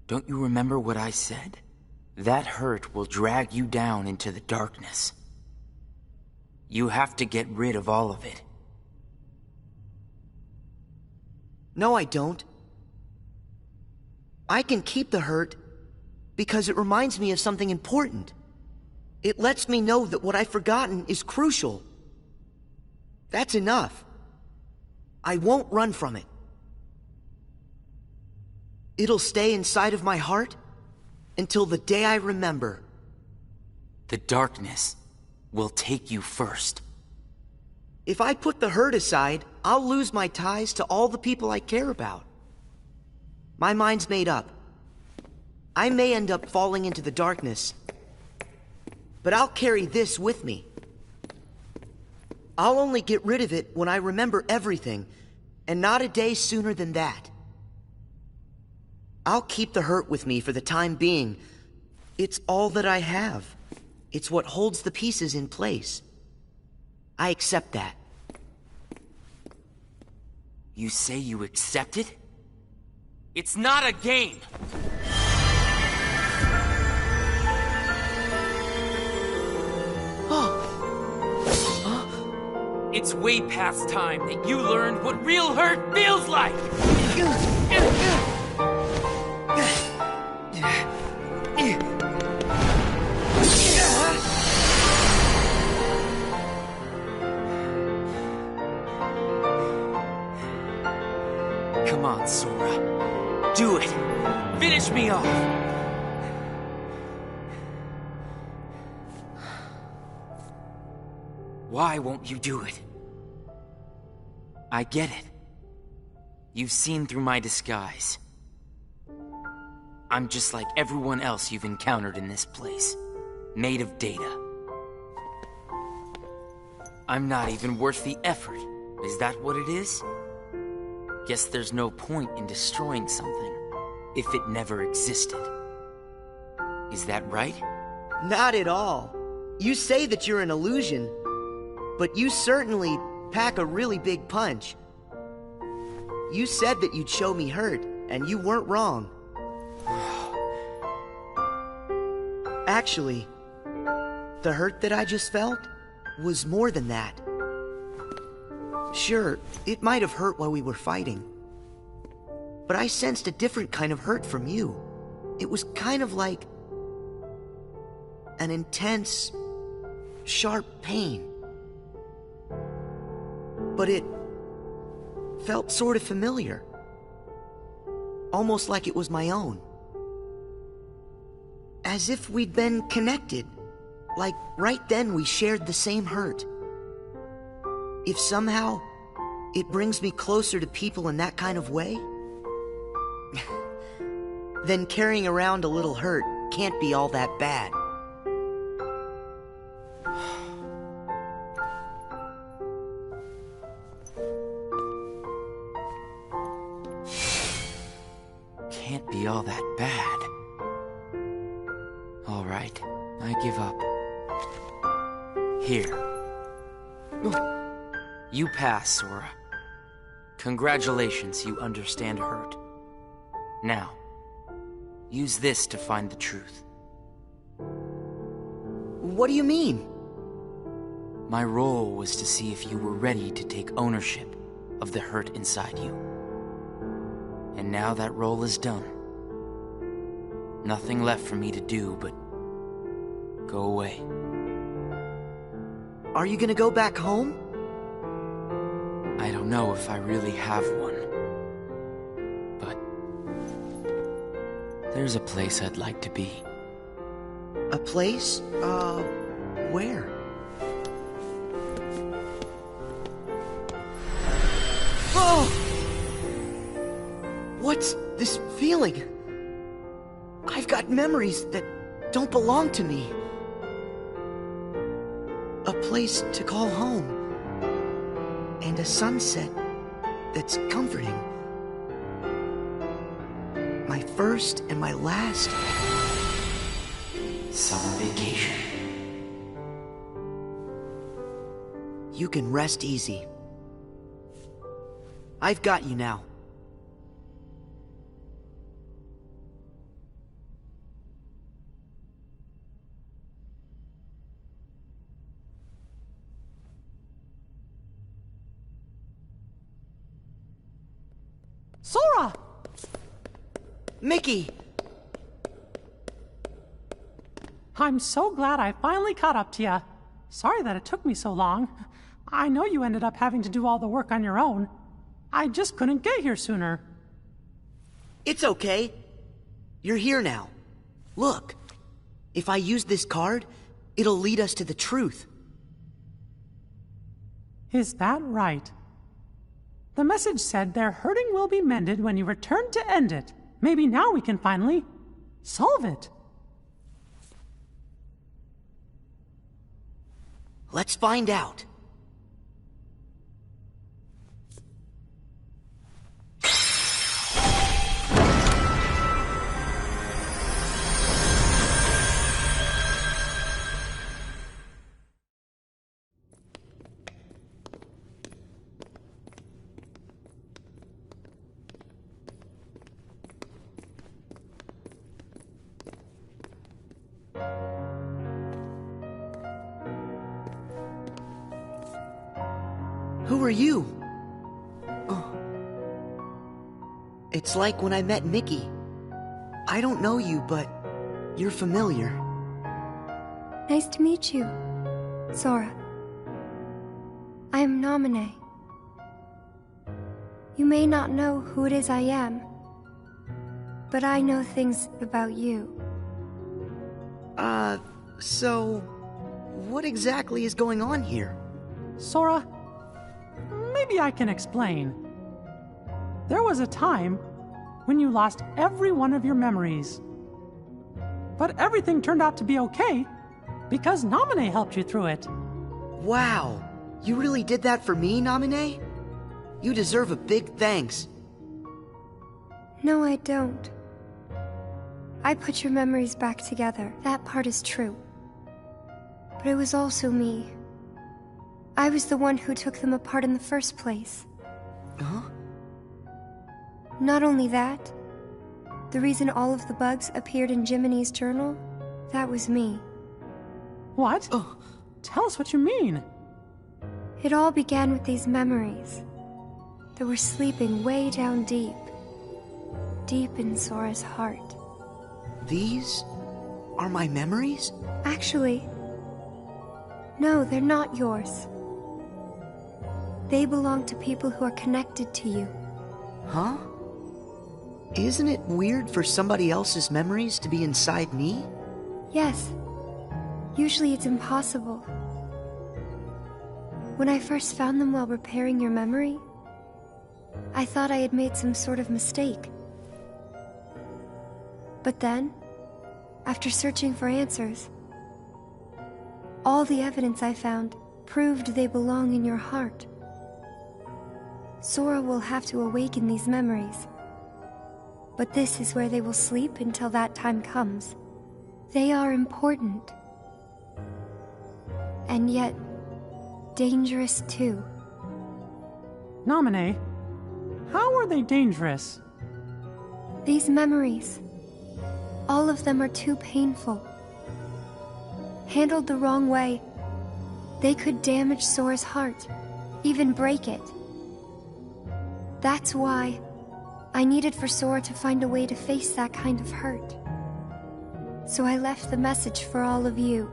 Don't you remember what I said? That hurt will drag you down into the darkness. You have to get rid of all of it. No, I don't. I can keep the hurt because it reminds me of something important. It lets me know that what I've forgotten is crucial. That's enough. I won't run from it. It'll stay inside of my heart until the day I remember. The darkness will take you first. If I put the hurt aside, I'll lose my ties to all the people I care about. My mind's made up. I may end up falling into the darkness, but I'll carry this with me. I'll only get rid of it when I remember everything, and not a day sooner than that. I'll keep the hurt with me for the time being. It's all that I have. It's what holds the pieces in place. I accept that. You say you accept it? It's not a game! It's way past time that you learned what real hurt feels like! Come on, Sora. Do it! Finish me off! Why won't you do it? I get it. You've seen through my disguise. I'm just like everyone else you've encountered in this place. Made of data. I'm not even worth the effort. Is that what it is? Guess there's no point in destroying something if it never existed. Is that right? Not at all. You say that you're an illusion, but you certainly pack a really big punch. You said that you'd show me hurt, and you weren't wrong. Actually, the hurt that I just felt was more than that. Sure, it might have hurt while we were fighting, but I sensed a different kind of hurt from you. It was kind of like an intense, sharp pain. But it felt sort of familiar. Almost like it was my own. As if we'd been connected. Like right then we shared the same hurt. If somehow it brings me closer to people in that kind of way, then carrying around a little hurt can't be all that bad. Can't be all that bad. All right, I give up. Here. You pass, Sora. Congratulations, you understand hurt. Now, use this to find the truth. What do you mean? My role was to see if you were ready to take ownership of the hurt inside you. And now that role is done. Nothing left for me to do but go away. Are you gonna go back home? I don't know if I really have one. But there's a place I'd like to be. A place? Where? What's this feeling? I've got memories that don't belong to me. A place to call home. And a sunset that's comforting. My first and my last summer vacation. You can rest easy. I've got you now. Sora! Mickey! I'm so glad I finally caught up to you. Sorry that it took me so long. I know you ended up having to do all the work on your own. I just couldn't get here sooner. It's okay. You're here now. Look, if I use this card, it'll lead us to the truth. Is that right? The message said their hurting will be mended when you return to end it. Maybe now we can finally solve it. Let's find out. Who are you? Oh. It's like when I met Mickey. I don't know you, but you're familiar. Nice to meet you, Sora. I am Naminé. You may not know who it is I am, but I know things about you. So what exactly is going on here? Sora, maybe I can explain. There was a time when you lost every one of your memories. But everything turned out to be okay because Naminé helped you through it. Wow, you really did that for me, Naminé? You deserve a big thanks. No, I don't. I put your memories back together. That part is true. But it was also me. I was the one who took them apart in the first place. Huh? Not only that, the reason all of the bugs appeared in Jiminy's journal, that was me. What? Tell us what you mean. It all began with these memories that were sleeping way down deep in Sora's heart. These are my memories? Actually, no, they're not yours. They belong to people who are connected to you. Huh? Isn't it weird for somebody else's memories to be inside me? Yes. Usually it's impossible. When I first found them while repairing your memory, I thought I had made some sort of mistake. But then, after searching for answers, all the evidence I found proved they belong in your heart. Sora will have to awaken these memories. But this is where they will sleep until that time comes. They are important. And yet, dangerous too. Naminé, how are they dangerous? These memories, all of them are too painful. Handled the wrong way, they could damage Sora's heart, even break it. That's why I needed for Sora to find a way to face that kind of hurt. So I left the message for all of you.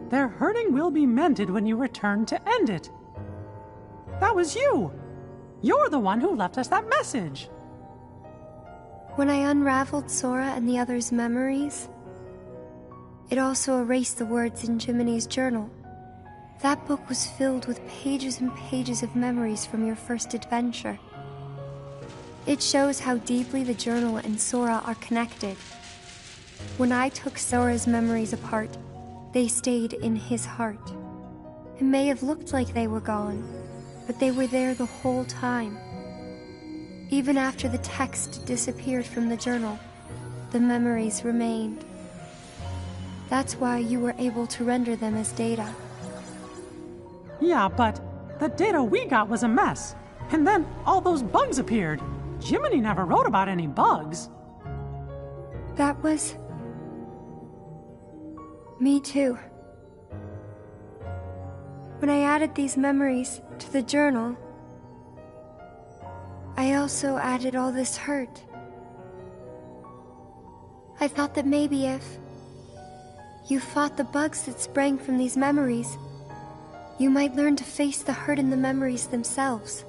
Their hurting will be mended when you return to end it. That was you. You're the one who left us that message. When I unraveled Sora and the others' memories, it also erased the words in Jiminy's journal. That book was filled with pages and pages of memories from your first adventure. It shows how deeply the journal and Sora are connected. When I took Sora's memories apart, they stayed in his heart. It may have looked like they were gone, but they were there the whole time. Even after the text disappeared from the journal, the memories remained. That's why you were able to render them as data. Yeah, but the data we got was a mess. And then all those bugs appeared. Jiminy never wrote about any bugs. That was... me too. When I added these memories to the journal, I also added all this hurt. I thought that maybe if you fought the bugs that sprang from these memories, you might learn to face the hurt in the memories themselves.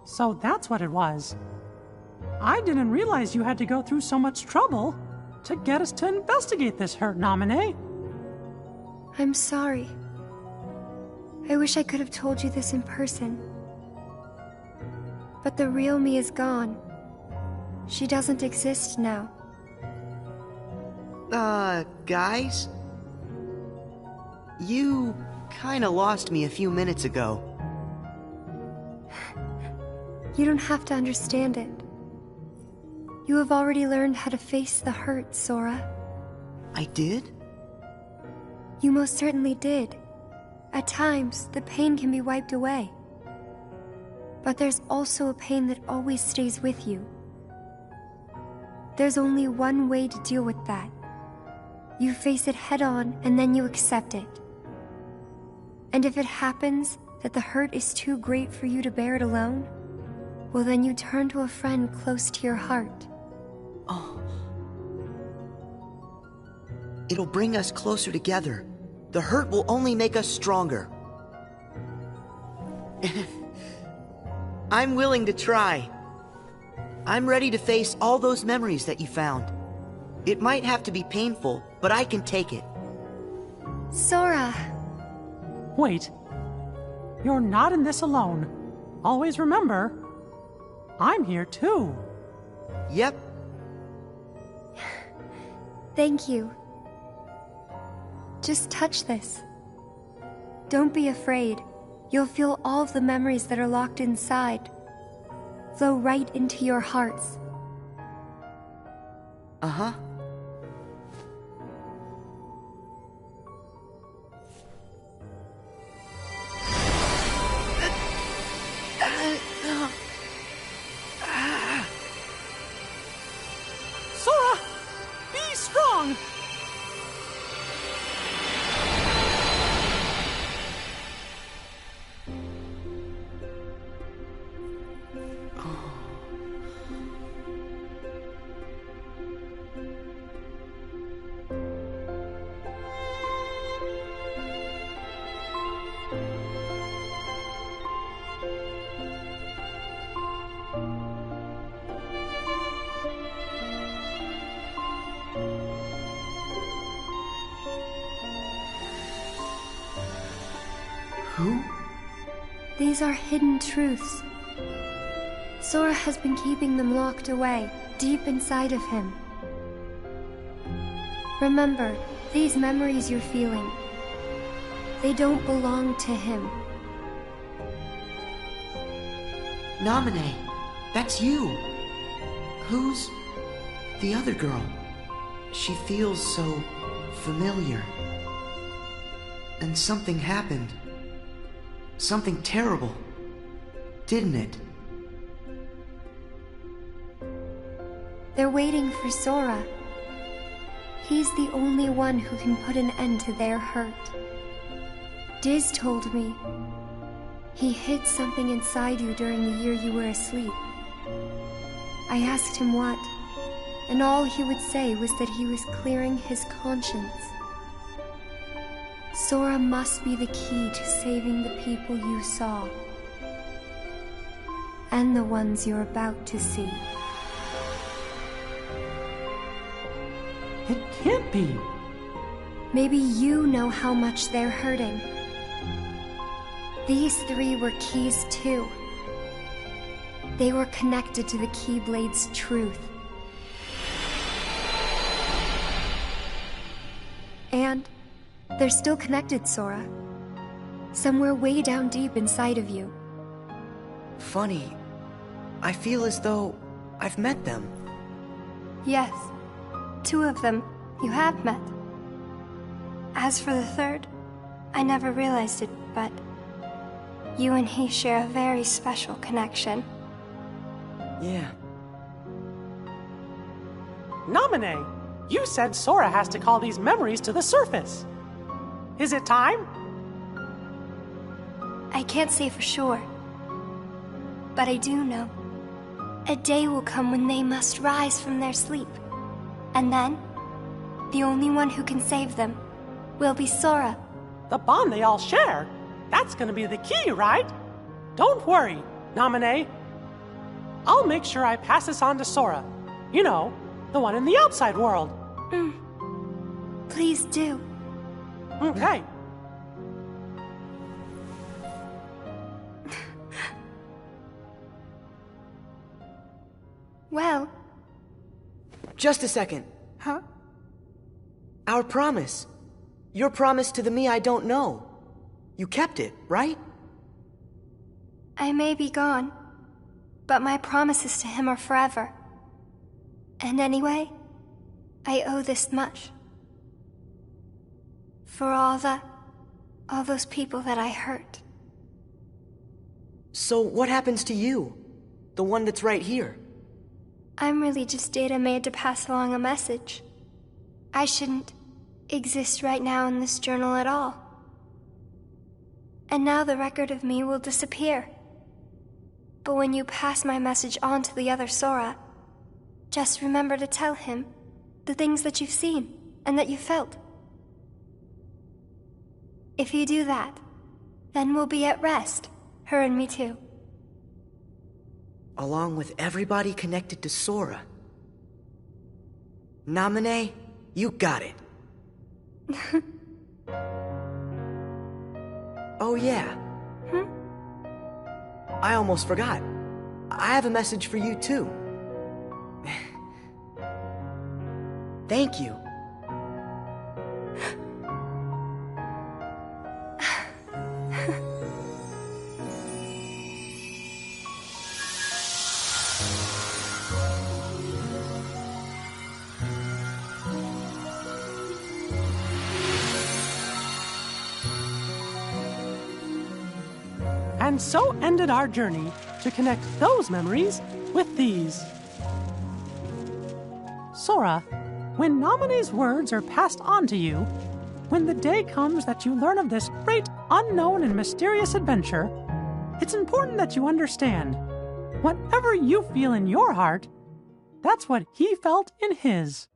So that's what it was. I didn't realize you had to go through so much trouble to get us to investigate this hurt, Nominee. I'm sorry. I wish I could have told you this in person. But the real me is gone. She doesn't exist now. Guys? You kinda lost me a few minutes ago. You don't have to understand it. You have already learned how to face the hurt, Sora. I did? You most certainly did. At times, the pain can be wiped away. But there's also a pain that always stays with you. There's only one way to deal with that. You face it head on, and then you accept it. And if it happens that the hurt is too great for you to bear it alone, well, then you turn to a friend close to your heart. Oh. It'll bring us closer together. The hurt will only make us stronger. I'm willing to try. I'm ready to face all those memories that you found. It might have to be painful, but I can take it. Sora! Wait. You're not in this alone. Always remember, I'm here too. Yep. Thank you. Just touch this. Don't be afraid. You'll feel all of the memories that are locked inside flow right into your hearts. Uh-huh. Sora! Be strong! Who? These are hidden truths. Sora has been keeping them locked away, deep inside of him. Remember, these memories you're feeling, they don't belong to him. Nominee, that's you. Who's the other girl? She feels so familiar. And something happened. Something terrible, didn't it? They're waiting for Sora. He's the only one who can put an end to their hurt. Diz told me he hid something inside you during the year you were asleep. I asked him what, and all he would say was that he was clearing his conscience. Sora must be the key to saving the people you saw. And the ones you're about to see. It can't be. Maybe you know how much they're hurting. These three were keys too. They were connected to the Keyblade's truth. And they're still connected, Sora. Somewhere way down deep inside of you. Funny. I feel as though I've met them. Yes, 2 of them you have met. As for the third, I never realized it, but you and he share a very special connection. Yeah. Naminé, you said Sora has to call these memories to the surface. Is it time? I can't say for sure, but I do know. A day will come when they must rise from their sleep. And then, the only one who can save them will be Sora. The bond they all share? That's gonna be the key, right? Don't worry, Naminé. I'll make sure I pass this on to Sora. You know, the one in the outside world. Please do. Okay. Well... Just a second. Huh? Our promise. Your promise to the me I don't know. You kept it, right? I may be gone, but my promises to him are forever. And anyway, I owe this much. For all those people that I hurt. So what happens to you? The one that's right here? I'm really just data made to pass along a message. I shouldn't exist right now in this journal at all. And now the record of me will disappear. But when you pass my message on to the other Sora, just remember to tell him the things that you've seen and that you felt. If you do that, then we'll be at rest, her and me too. Along with everybody connected to Sora. Naminé, you got it. Oh yeah. I almost forgot. I have a message for you too. Thank you. And so ended our journey to connect those memories with these. Sora, when Naminé's words are passed on to you, when the day comes that you learn of this great, unknown, and mysterious adventure, it's important that you understand, whatever you feel in your heart, that's what he felt in his.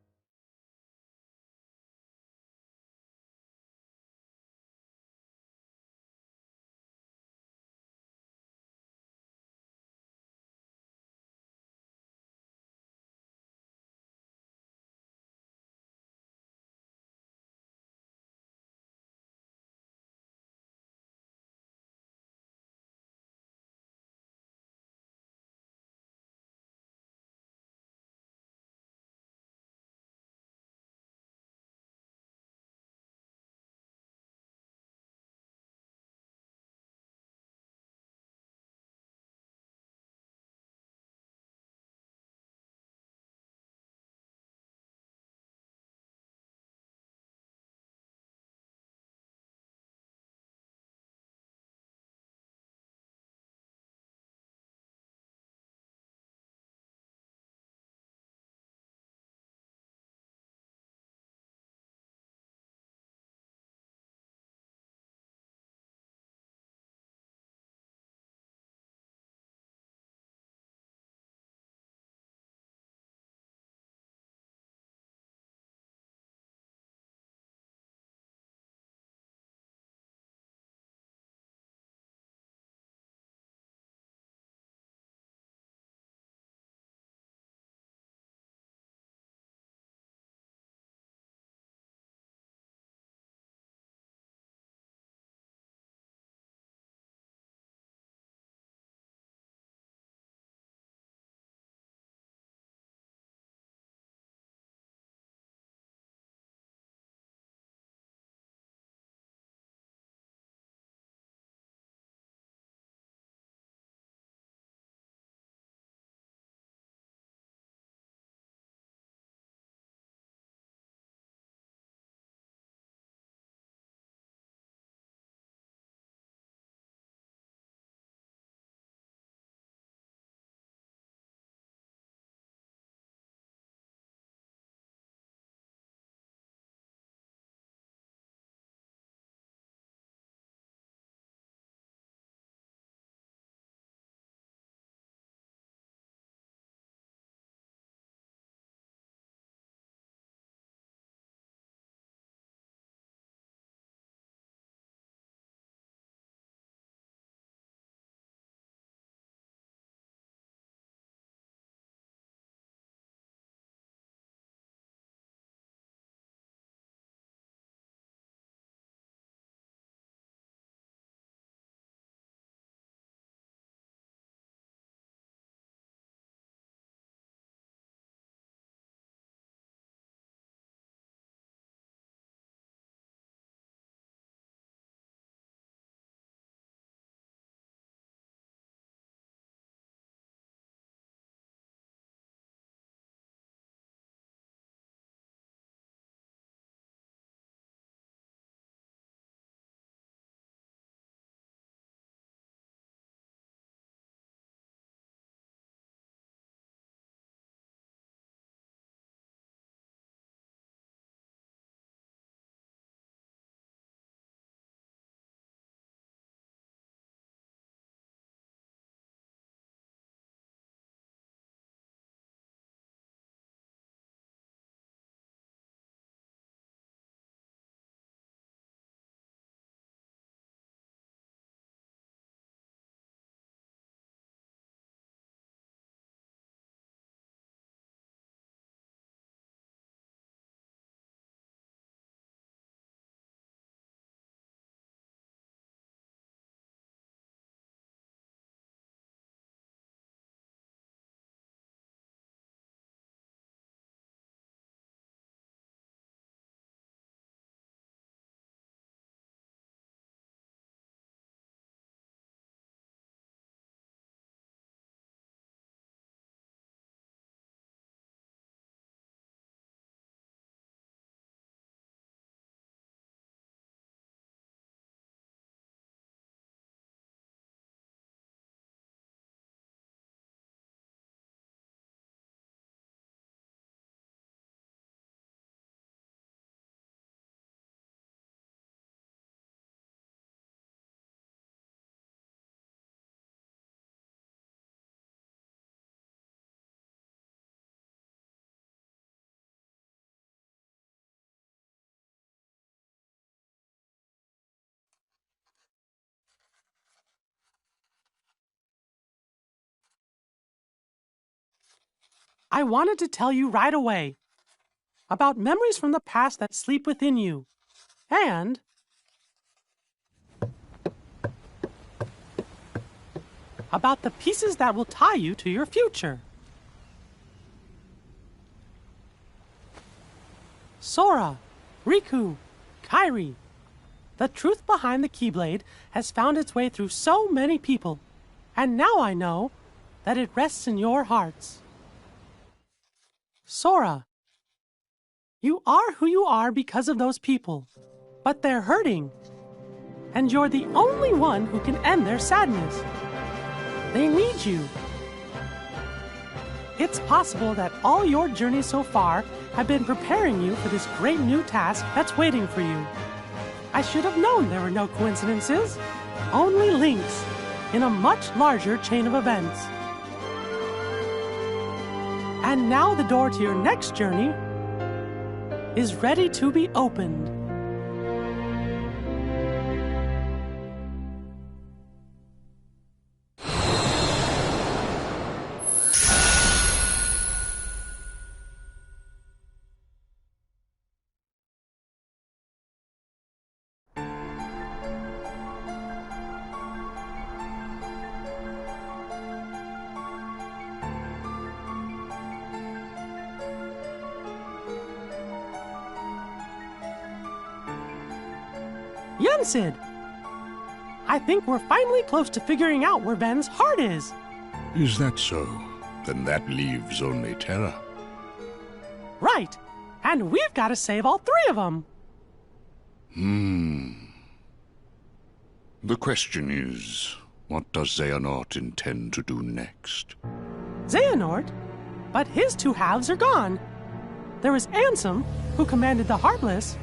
I wanted to tell you right away about memories from the past that sleep within you, and about the pieces that will tie you to your future. Sora, Riku, Kairi, the truth behind the Keyblade has found its way through so many people, and now I know that it rests in your hearts. Sora, you are who you are because of those people, but they're hurting, and you're the only one who can end their sadness. They need you. It's possible that all your journeys so far have been preparing you for this great new task that's waiting for you. I should have known there were no coincidences, only links in a much larger chain of events. And now the door to your next journey is ready to be opened. Sid, I think we're finally close to figuring out where Ven's heart is. Is that so? Then that leaves only Terra. Right. And we've got to save all three of them. The question is, what does Xehanort intend to do next? Xehanort? But his two halves are gone. There was Ansem, who commanded the Heartless,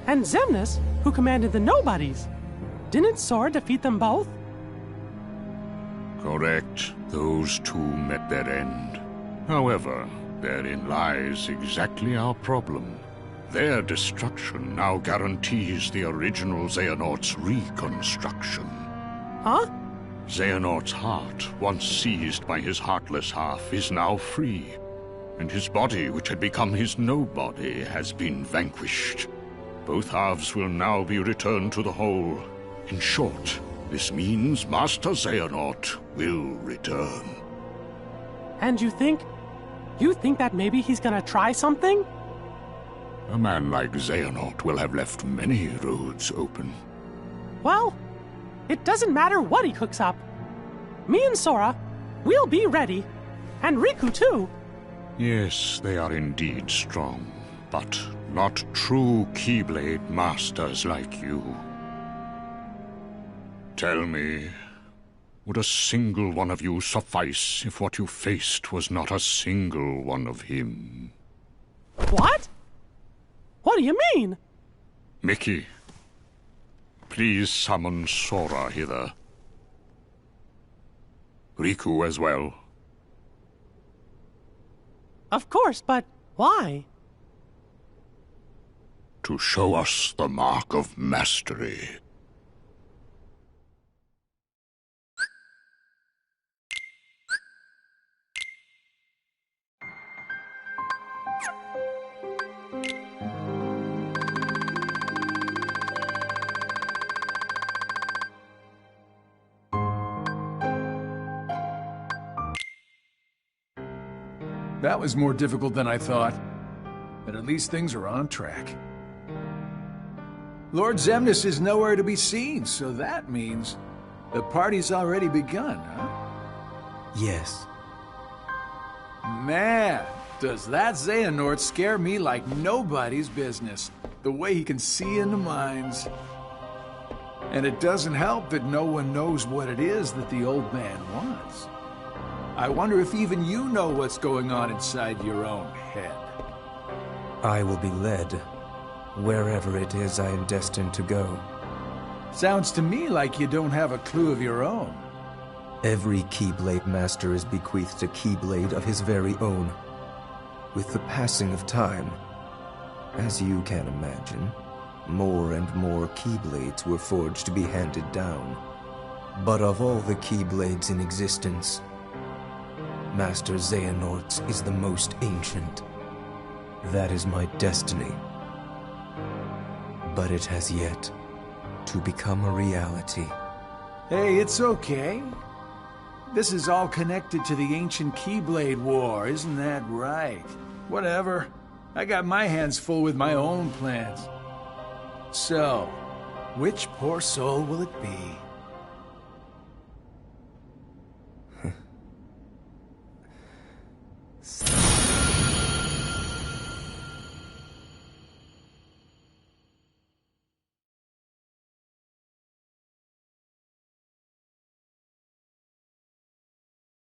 and Xemnas, who commanded the Nobodies. Didn't Sora defeat them both? Correct. Those two met their end. However, therein lies exactly our problem. Their destruction now guarantees the original Xehanort's reconstruction. Huh? Xehanort's heart, once seized by his heartless half, is now free. And his body, which had become his nobody, has been vanquished. Both halves will now be returned to the whole. In short, this means Master Xehanort will return. And you think that maybe he's gonna try something? A man like Xehanort will have left many roads open. Well, it doesn't matter what he cooks up. Me and Sora, we'll be ready. And Riku too. Yes, they are indeed strong. But not true Keyblade masters like you. Tell me, would a single one of you suffice if what you faced was not a single one of him? What? What do you mean? Mickey, please summon Sora hither. Riku as well. Of course, but why? To show us the mark of mastery. That was more difficult than I thought. But at least things are on track. Lord Xemnas is nowhere to be seen, so that means the party's already begun, huh? Yes. Man, does that Xehanort scare me like nobody's business. The way he can see into minds. And it doesn't help that no one knows what it is that the old man wants. I wonder if even you know what's going on inside your own head. I will be led wherever it is I am destined to go. Sounds to me like you don't have a clue of your own. Every Keyblade Master is bequeathed a Keyblade of his very own. With the passing of time, as you can imagine, more and more Keyblades were forged to be handed down. But of all the Keyblades in existence, Master Xehanort's is the most ancient. That is my destiny. But it has yet to become a reality. Hey, it's okay. This is all connected to the ancient Keyblade War, isn't that right? Whatever. I got my hands full with my own plans. So, which poor soul will it be?